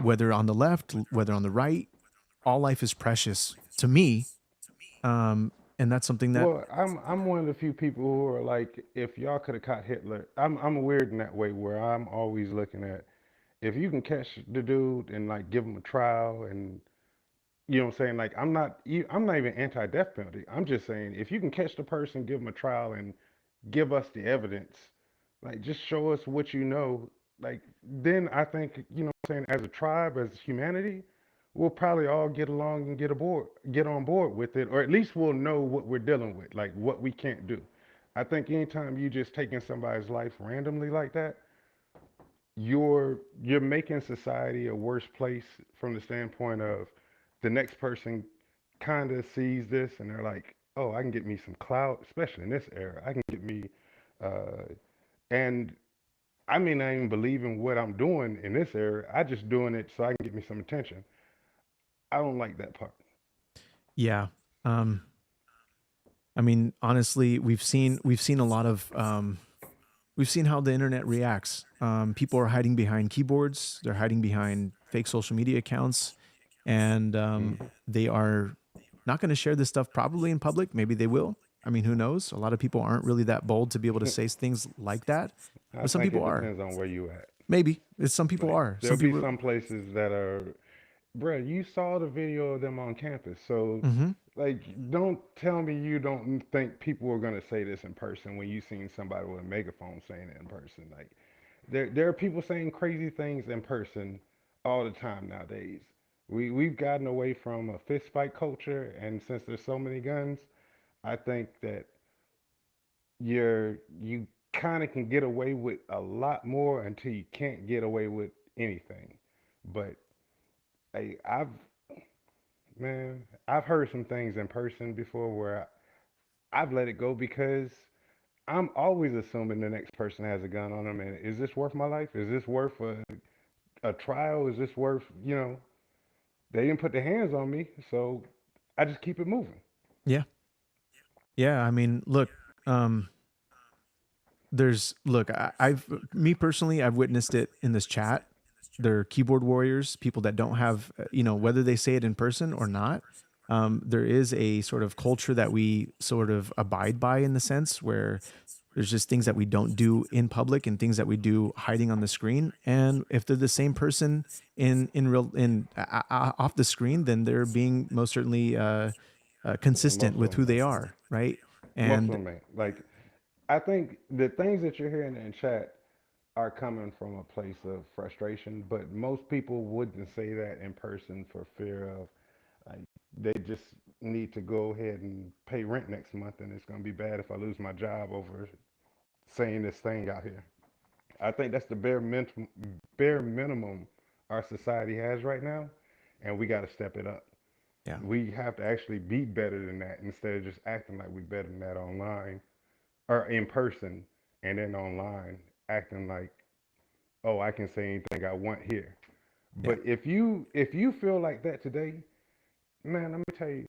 whether on the left, whether on the right, all life is precious to me. And that's something that, Well, I'm one of the few people who are like, if y'all could have caught Hitler, I'm weird in that way where I'm always looking at if you can catch the dude and like give him a trial and you know what I'm saying? Like I'm not even anti-death penalty. I'm just saying if you can catch the person, give them a trial and give us the evidence, like just show us what you know, like then I think, you know what I'm saying, as a tribe, as humanity, we'll probably all get along and get on board with it, or at least we'll know what we're dealing with, like what we can't do. I think anytime you just taking somebody's life randomly like that, you're making society a worse place from the standpoint of the next person kind of sees this and they're like, oh, I can get me some clout, especially in this era. I can get me, uh, and I may not even believe in what I'm doing in this era. I just doing it so I can get me some attention. I don't like that part. yeah. Um, I mean, honestly, we've seen a lot of, we've seen how the internet reacts. People are hiding behind keyboards. They're hiding behind fake social media accounts, and Hmm. they are not going to share this stuff probably in public. Maybe they will. I mean, who knows? A lot of people aren't really that bold to be able to say things like that, I but some think people it are. depends on where you at. Maybe it's some people Like are. there'll Some be people. some places that are, bruh, you saw the video of them on campus, so Mhm. like don't tell me you don't think people are gonna say this in person when you seen somebody with a megaphone saying it in person. Like there are people saying crazy things in person all the time nowadays. We've gotten away from a fist fight culture, and since there's so many guns, I think that you kind of can get away with a lot more until you can't get away with anything. But hey, I've heard some things in person before where I've let it go because I'm always assuming the next person has a gun on them. And is this worth my life? Is this worth a trial? Is this worth, they didn't put their hands on me, so I just keep it moving. Yeah. Yeah. I mean, look, um, I've me personally, I've witnessed it in this chat. They're keyboard warriors, people that don't have, whether they say it in person or not. There is a sort of culture that we sort of abide by in the sense where there's just things that we don't do in public and things that we do hiding on the screen. And if they're the same person in real in off the screen, then they're being most certainly consistent Most with of who them, they are, right? most of And them ain't. Like I think the things that you're hearing in chat are coming from a place of frustration, but most people wouldn't say that in person for fear of like they just need to go ahead and pay rent next month, and it's gonna be bad if I lose my job over saying this thing out here. I think that's the bare minimum our society has right now, and we got to step it up. yeah, We have to actually be better than that instead of just acting like we're better than that online or in person, and then online acting like, oh, I can say anything I want here. yeah, But if you feel like that today, man, let me tell you,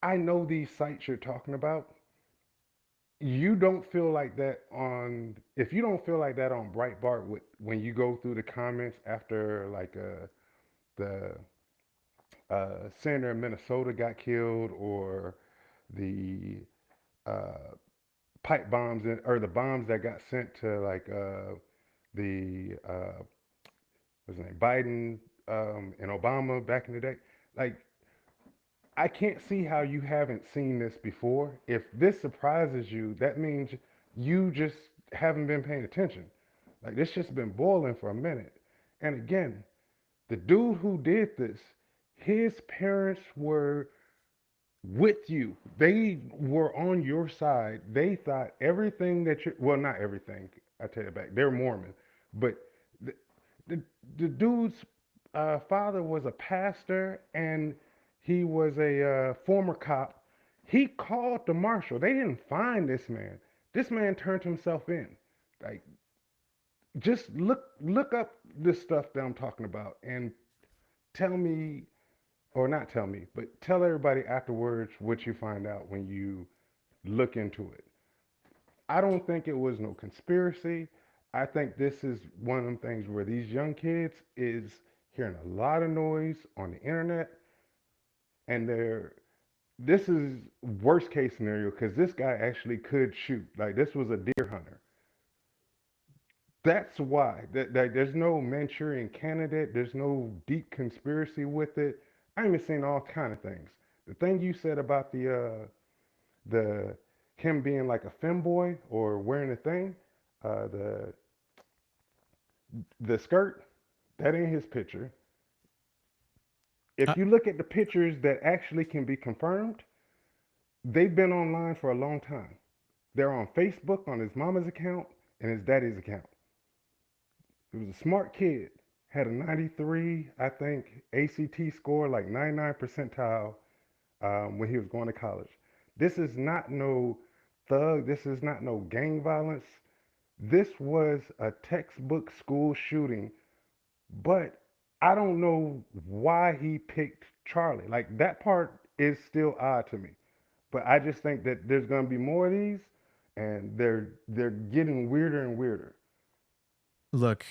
I know these sites you're talking about. You don't feel like that on if you don't feel like that on Breitbart with when you go through the comments after like the senator in Minnesota got killed or the uh, pipe bombs or the bombs that got sent to like the what's his name Biden and Obama back in the day. Like I can't see how you haven't seen this before. If this surprises you, that means you just haven't been paying attention. Like this just been boiling for a minute. And again, the dude who did this, his parents were with you. They were on your side. They thought everything that you well, not everything. I take it back. They're Mormon, but the the, the dude's father was a pastor and he was a former cop. He called the marshal. They didn't find this man. This man turned himself in. Like just look up this stuff that I'm talking about and tell me or not tell me, but tell everybody afterwards what you find out when you look into it. I don't think it was no conspiracy. I think this is one of them things where these young kids is hearing a lot of noise on the internet and this is worst case scenario because this guy actually could shoot. Like this was a deer hunter. That's why. That there's no Manchurian candidate. There's no deep conspiracy with it. I even seen all kind of things. The thing you said about the him being like a femboy or wearing a thing, the skirt, that ain't his picture. If you look at the pictures that actually can be confirmed, they've been online for a long time. They're on Facebook on his mama's account and his daddy's account. He was a smart kid, had a 93, I think, ACT score, like 99 percentile when he was going to college. This is not no thug. This is not no gang violence. This was a textbook school shooting, but I don't know why he picked Charlie. Like that part is still odd to me. But I just think that there's going to be more of these, and they're getting weirder and weirder. look,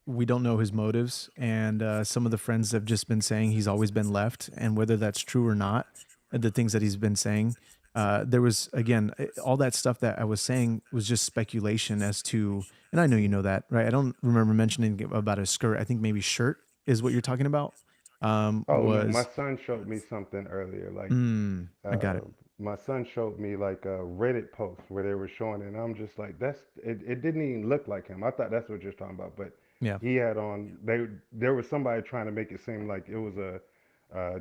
we don't know his motives, and some of the friends have just been saying he's always been left, and whether that's true or not, the things that he's been saying, There was, again, all that stuff that I was saying was just speculation as to, and I know you know that, right? I don't remember mentioning about a skirt. I think maybe shirt is what you're talking about. Oh no, my Was, son showed me something earlier. Like, I got it. my son showed me like a Reddit post where they were showing it, and I'm just like, that's it. It didn't even look like him. I thought that's what you're talking about, but Yeah. he had on. There was somebody trying to make it seem like it was uh, uh,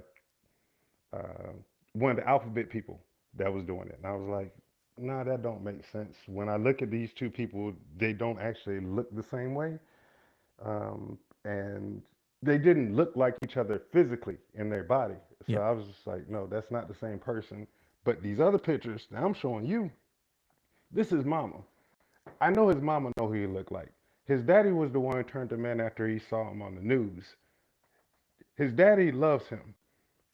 one of the alphabet people that was doing it, and I was like, nah, that don't make sense. When I look at these two people, they don't actually look the same way, and they didn't look like each other physically in their body. So Yeah. I was just like, no, that's not the same person. But these other pictures that I'm showing you, this is mama. I know his mama know who he looked like. His daddy was the one who turned him in after he saw him on the news. His daddy loves him.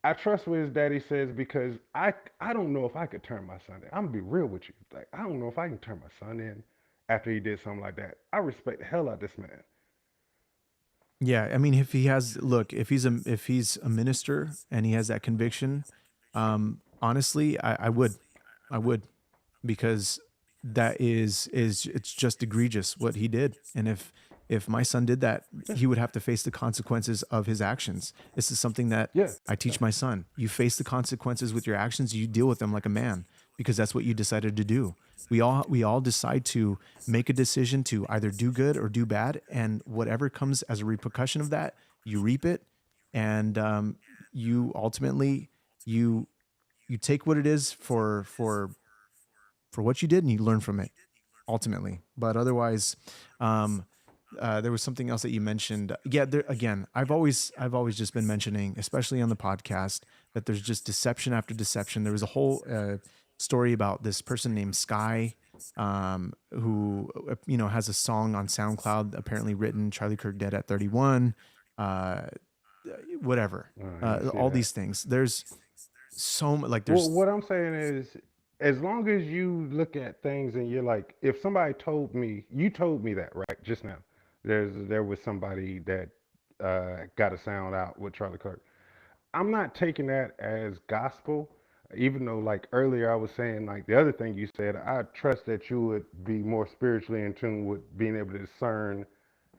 I trust what his daddy says because I don't know if I could turn my son in. I'm gonna be real with you. Like I don't know if I can turn my son in after he did something like that. I respect the hell out of this man. Yeah, I mean, if he has, look, if he's a minister and he has that conviction, honestly, I would, because that is it's just egregious what he did. And if my son did that, he would have to face the consequences of his actions. This is something that Yeah. I teach my son. You face the consequences with your actions. You deal with them like a man, because that's what you decided to do. We all decide to make a decision to either do good or do bad, and whatever comes as a repercussion of that, you reap it, and you ultimately you you take what it is for what you did, and you learn from it ultimately. But otherwise, um, there was something else that you mentioned. Yeah, there, again, I've always just been mentioning, especially on the podcast, that there's just deception after deception. There was a whole story about this person named Sky, who has a song on SoundCloud apparently written Charlie Kirk dead at 31, uh, whatever, I didn't see all that. these things. There's so like Well, there's what I'm saying is, as long as you look at things and you're like, if somebody told me, you told me that right just now, there was somebody that got a sound out with Charlie Kirk. I'm not taking that as gospel, even though like earlier I was saying like the other thing you said, I trust that you would be more spiritually in tune with being able to discern,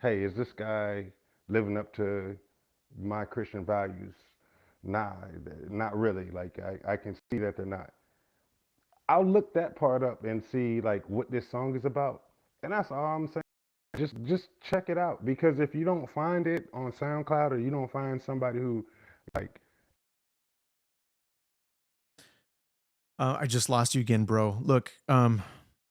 hey, is this guy living up to my Christian values? Nah, not really. Like I can see that they're not. I'll look that part up and see like what this song is about. And that's all I'm saying. Just check it out because if you don't find it on SoundCloud or you don't find somebody who like I just lost you again, bro. Look,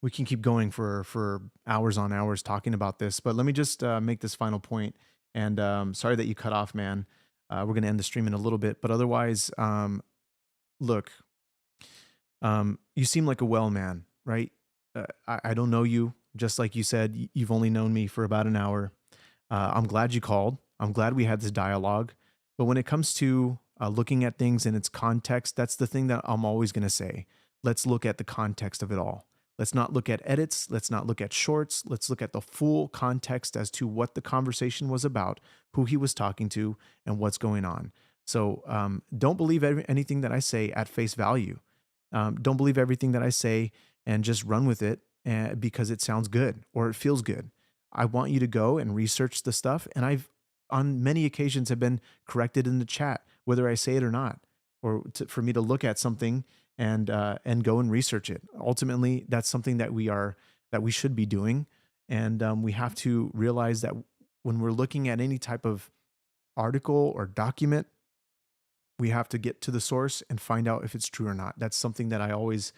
we can keep going for hours on hours talking about this, but let me just make this final point. And sorry that you cut off, man. We're gonna end the stream in a little bit, but otherwise, look, you seem like a well man, right? I don't know you. Just like you said, you've only known me for about an hour. I'm glad you called. I'm glad we had this dialogue. But when it comes to looking at things in its context, that's the thing that I'm always going to say. Let's look at the context of it all. Let's not look at edits. Let's not look at shorts. Let's look at the full context as to what the conversation was about, who he was talking to, and what's going on. So don't believe anything that I say at face value. Don't believe everything that I say and just run with it because it sounds good or it feels good. I want you to go and research the stuff. And I've, on many occasions, have been corrected in the chat, whether I say it or not, or for me to look at something and go and research it. Ultimately, that's something that we should be doing, and we have to realize that when we're looking at any type of article or document, we have to get to the source and find out if it's true or not. That's something that I always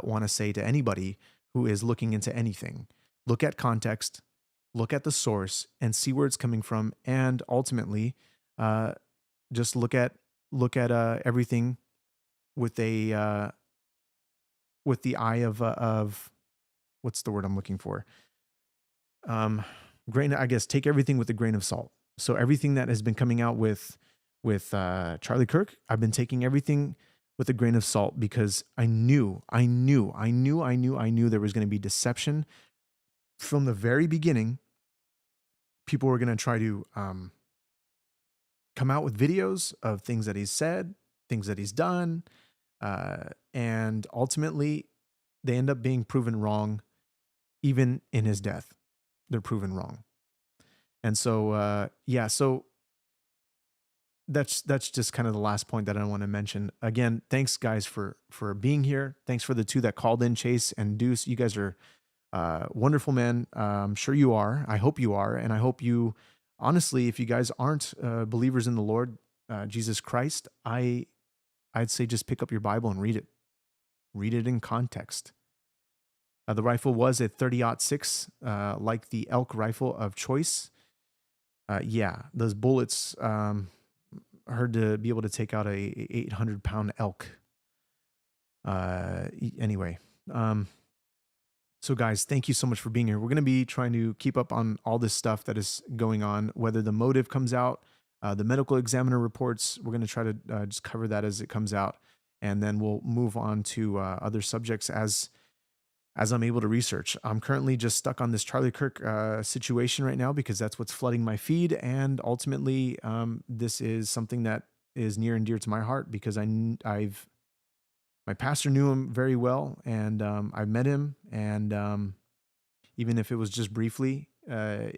want to say to anybody who is looking into anything. Look at context, look at the source, and see where it's coming from. And ultimately, just look at everything with a with the eye of what's the word I'm looking for? Grain. I guess take everything with a grain of salt. So everything that has been coming out with Charlie Kirk, I've been taking everything with a grain of salt because I knew there was going to be deception from the very beginning. People were going to try to come out with videos of things that he's said, things that he's done, And ultimately, they end up being proven wrong. Even in his death, they're proven wrong. And so, so that's just kind of the last point that I want to mention. Again, thanks guys for being here. Thanks for the two that called in, Chase and Deuce. You guys are wonderful, man. I'm sure you are. I hope you are. And I hope you, honestly, if you guys aren't believers in the Lord Jesus Christ, I'd say just pick up your Bible and read it. Read it in context. The rifle was a 30-06, like the elk rifle of choice. Those bullets heard to be able to take out a 800-pound elk. Anyway, so guys, thank you so much for being here. We're going to be trying to keep up on all this stuff that is going on, whether the motive comes out, the medical examiner reports. We're going to try to just cover that as it comes out, and then we'll move on to other subjects as I'm able to research. I'm currently just stuck on this Charlie Kirk situation right now because that's what's flooding my feed. And ultimately, this is something that is near and dear to my heart because my pastor knew him very well, and I've met him. And even if it was just briefly,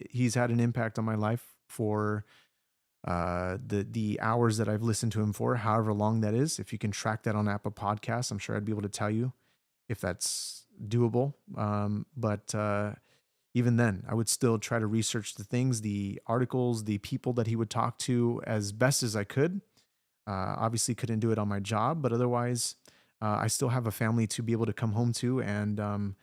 he's had an impact on my life for the hours that I've listened to him for, however long that is. If you can track that on Apple Podcasts, I'm sure I'd be able to tell you if that's doable. But even then, I would still try to research the things, the articles, the people that he would talk to as best as I could. Obviously couldn't do it on my job, but otherwise, I still have a family to be able to come home to. And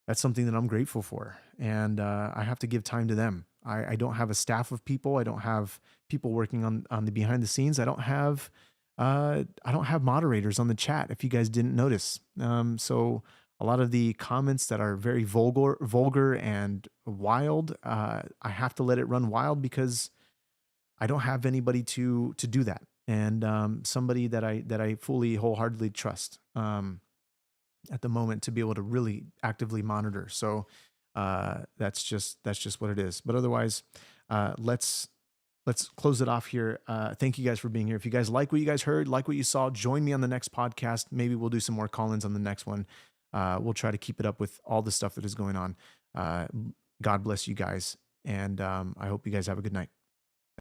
that's something that I'm grateful for. And I have to give time to them. I don't have a staff of people. I don't have people working on the behind the scenes. I don't have moderators on the chat, if you guys didn't notice. So a lot of the comments that are very vulgar and wild, I have to let it run wild because I don't have anybody to do that. And somebody that I fully wholeheartedly trust at the moment to be able to really actively monitor. So that's just what it is. But otherwise, let's close it off here. Thank you guys for being here. If you guys like what you guys heard, like what you saw, join me on the next podcast. Maybe we'll do some more call-ins on the next one. We'll try to keep it up with all the stuff that is going on. God bless you guys. And I hope you guys have a good night.